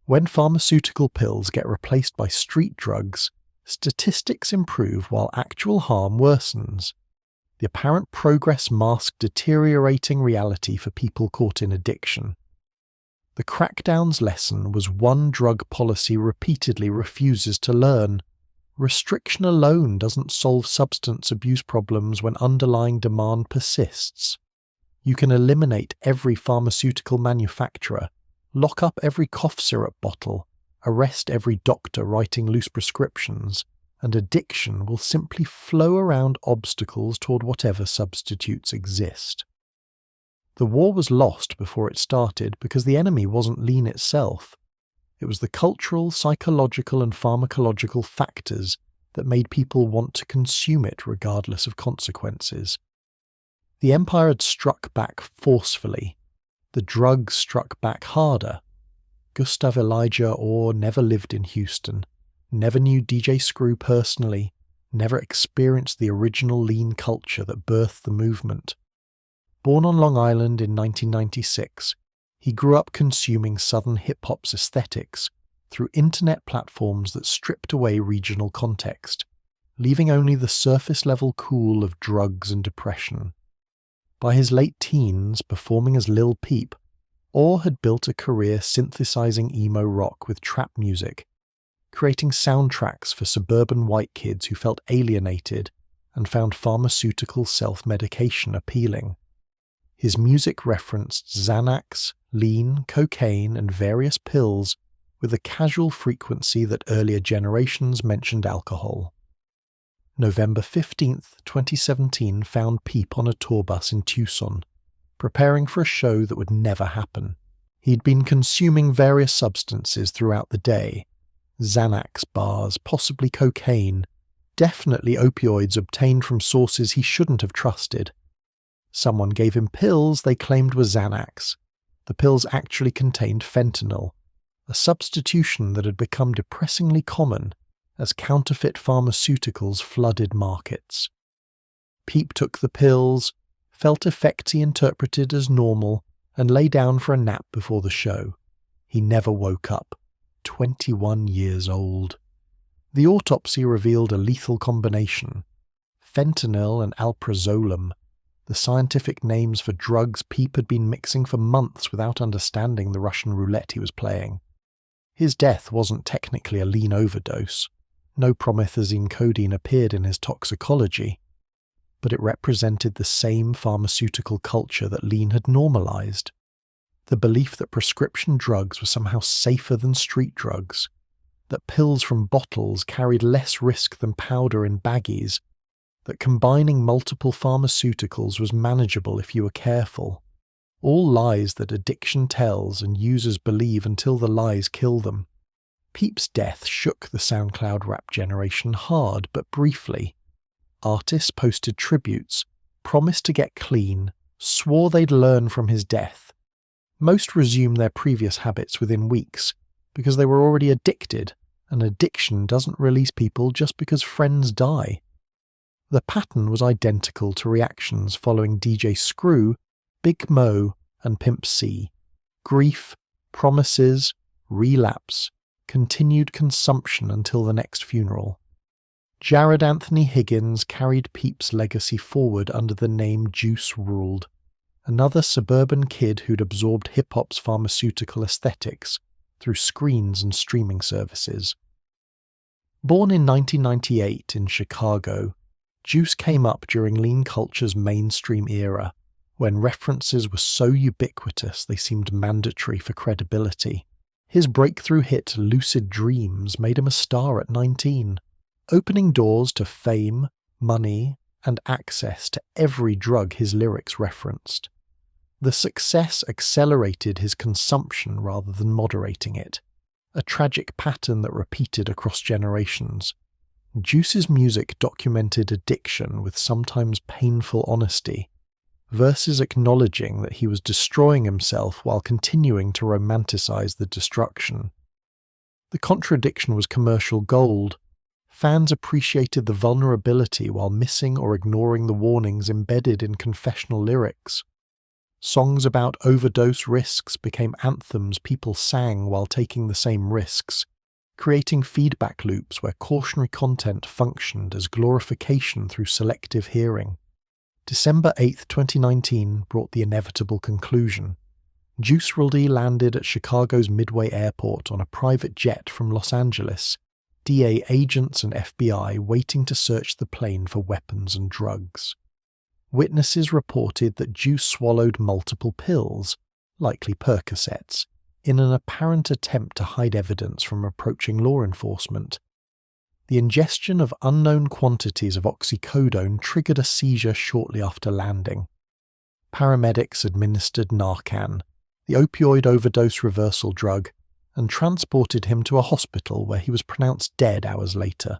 When pharmaceutical pills get replaced by street drugs, statistics improve while actual harm worsens. The apparent progress masked deteriorating reality for people caught in addiction. The crackdown's lesson was one drug policy repeatedly refuses to learn. Restriction alone doesn't solve substance abuse problems when underlying demand persists. You can eliminate every pharmaceutical manufacturer, lock up every cough syrup bottle, arrest every doctor writing loose prescriptions, and addiction will simply flow around obstacles toward whatever substitutes exist. The war was lost before it started because the enemy wasn't lean itself. It was the cultural, psychological, and pharmacological factors that made people want to consume it regardless of consequences. The empire had struck back forcefully. The drugs struck back harder. Gustav Elijah Orr never lived in Houston, never knew DJ Screw personally, never experienced the original lean culture that birthed the movement. Born on Long Island in 1996, he grew up consuming Southern hip-hop's aesthetics through internet platforms that stripped away regional context, leaving only the surface-level cool of drugs and depression. By his late teens, performing as Lil Peep, Orr had built a career synthesizing emo rock with trap music, creating soundtracks for suburban white kids who felt alienated and found pharmaceutical self-medication appealing. His music referenced Xanax, lean, cocaine, and various pills with a casual frequency that earlier generations mentioned alcohol. November 15th, 2017 found Peep on a tour bus in Tucson, preparing for a show that would never happen. He'd been consuming various substances throughout the day, Xanax bars, possibly cocaine, definitely opioids obtained from sources he shouldn't have trusted. Someone gave him pills they claimed were Xanax. The pills actually contained fentanyl, a substitution that had become depressingly common as counterfeit pharmaceuticals flooded markets. Peep took the pills, felt effects he interpreted as normal, and lay down for a nap before the show. He never woke up, 21 years old. The autopsy revealed a lethal combination: fentanyl and alprazolam, the scientific names for drugs Peep had been mixing for months without understanding the Russian roulette he was playing. His death wasn't technically a lean overdose. No promethazine codeine appeared in his toxicology, but it represented the same pharmaceutical culture that lean had normalized. The belief that prescription drugs were somehow safer than street drugs, that pills from bottles carried less risk than powder in baggies, that combining multiple pharmaceuticals was manageable if you were careful. All lies that addiction tells and users believe until the lies kill them. Peep's death shook the SoundCloud rap generation hard but briefly. Artists posted tributes, promised to get clean, swore they'd learn from his death. Most resumed their previous habits within weeks because they were already addicted, and addiction doesn't release people just because friends die. The pattern was identical to reactions following DJ Screw, Big Mo, and Pimp C. Grief, promises, relapse, continued consumption until the next funeral. Jared Anthony Higgins carried Peep's legacy forward under the name Juice WRLD, another suburban kid who'd absorbed hip-hop's pharmaceutical aesthetics through screens and streaming services. Born in 1998 in Chicago, Juice came up during lean culture's mainstream era, when references were so ubiquitous they seemed mandatory for credibility. His breakthrough hit Lucid Dreams made him a star at 19, opening doors to fame, money, and access to every drug his lyrics referenced. The success accelerated his consumption rather than moderating it, a tragic pattern that repeated across generations. Juice's music documented addiction with sometimes painful honesty. versus acknowledging that he was destroying himself while continuing to romanticize the destruction. The contradiction was commercial gold. Fans appreciated the vulnerability while missing or ignoring the warnings embedded in confessional lyrics. Songs about overdose risks became anthems people sang while taking the same risks, creating feedback loops where cautionary content functioned as glorification through selective hearing. December 8, 2019 brought the inevitable conclusion. Juice WRLD landed at Chicago's Midway Airport on a private jet from Los Angeles, DA agents and FBI waiting to search the plane for weapons and drugs. Witnesses reported that Juice swallowed multiple pills, likely Percocets, in an apparent attempt to hide evidence from approaching law enforcement. The ingestion of unknown quantities of oxycodone triggered a seizure shortly after landing. Paramedics administered Narcan, the opioid overdose reversal drug, and transported him to a hospital where he was pronounced dead hours later.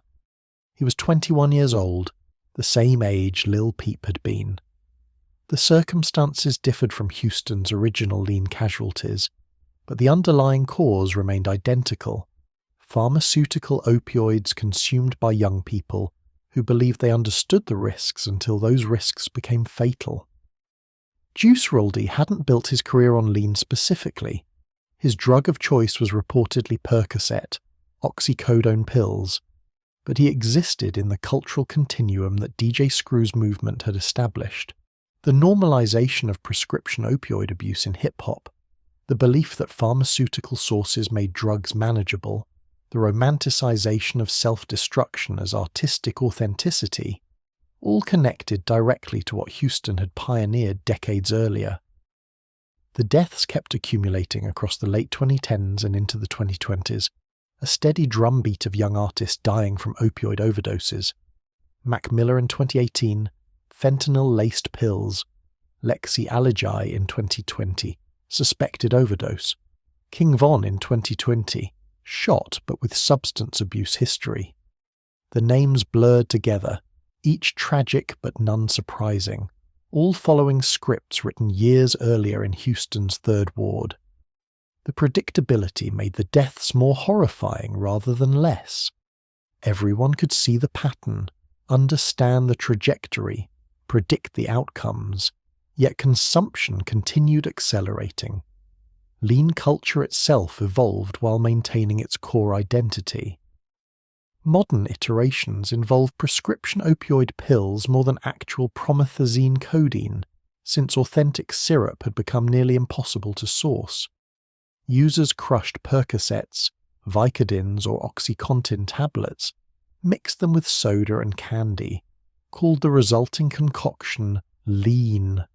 He was 21 years old, the same age Lil Peep had been. The circumstances differed from Houston's original lean casualties, but the underlying cause remained identical: pharmaceutical opioids consumed by young people who believed they understood the risks until those risks became fatal. Juice WRLD hadn't built his career on lean specifically. His drug of choice was reportedly Percocet, oxycodone pills, but he existed in the cultural continuum that DJ Screw's movement had established. The normalization of prescription opioid abuse in hip-hop, the belief that pharmaceutical sources made drugs manageable, the romanticization of self-destruction as artistic authenticity, all connected directly to what Houston had pioneered decades earlier. The deaths kept accumulating across the late 2010s and into the 2020s, a steady drumbeat of young artists dying from opioid overdoses. Mac Miller in 2018, fentanyl-laced pills. Lexi Aligi in 2020, suspected overdose. King Von in 2020, shot but with substance abuse history. The names blurred together, each tragic but none surprising, all following scripts written years earlier in Houston's Third Ward. The predictability made the deaths more horrifying rather than less. Everyone could see the pattern, understand the trajectory, predict the outcomes, yet consumption continued accelerating. Lean culture itself evolved while maintaining its core identity. Modern iterations involve prescription opioid pills more than actual promethazine codeine, since authentic syrup had become nearly impossible to source. Users crushed Percocets, Vicodins or OxyContin tablets, mixed them with soda and candy, called the resulting concoction lean,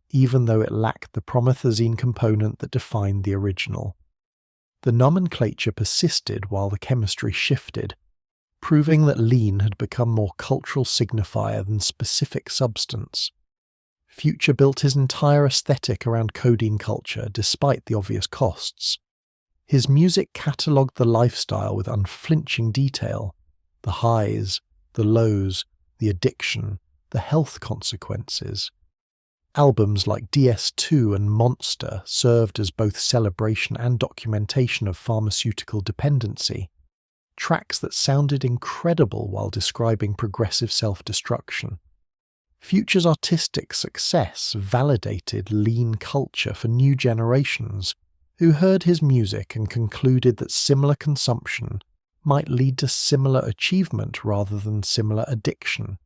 even though it lacked the promethazine component that defined the original. The nomenclature persisted while the chemistry shifted, proving that lean had become more cultural signifier than specific substance. Future built his entire aesthetic around codeine culture despite the obvious costs. His music catalogued the lifestyle with unflinching detail, the highs, the lows, the addiction, the health consequences. Albums like DS2 and Monster served as both celebration and documentation of pharmaceutical dependency, tracks that sounded incredible while describing progressive self-destruction. Future's artistic success validated lean culture for new generations, who heard his music and concluded that similar consumption might lead to similar achievement rather than similar addiction.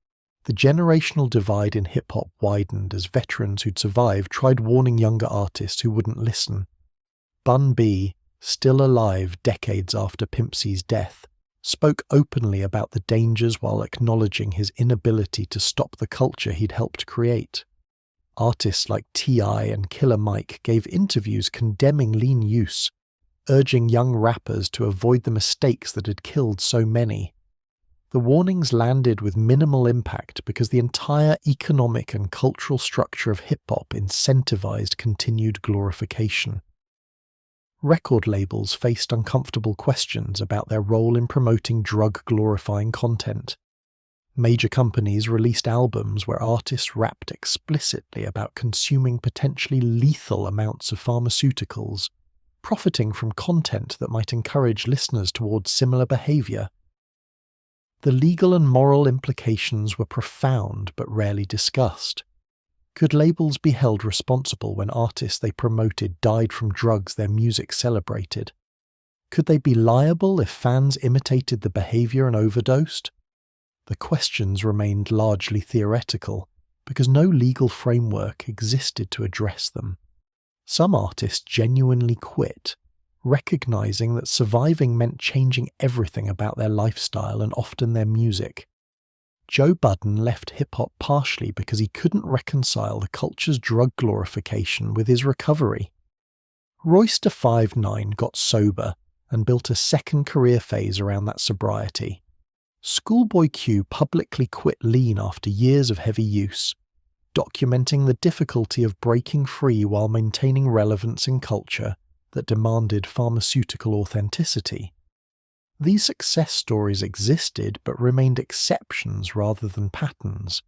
The generational divide in hip-hop widened as veterans who'd survived tried warning younger artists who wouldn't listen. Bun B, still alive decades after Pimp C's death, spoke openly about the dangers while acknowledging his inability to stop the culture he'd helped create. Artists like T.I. and Killer Mike gave interviews condemning lean use, urging young rappers to avoid the mistakes that had killed so many. The warnings landed with minimal impact because the entire economic and cultural structure of hip-hop incentivized continued glorification. Record labels faced uncomfortable questions about their role in promoting drug-glorifying content. Major companies released albums where artists rapped explicitly about consuming potentially lethal amounts of pharmaceuticals, profiting from content that might encourage listeners towards similar behavior. The legal and moral implications were profound but rarely discussed. Could labels be held responsible when artists they promoted died from drugs their music celebrated? Could they be liable if fans imitated the behavior and overdosed? The questions remained largely theoretical because no legal framework existed to address them. Some artists genuinely quit, recognizing that surviving meant changing everything about their lifestyle and often their music. Joe Budden left hip-hop partially because he couldn't reconcile the culture's drug glorification with his recovery. Royce da 5'9" got sober and built a second career phase around that sobriety. Schoolboy Q publicly quit lean after years of heavy use, documenting the difficulty of breaking free while maintaining relevance in culture that demanded pharmaceutical authenticity. These success stories existed but remained exceptions rather than patterns.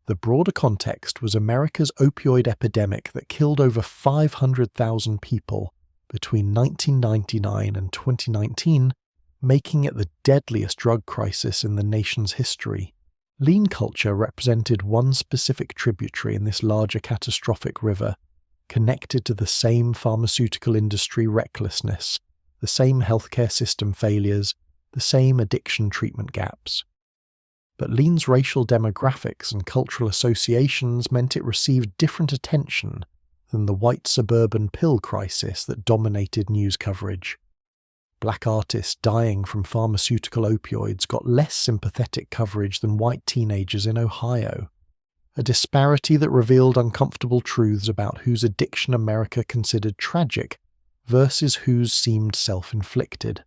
The broader context was America's opioid epidemic that killed over 500,000 people between 1999 and 2019, making it the deadliest drug crisis in the nation's history. Lean culture represented one specific tributary in this larger catastrophic river, connected to the same pharmaceutical industry recklessness, the same healthcare system failures, the same addiction treatment gaps. But lean's racial demographics and cultural associations meant it received different attention than the white suburban pill crisis that dominated news coverage. Black artists dying from pharmaceutical opioids got less sympathetic coverage than white teenagers in Ohio, a disparity that revealed uncomfortable truths about whose addiction America considered tragic versus whose seemed self-inflicted.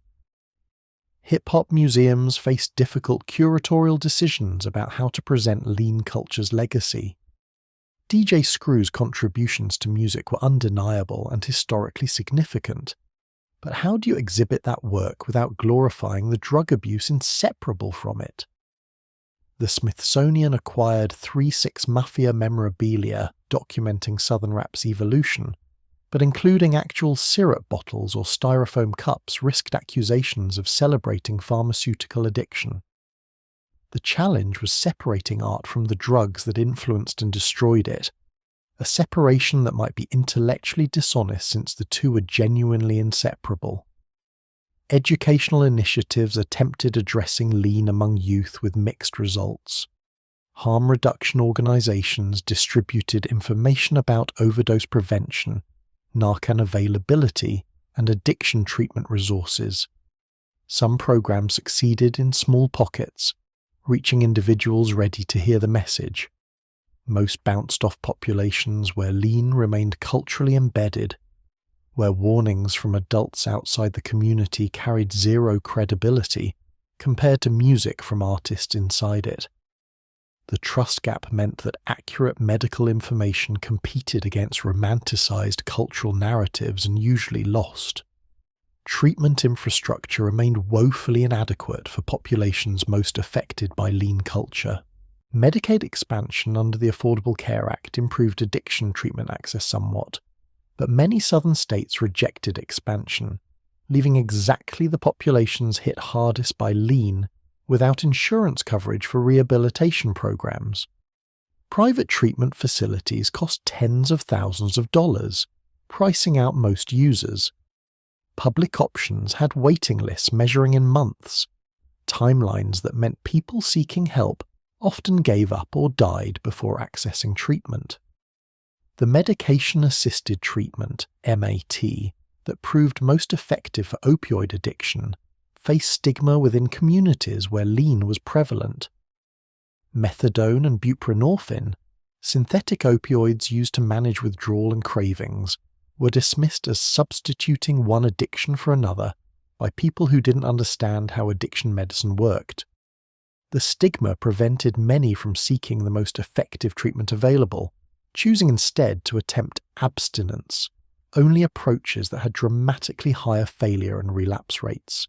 Hip-hop museums faced difficult curatorial decisions about how to present lean culture's legacy. DJ Screw's contributions to music were undeniable and historically significant, but how do you exhibit that work without glorifying the drug abuse inseparable from it? The Smithsonian acquired 3-6 Mafia memorabilia documenting Southern rap's evolution, but including actual syrup bottles or styrofoam cups risked accusations of celebrating pharmaceutical addiction. The challenge was separating art from the drugs that influenced and destroyed it, a separation that might be intellectually dishonest since the two are genuinely inseparable. Educational initiatives attempted addressing lean among youth with mixed results. Harm reduction organizations distributed information about overdose prevention, Narcan availability, and addiction treatment resources. Some programs succeeded in small pockets, reaching individuals ready to hear the message. Most bounced off populations where lean remained culturally embedded, where warnings from adults outside the community carried zero credibility compared to music from artists inside it. The trust gap meant that accurate medical information competed against romanticized cultural narratives and usually lost. Treatment infrastructure remained woefully inadequate for populations most affected by lean culture. Medicaid expansion under the Affordable Care Act improved addiction treatment access somewhat, but many southern states rejected expansion, leaving exactly the populations hit hardest by lean without insurance coverage for rehabilitation programs. Private treatment facilities cost tens of thousands of dollars, pricing out most users. Public options had waiting lists measuring in months, timelines that meant people seeking help often gave up or died before accessing treatment. The medication-assisted treatment, MAT, that proved most effective for opioid addiction faced stigma within communities where lean was prevalent. Methadone and buprenorphine, synthetic opioids used to manage withdrawal and cravings, were dismissed as substituting one addiction for another by people who didn't understand how addiction medicine worked. The stigma prevented many from seeking the most effective treatment available, choosing instead to attempt abstinence, only approaches that had dramatically higher failure and relapse rates.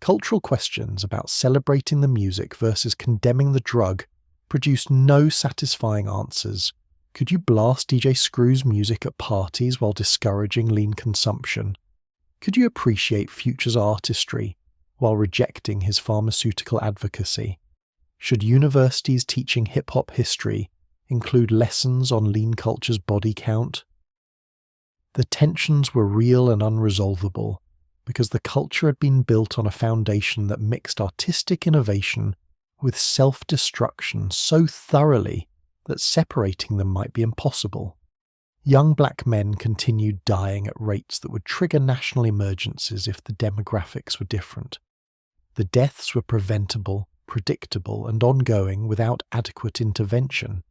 Cultural questions about celebrating the music versus condemning the drug produced no satisfying answers. Could you blast DJ Screw's music at parties while discouraging lean consumption? Could you appreciate Future's artistry while rejecting his pharmaceutical advocacy? Should universities teaching hip-hop history include lessons on lean culture's body count? The tensions were real and unresolvable because the culture had been built on a foundation that mixed artistic innovation with self-destruction so thoroughly that separating them might be impossible. Young black men continued dying at rates that would trigger national emergencies if the demographics were different. The deaths were preventable, predictable, and ongoing without adequate intervention,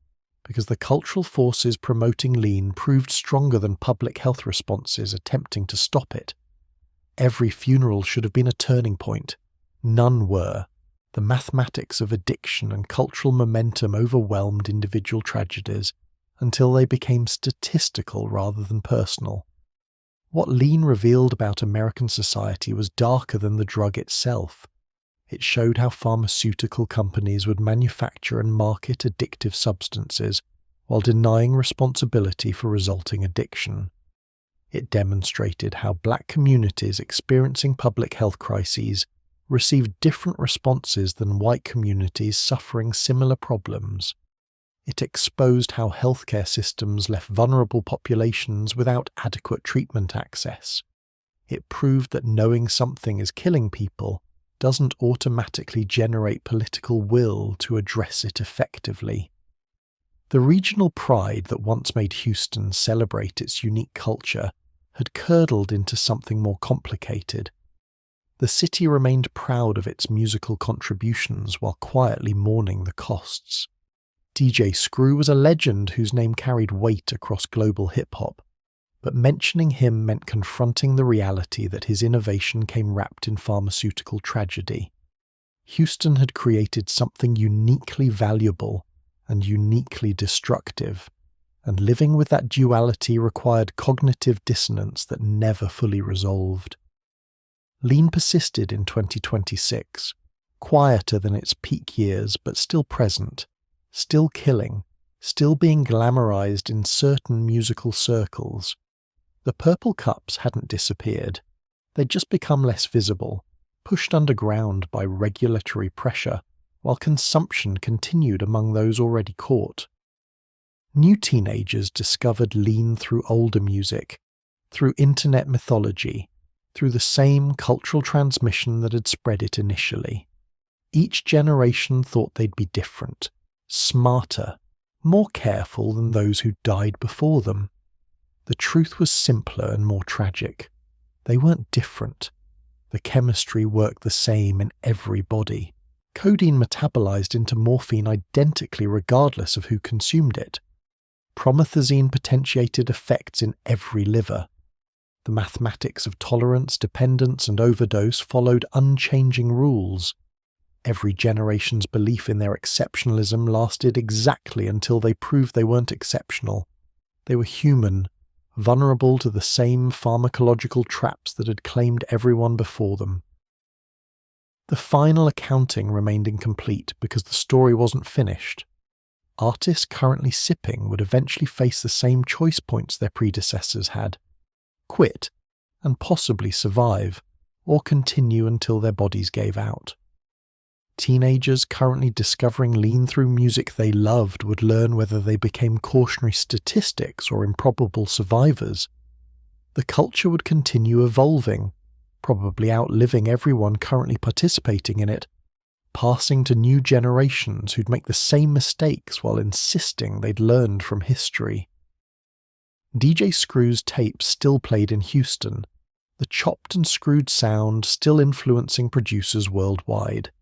because the cultural forces promoting lean proved stronger than public health responses attempting to stop it. Every funeral should have been a turning point. None were. The mathematics of addiction and cultural momentum overwhelmed individual tragedies until they became statistical rather than personal. What lean revealed about American society was darker than the drug itself. It showed how pharmaceutical companies would manufacture and market addictive substances while denying responsibility for resulting addiction. It demonstrated how black communities experiencing public health crises received different responses than white communities suffering similar problems. It exposed how healthcare systems left vulnerable populations without adequate treatment access. It proved that knowing something is killing people doesn't automatically generate political will to address it effectively. The regional pride that once made Houston celebrate its unique culture had curdled into something more complicated. The city remained proud of its musical contributions while quietly mourning the costs. DJ Screw was a legend whose name carried weight across global hip-hop, but mentioning him meant confronting the reality that his innovation came wrapped in pharmaceutical tragedy. Houston had created something uniquely valuable and uniquely destructive, and living with that duality required cognitive dissonance that never fully resolved. Lean persisted in 2026, quieter than its peak years but still present, still killing, still being glamorized in certain musical circles. The purple cups hadn't disappeared. They'd just become less visible, pushed underground by regulatory pressure, while consumption continued among those already caught. New teenagers discovered lean through older music, through internet mythology, through the same cultural transmission that had spread it initially. Each generation thought they'd be different, smarter, more careful than those who died before them. The truth was simpler and more tragic. They weren't different. The chemistry worked the same in every body. Codeine metabolized into morphine identically regardless of who consumed it. Promethazine potentiated effects in every liver. The mathematics of tolerance, dependence, and overdose followed unchanging rules. Every generation's belief in their exceptionalism lasted exactly until they proved they weren't exceptional. They were human, vulnerable to the same pharmacological traps that had claimed everyone before them. The final accounting remained incomplete because the story wasn't finished. Artists currently sipping would eventually face the same choice points their predecessors had: quit, and possibly survive, or continue until their bodies gave out. Teenagers currently discovering lean through music they loved would learn whether they became cautionary statistics or improbable survivors. The culture would continue evolving, probably outliving everyone currently participating in it, passing to new generations who'd make the same mistakes while insisting they'd learned from history. DJ Screw's tapes still played in Houston, the chopped and screwed sound still influencing producers worldwide.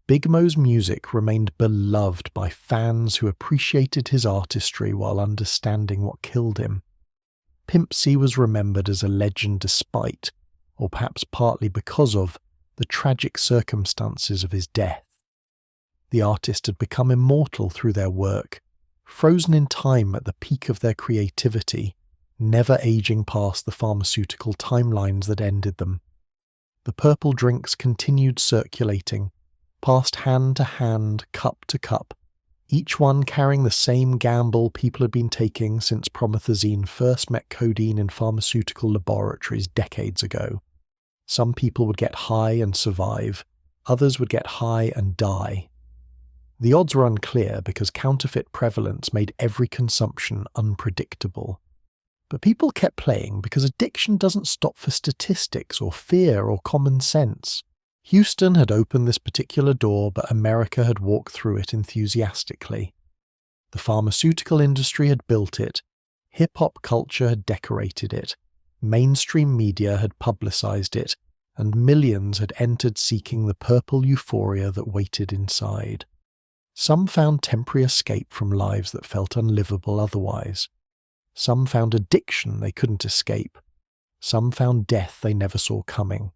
Big Mo's music remained beloved by fans who appreciated his artistry while understanding what killed him. Pimp C was remembered as a legend despite, or perhaps partly because of, the tragic circumstances of his death. The artist had become immortal through their work, frozen in time at the peak of their creativity, never aging past the pharmaceutical timelines that ended them. The purple drinks continued circulating, passed hand to hand, cup to cup, each one carrying the same gamble people had been taking since promethazine first met codeine in pharmaceutical laboratories decades ago. Some people would get high and survive, others would get high and die. The odds were unclear because counterfeit prevalence made every consumption unpredictable. But people kept playing because addiction doesn't stop for statistics or fear or common sense. Houston had opened this particular door, but America had walked through it enthusiastically. The pharmaceutical industry had built it, hip-hop culture had decorated it, mainstream media had publicized it, and millions had entered seeking the purple euphoria that waited inside. Some found temporary escape from lives that felt unlivable otherwise. Some found addiction they couldn't escape. Some found death they never saw coming.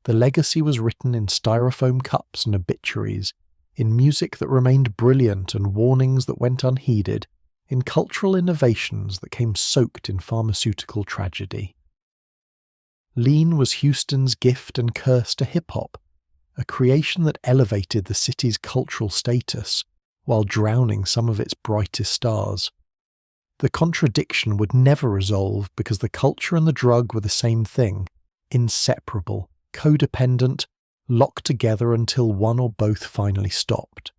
The legacy was written in styrofoam cups and obituaries, in music that remained brilliant and warnings that went unheeded, in cultural innovations that came soaked in pharmaceutical tragedy. Lean was Houston's gift and curse to hip-hop, a creation that elevated the city's cultural status while drowning some of its brightest stars. The contradiction would never resolve because the culture and the drug were the same thing, inseparable, codependent, locked together until one or both finally stopped.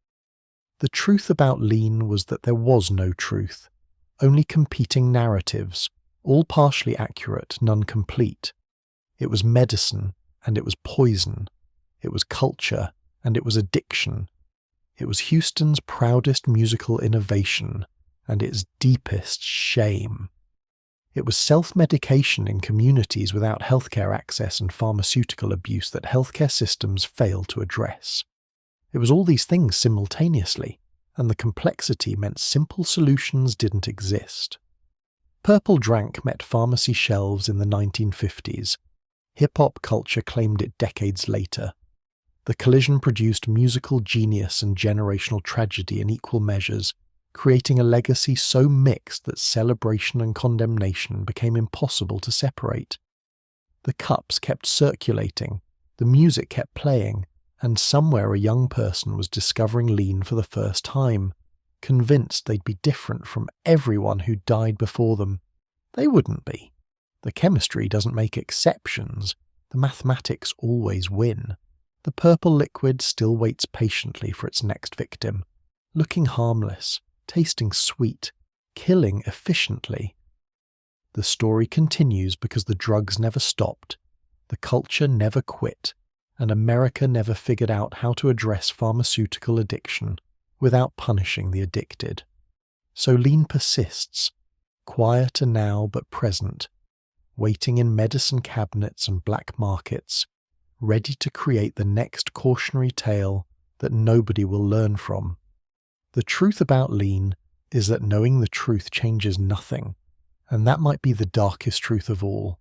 The truth about lean was that there was no truth, only competing narratives, all partially accurate, none complete. It was medicine, and it was poison. It was culture, and it was addiction. It was Houston's proudest musical innovation, and its deepest shame. It was self-medication in communities without healthcare access and pharmaceutical abuse that healthcare systems failed to address. It was all these things simultaneously, and the complexity meant simple solutions didn't exist. Purple Drank met pharmacy shelves in the 1950s. Hip-hop culture claimed it decades later. The collision produced musical genius and generational tragedy in equal measures, creating a legacy so mixed that celebration and condemnation became impossible to separate. The cups kept circulating, the music kept playing, and somewhere a young person was discovering lean for the first time, convinced they'd be different from everyone who died before them. They wouldn't be. The chemistry doesn't make exceptions. The mathematics always win. The purple liquid still waits patiently for its next victim, looking harmless, tasting sweet, killing efficiently. The story continues because the drugs never stopped, the culture never quit, and America never figured out how to address pharmaceutical addiction without punishing the addicted. So lean persists, quieter now but present, waiting in medicine cabinets and black markets, ready to create the next cautionary tale that nobody will learn from. The truth about lean is that knowing the truth changes nothing, and that might be the darkest truth of all.